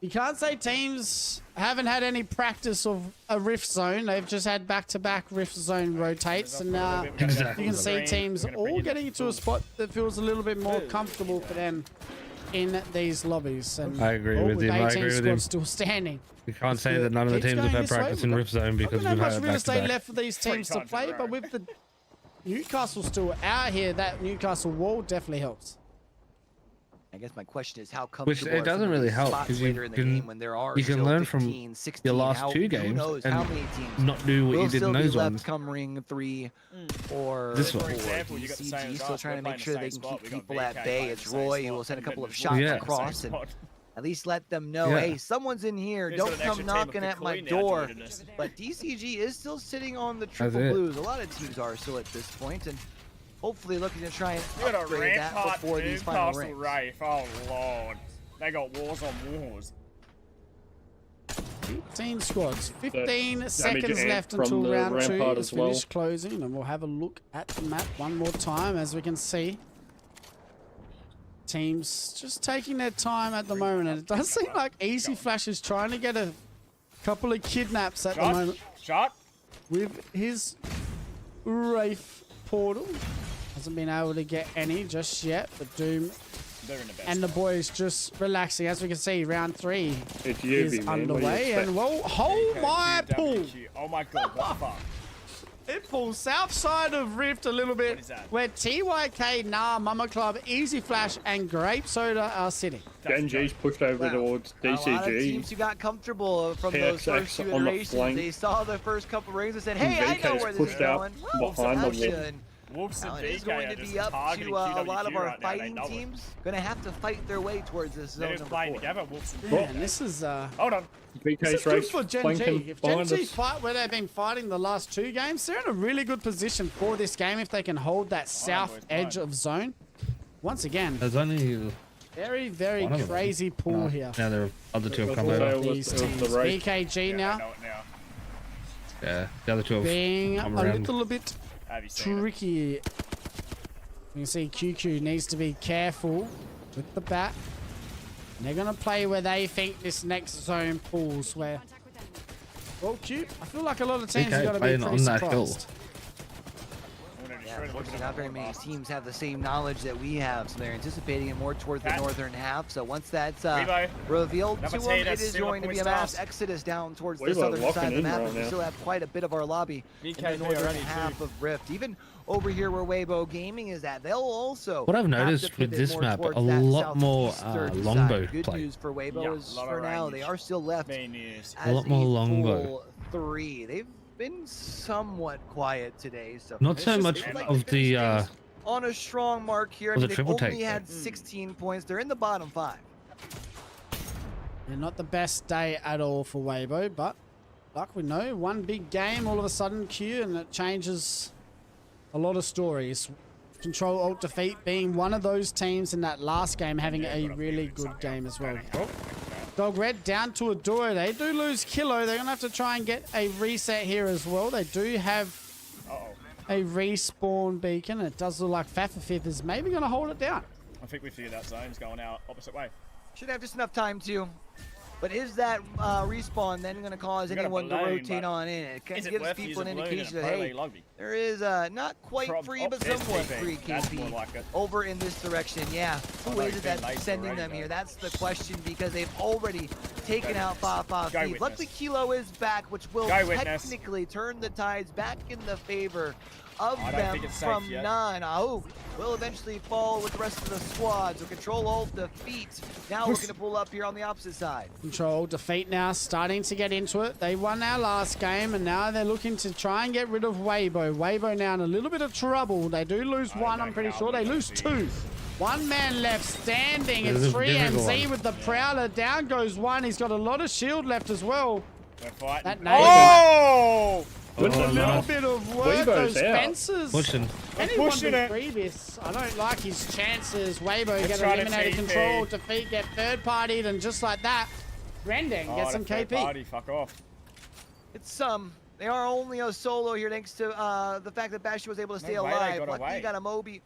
you can't say teams haven't had any practice of a rift zone. They've just had back-to-back rift zone rotates, and Exactly. you can see teams all getting into a spot that feels a little bit more comfortable for them in these lobbies. And I agree well, with him. I 18 agree with him. squads still standing. You can't say that none of the Keeps teams going have had this way. practice in We've Rift Zone because Not we've much had it real back to estate back. left for these teams to times in a play, row. but with the Newcastle still out here, that Newcastle wall definitely helps. I guess my question is how Which comfortable it are doesn't some of really these help, spots 'cause you later in the can- game when there are you can still learn from 15, 16, your last how, 2 who games knows and how many teams not do what will you did still in be those left ones. come ring 3 or This one. For 4. example, you got the same DCG as still us. trying We're to make playing sure the they same can spot. keep We got people VK at bay. playing It's the same Roy who spot, will send a and couple then of there's shots Wolves Yeah. playing the same across and spot. at least let them know, Yeah. hey, someone's in here. He's Don't got an come extra team of knocking at my Kukui now door. joining us. But DCG is still sitting on the triple it. blues. A lot of teams are still at this point, and hopefully looking to try and You got a upgrade that Rampart before these final Newcastle rings. Wraith. Oh, Lord. They got wars on wars. 15 squads, 15 seconds amp left from until the round 2 Rampart is as well. finished closing, and we'll have a look at the map one more time. As we can see, teams just taking their time at the moment, and it does seem like Easy Flash is trying to get a couple of kidnaps at the Shot. moment Shot. with his Wraith portal. Hasn't been able to get any just yet, but Doom They're in the best. and the boys just relaxing. As we can see, round 3 It's is Yubi, man. What do you underway, expect? and well, hold my pool. WQ. Oh my god, what the fuck? It pulls south side of Rift a little What bit, is that? where TYK, Nah, Mama Club, Easy Flash, and Grape Soda are sitting. Genji's pushed over Wow. towards A lot of DCG. teams who got comfortable from those PXX first 2 on the iterations. flank. They saw the first couple rings and said, hey, I know VK's where this is pushed out going. Well, behind the Sasha wall. and Wolves and Now it is VK going are to just be up targeting to a lot of QWQ our right now. They fighting know it. teams. Going to have to fight their way towards this They're zone just number playing 4. together, Wolves and Man, this is Hold on. this VK's is good race for Gen G. flanking If Gen behind G us. fight where they've been fighting the last 2 games, they're in a really good position for this game if they can hold that south boys, edge fine. of zone. Once again, There's only very, very one of them. crazy pool No, here. Now the other 2 have It come was over. also- These it was teams. the race. BKG Yeah, I now know it now. Yeah, the other 2 have being a come around. little bit Have you seen it? tricky. You can see QQ needs to be careful with the bat. And they're going to play where they think this next zone pulls. Where, well, Q, I feel like a lot of teams Okay, have got to be playing pretty on that hill. surprised. Yeah, unfortunately, not very many teams have the same knowledge that we have, so they're anticipating it more towards the Cat. northern half. So once that's Revo. revealed Number to 10, them, it that's is similar going to be point a mass stars. exodus down towards the Revo southern locking side of the in map. right And we now. still have quite a bit of our lobby in the BKB northern already half too. of Rift. Even over here where Weibo Gaming is at, they'll also What I've have to noticed with pivot this more map, towards a that lot more, southeastern longbow side. Good play. news for Weibo Yeah, is lot of for now range. they are still left Main news. as lot more a longbow. full 3. They've been somewhat quiet today, so Not so It's much just like of to finish the things on a strong mark here. I Was mean, a they've triple only take, had 16 points. They're in the bottom 5. And not the best day at all for Weibo, but like we know, one big game all of a sudden Q, and it changes a lot of stories. Control Alt Defeat being one of those teams in that last game, having a really good game as well. Dog Red down to a duo. They do lose Kilo. They're going to have to try and get a reset here as well. They do have a respawn beacon. It does look like Fafafith is maybe going to hold it down. I think we figured that zone's going out opposite way. Should have just enough time to. But is that respawn then going to cause We got a anyone to balloon, rotate but on in? It Is it gives worth to use people a an balloon in a indication that, pro hey, league lobby? there is not quite free, but there's somewhat TP. free That's more KP like it. over in this direction. Yeah, Oh, who no, is he's it been that's laced sending already, them though. here? That's the question, because they've already taken Go out Fafa Go Thief. Witness. Luckily, Kilo is back, which will Go Witness. technically turn the tides back in the favor of I don't them think it's safe from yet. 9. Ahu will eventually fall with the rest of the squad. So Control Alt Defeat now looking to pull up here on the opposite side. Control Defeat now starting to get into it. They won our last game, and now they're looking to try and get rid of Weibo. Weibo now in a little bit of trouble. They do lose one, I'm pretty sure. They lose 2. One man left standing. This It's is a difficult 3MZ one. with the Prowler. Down goes one. He's got a lot of shield left as well. We're fighting. That nade. Oh! With a Oh, little no. bit of work, Weibo's those out. fences. Pushing. Anyone pushing do it. previous. I don't like his chances. Weibo get trying to eliminated. TP. Control Defeat get third partied, and just like that, Rending Oh, gets some the third KP. Party, fuck off. It's they are only a solo here thanks to the fact that Bashy was able to stay No way they alive. got Lucky away. got a Moby.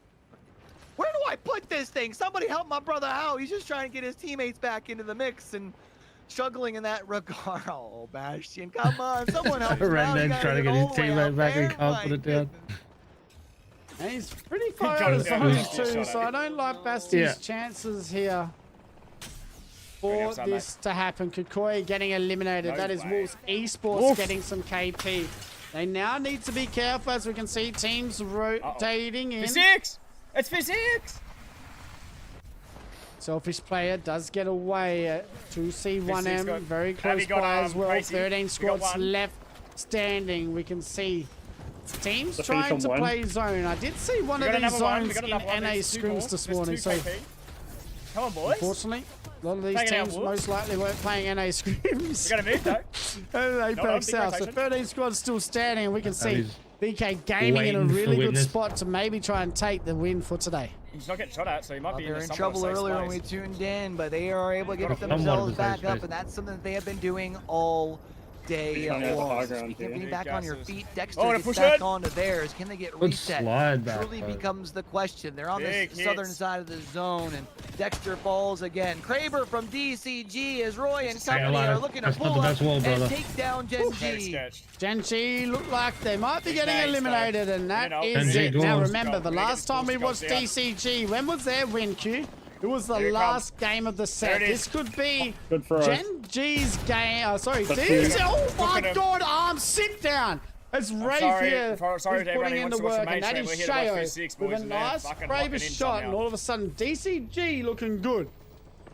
Where do I put this thing? Somebody help my brother out. He's just trying to get his teammates back into the mix and struggling in that regard. Oh, Bastion, come on. Someone help him out. He Rendon's gotta trying to get all his the way teammate out back and there. can't My put it down. goodness. And he's pretty far He out of goes down. zones Yeah. too, so I don't like Bastian's Yeah. chances here for outside, this to happen. Kukoi getting eliminated. No that is way. Wolves Esports Wolf. getting some KP. They now need to be careful, as we can see teams rotating in. FIZ6! It's FIZ6! Selfish player does get away to C1M, got- very Have close you got, by as well. Tracy? 13 You got squads one? left standing. We can see teams The trying finish to on one. play zone. I did see one We of got these another one. We zones got in another one. NA There's two more. scrims this There's morning, two so KP. Come on, boys. unfortunately, a lot of these Taking out teams Wolves. most likely weren't playing NA We scrims. got a move, though. They No, broke big south, so rotation. 13 squads still standing, and we can see he's BK Gaming in a waiting for really good Witness. spot to maybe try and take the win for today. He's not getting shot at, so he might Well, be they were in somewhat trouble safe earlier when space. we tuned in, but they are able to get Somewhat of themselves a back safe up, space. and that's something that they have been doing all day Trying to have the high long. ground Speaking of here. being back on your Gases. feet, Dexter Oh, to gets push back it. onto theirs. Can they get Good reset? slide back, Truly though. becomes the question. They're on the Big southern hits. side of the zone, and Dexter falls again. Kraber from DCG as Roy and Stay company are alive. looking to That's not pull the up best wall, and brother. take down Gen Very G. sketched. Gen-Chi look like they might be getting Nice, though. eliminated, and that You know, is Gen-Chi it. Now goals. remember, the Go, last time we go watched down. DCG, when was their win, Q? It was the Here it last game of the set. There it is. This could be Good for us. Gen G's game. Oh, sorry, That's DCG. huge. Oh Look my at him. God, arm, sit down. It's Rafe sorry- here. sorry who's to everyone putting who in wants the to watch the work, main and that stream. is We're here to watch Shayo FIZ6 with boys, a and they're nice, fucking bravest locking in shot, and somehow. all of a sudden DCG looking good.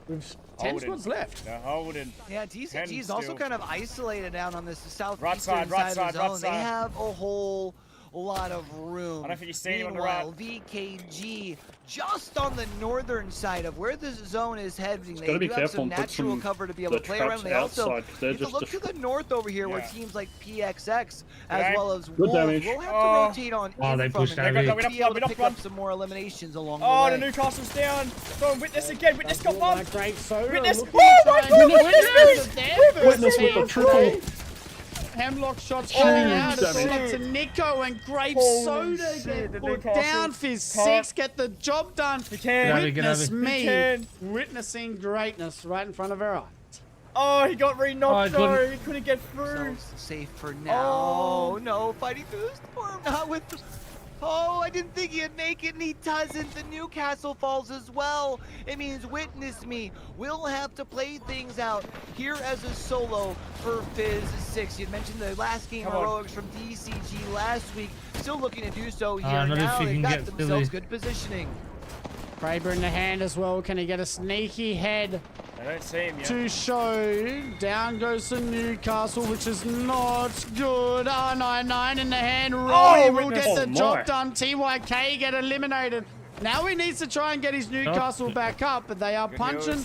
With 10 Holding. squads left. They're holding. Yeah, DCG is 10 also still. kind of isolated down on this southeastern Right side, right side of side, the right zone. They side. have a whole lot of room. I don't think you see anyone on the Meanwhile, right. VKG just on the northern side of where this zone is heading. They gotta be do have careful some and put natural some cover to be able the to play around. traps They also outside, 'cause they're need to just look to the north over here where Yeah. teams like PXX as Okay. well as Good Wolves damage. will have to Oh. rotate on Oh, in they from pushed and that they're in. gonna We be able to don't pick run. up some more eliminations along Oh, the the way. Newcastle's down. Go on, Witness again. Witness got one. Like great soda. Witness. looking Oh to my try God, and Witness! Witness their first Witness with the team triple. today. Hemlock shots coming out. It's damage. all up to Nico, and Grape Holy Soda shit, get the put Newcastle down. FIZ6 can't- get the job done. He can. Get over Witness it. me He can. witnessing greatness right in front of our eyes. Oh, he got re-knocked Oh, though. couldn't- He couldn't get through. Themselves safe for now. Oh. No, fighting through the storm, not with the... Oh, I didn't think he'd make it, and he doesn't. The Newcastle falls as well. It means Witness Me will have to play things out here as a solo for FIZ6. You mentioned the last game Come on. heroics from DCG last week. Still looking to do so here. not if Now he they've can got get themselves Philly. good positioning. Kraber in the hand as well. Can he get a sneaky head I don't see him yet. to show. Down goes to Newcastle, which is not good. R99 in the hand. Roy will get the job done. TYK get eliminated. Now he needs to try and get his Newcastle back up, but they are punching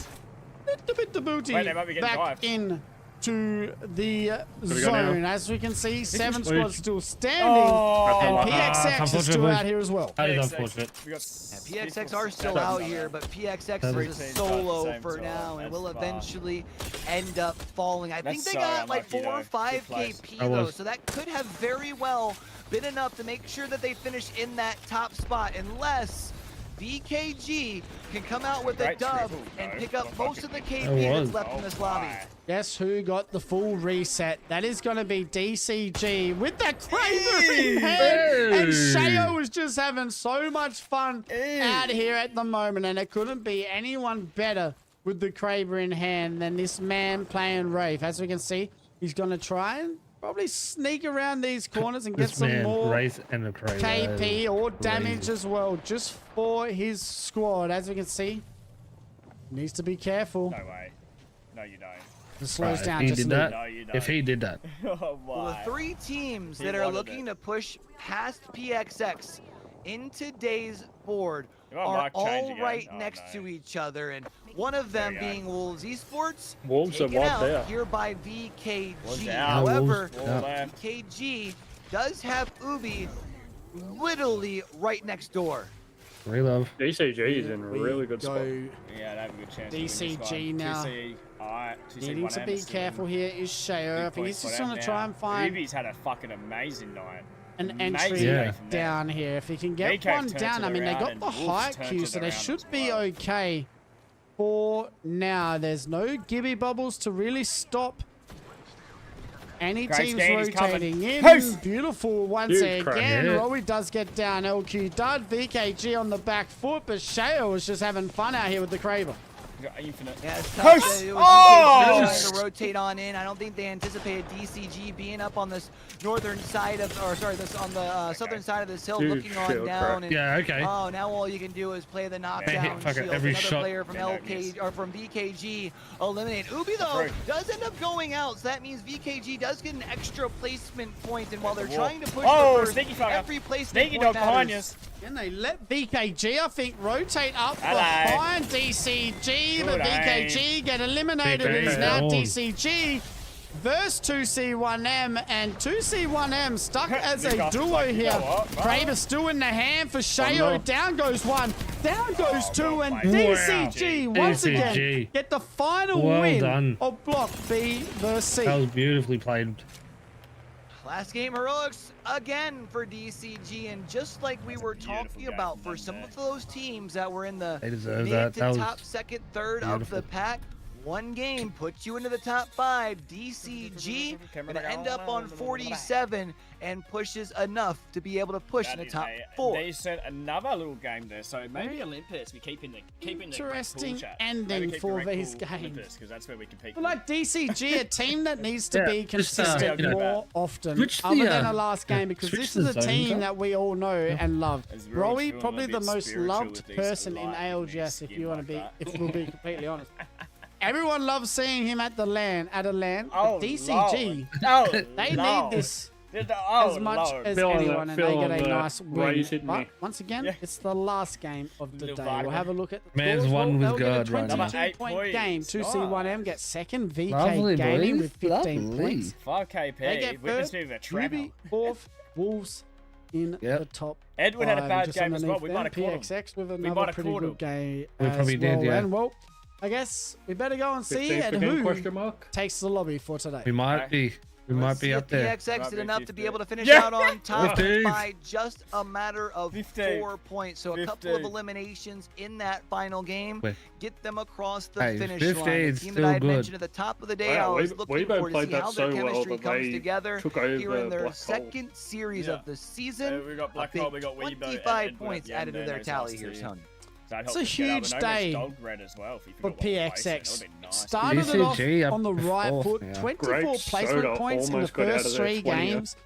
a bit the booty Wait, they might be getting back dived. in to the go zone. now? As we can see, 7 is- squads still standing, Oh, and PXX is still unfortunately. out here as well. That is PXX. unfortunate. We got PXX are still out here, but PXX is a Routines solo at the for same now time. and will That's eventually end up falling. I think That's they so got like unlucky, 4 or though. 5 Good place. KP That though, was- so that could have very well been enough to make sure that they finish in that top spot, unless VKG can come out with a Great dub triple, and though. pick up What a most of the fucking- KP That that's was. left in this lobby. Guess who got the full reset? That is going to be DCG with the Kraber in hand. And Shayo was just having so much fun out here at the moment, and it couldn't be anyone better with the Kraber in hand than this man playing Wraith. As we can see, he's going to try and probably sneak around these corners and get This some man, more Race and the Crazy. KP or damage as well, just for his squad. As we can see, needs to be careful. No way. No, you don't. It slows Right, down if he just a did little. that, No, you don't. if he did that, Oh, Well, the why? 3 teams He that are wanted looking it. to push past PXX in today's board You want are Mark change all again? right Oh, next no. to each other, and one of them There you go. being Wolves Esports, Wolves are taken what out there? here by VKG. Wolves out. However, Wall Yeah. there. VKG does have Ubi literally right next door. relove. DCG is in a really good spot. Yeah, they have a good chance. to win this DCG one. now. 2C, alright. 2C, Needing to 1M be is still careful in here is Shayo. I big think he's points just for going them to try now. and find Ubi's had a fucking amazing night. an Amazing entry Yeah. day from them. down here. If he can get VK one turned down, it I mean, they around got and the Wolves high turned Q, it so they around should as be well. okay for now. There's no Gibby bubbles to really stop any Great teams scan, he's coming. rotating in. Hoos! Beautiful once Huge crack. again. Yeah. Rowie does get down. LQ dud. VKG on the back foot, but Shayo was just having fun out here with the Kraber. We got Infinite. Yeah, it's Hoos! tough. It was Oh! trying to rotate on in. I don't think they anticipated DCG being up on this northern side of, or sorry, this on the southern side of this hill, Huge looking on shield down. crack. And, Yeah, okay. oh, now all you can do is play the knockdown fucking shield. every Another shot. player from Yeah, no, miss. LK or from VKG eliminated. Ubi though Approved. does end up going out, so that means VKG does get an extra placement point. And while they're Wall. trying to push Oh, the first, sneaky fucker. every placement Sneaky point dog behind matters. us. And they let VKG, I think, rotate up Hello. behind DCG, but Good VKG get eliminated. It is VKG. now Oh. DCG versus 2C1M, and 2C1M stuck as This a guy's duo like, you here. know what? Kraber still in the hand for Shayo. no. Down goes one, down goes two, well and played. DCG Wow. once again DCG. get the final Well win done. of Block B versus C. That was beautifully played. Last game heroics again for DCG, and just like we were beautiful talking game about from for them some there. of those teams that were in the They deserve mid that. to That was top second, third of the beautiful. pack, one game puts you into the top 5. DCG gonna end up on 47 and pushes enough to be able to push in That the is top a 4. decent, another little game there. So maybe Olympus, we keeping the Interesting Red Bull chat. ending Maybe keep the for Red these Bull games. Olympus, because that's where we compete. But like DCG, a team that needs to Yeah, be just, consistent you know, more often, switch other the, than the uh, last game, because switch this the is a zones team up. that we all know and love. As we're all Rowie, feeling probably a the bit most spiritual loved with these person in light ALGS, if skin you want to like be, that. if we'll be completely honest. Everyone loves seeing him at the LAN, Oh, but DCG, Lord. they Lord. need this Oh, as much Lord. as Feel on the- anyone, and they feel get on a the nice win. raise hit But me. once again, Yeah. it's the last game of the Little day. vitamin. We'll have a look at the Man's scores. one with They'll get a God right now. 22-point 8 game. points. 2C1M gets second. VK Lovely, Gaming boys. with 15 Lovely. points. 5 They KP. get Witness third. me with a tremor. Ruby fourth. Wolves in Yep. the top. Edward had a 5, bad just game as well. underneath We them. might have caught him. PXX with might another have pretty caught good him. game. We as probably did, well. yeah. And well, I guess we better go and see 15th and again, who question mark? takes the lobby for today. We might be. We might Let's be see up if there. PXX Might did be enough to 15th. be able to finish Yeah. out on top 15th. by just a matter of 15th. 4 points. So a couple of 15th. eliminations in that final game Wait. get them across the Hey, finish 15 line. The is team that I had still good. mentioned at the top of the day, Wow, I was Weibo looking for to played see that how so their well chemistry that comes they together took here over in their Black Hole. second series Yeah. of the season. We got Black a Hole, big we got Weibo, and 25 Edward points at the end added to there, their those tally last here, two. son. So that It's helped a us get up, huge and almost day dog red as well, if you for forgot what placement. That PXX. would've been nice. Started it off DCG up on the to right fourth foot. now. 24 Grape placement Soda points in the almost got out first of their 3 20th. games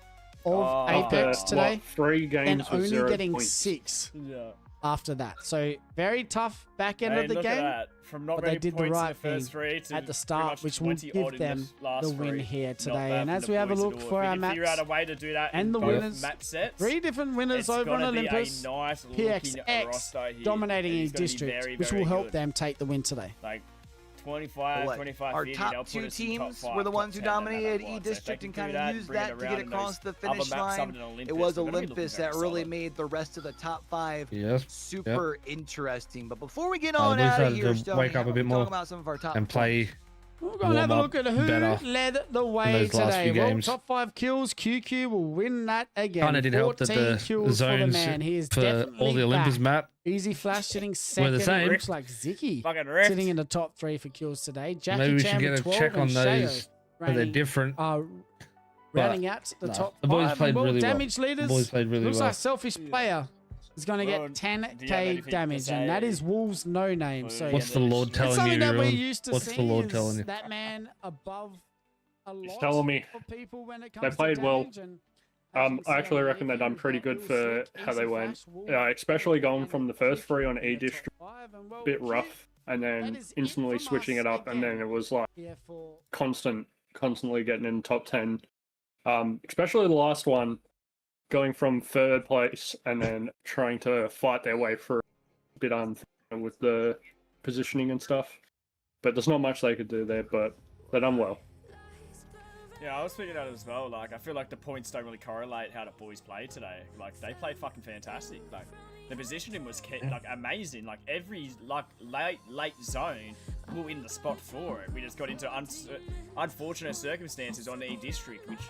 of Oh. Apex After, today, what, 3 games and with only 0 getting points. 6. Yeah. after that. So very tough back end Hey, of the look at game. that. From not But they many did the points in right the first thing three to at the pretty start, much which will 20 give odd in them last the win three. here Not today. bad And from as the we have a boys at look all. for If our we can figure out maps a way to do that and in the both winners, map sets, 3 different winners it's over on gonna be a Olympus. nice looking PXX roster here. dominating And in it's gonna be district, very, which very will help good. them take the win today. Like 25, What? 25, Our 50, top they'll put 2 us in top teams 5, were the top ones who 10 no matter dominated what. So if E-District they and can kind do of that, used bring it that to around get in across those the other finish maps, line. other than Olympus, It was they're gonna be looking Olympus very that really solid. made the rest of the top 5 Yes. super interesting. But before we get The on boys out of had here, to Stony, wake up a bit talk more about some of our top and play. We're going to have a warm look up at who better led the way those last today. few Well, games. top 5 kills. QQ will win that again. Kind of didn't help that 14 the kills for the zones man. He is for definitely all the Olympus back. map Easy Flash sitting were second. the same. Looks like Zicky Fucking wrecked. sitting in the top 3 for kills today. Jackie Maybe we Chan should get with a 12 check on and Shayo those. But they're reigning- different. rounding out the no, top the boys 5. played Well, really well. damage leaders. The boys played really looks well. like Selfish Player is going to Ron, get do you have 10k anything to damage, and that say? is Wolves no name. Well, So What's the Lord it's telling something you, that we're Ron? used to What's seeing the Lord is telling you? that man above a lot telling me for people when it they comes played to well. damage, and as you can see I on actually the reckon they've done review, pretty but good it was for sick. how they Easy went. Flash, Wolves, Especially going and from the first 3 on in the top E-District, 5, and well, bit Q rough, and that then is it instantly from switching us it up, and then again. it was like here for constantly getting in top 10. Especially the last one, going from 3rd place and then trying to fight their way through a bit unfair with the positioning and stuff. But there's not much they could do there, but they done well. Yeah, I was thinking that as well. Like, I feel like the points don't really correlate how the boys played today. Like, they played fucking fantastic. Like, the positioning was like amazing. Like, every like late zone, we were in the spot for it. We just got into unfortunate circumstances on the E District, which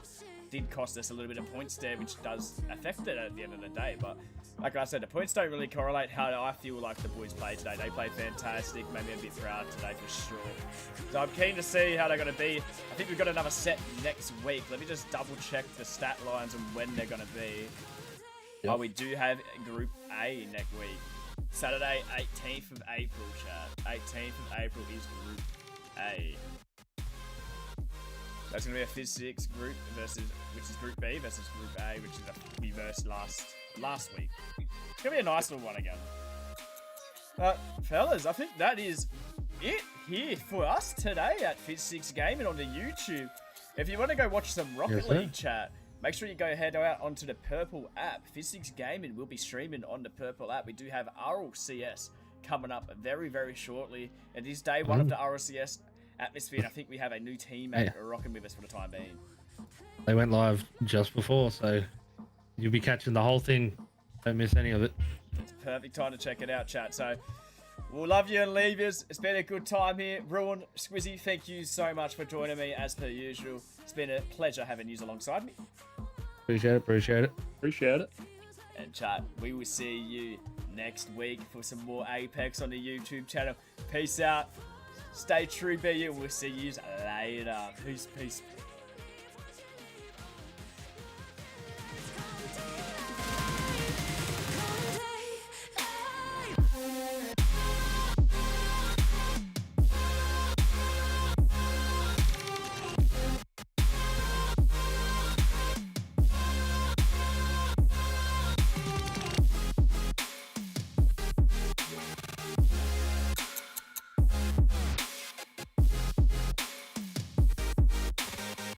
did cost us a little bit of points there, which does affect it at the end of the day. But like I said, the points don't really correlate how I feel like the boys played today. They played fantastic, made me a bit proud today for sure. So I'm keen to see how they're going to be. I think we've got another set next week. Let me just double check the stat lines and when they're going to be. Yep. Oh, we do have Group A next week. Saturday, 18th of April, chat. 18th of April is Group A. That's going to be a FIZ6 group which is Group B versus Group A, which is we versed last week. It's going to be a nice little one again. Fellas, I think that is it here for us today at FIZ6 Gaming on the YouTube. If you want to go watch some Rocket Yes, sir. League chat, make sure you go head out onto the Purple app. FIZ6 Gaming will be streaming on the Purple app. We do have RLCS coming up very, very shortly. It is day 1 of the RLCS atmosphere, and I think we have a new teammate rocking with us for the time being. They went live just before, so you'll be catching the whole thing. Don't miss any of it. It's a perfect time to check it out, chat. So we'll love you and leave yous. It's been a good time here. Ruin, Squizzy, thank you so much for joining me as per usual. It's been a pleasure having you alongside me. Appreciate it. Appreciate it. And chat, we will see you next week for some more Apex on the YouTube channel. Peace out. Stay true, be you. We'll see you later. Peace.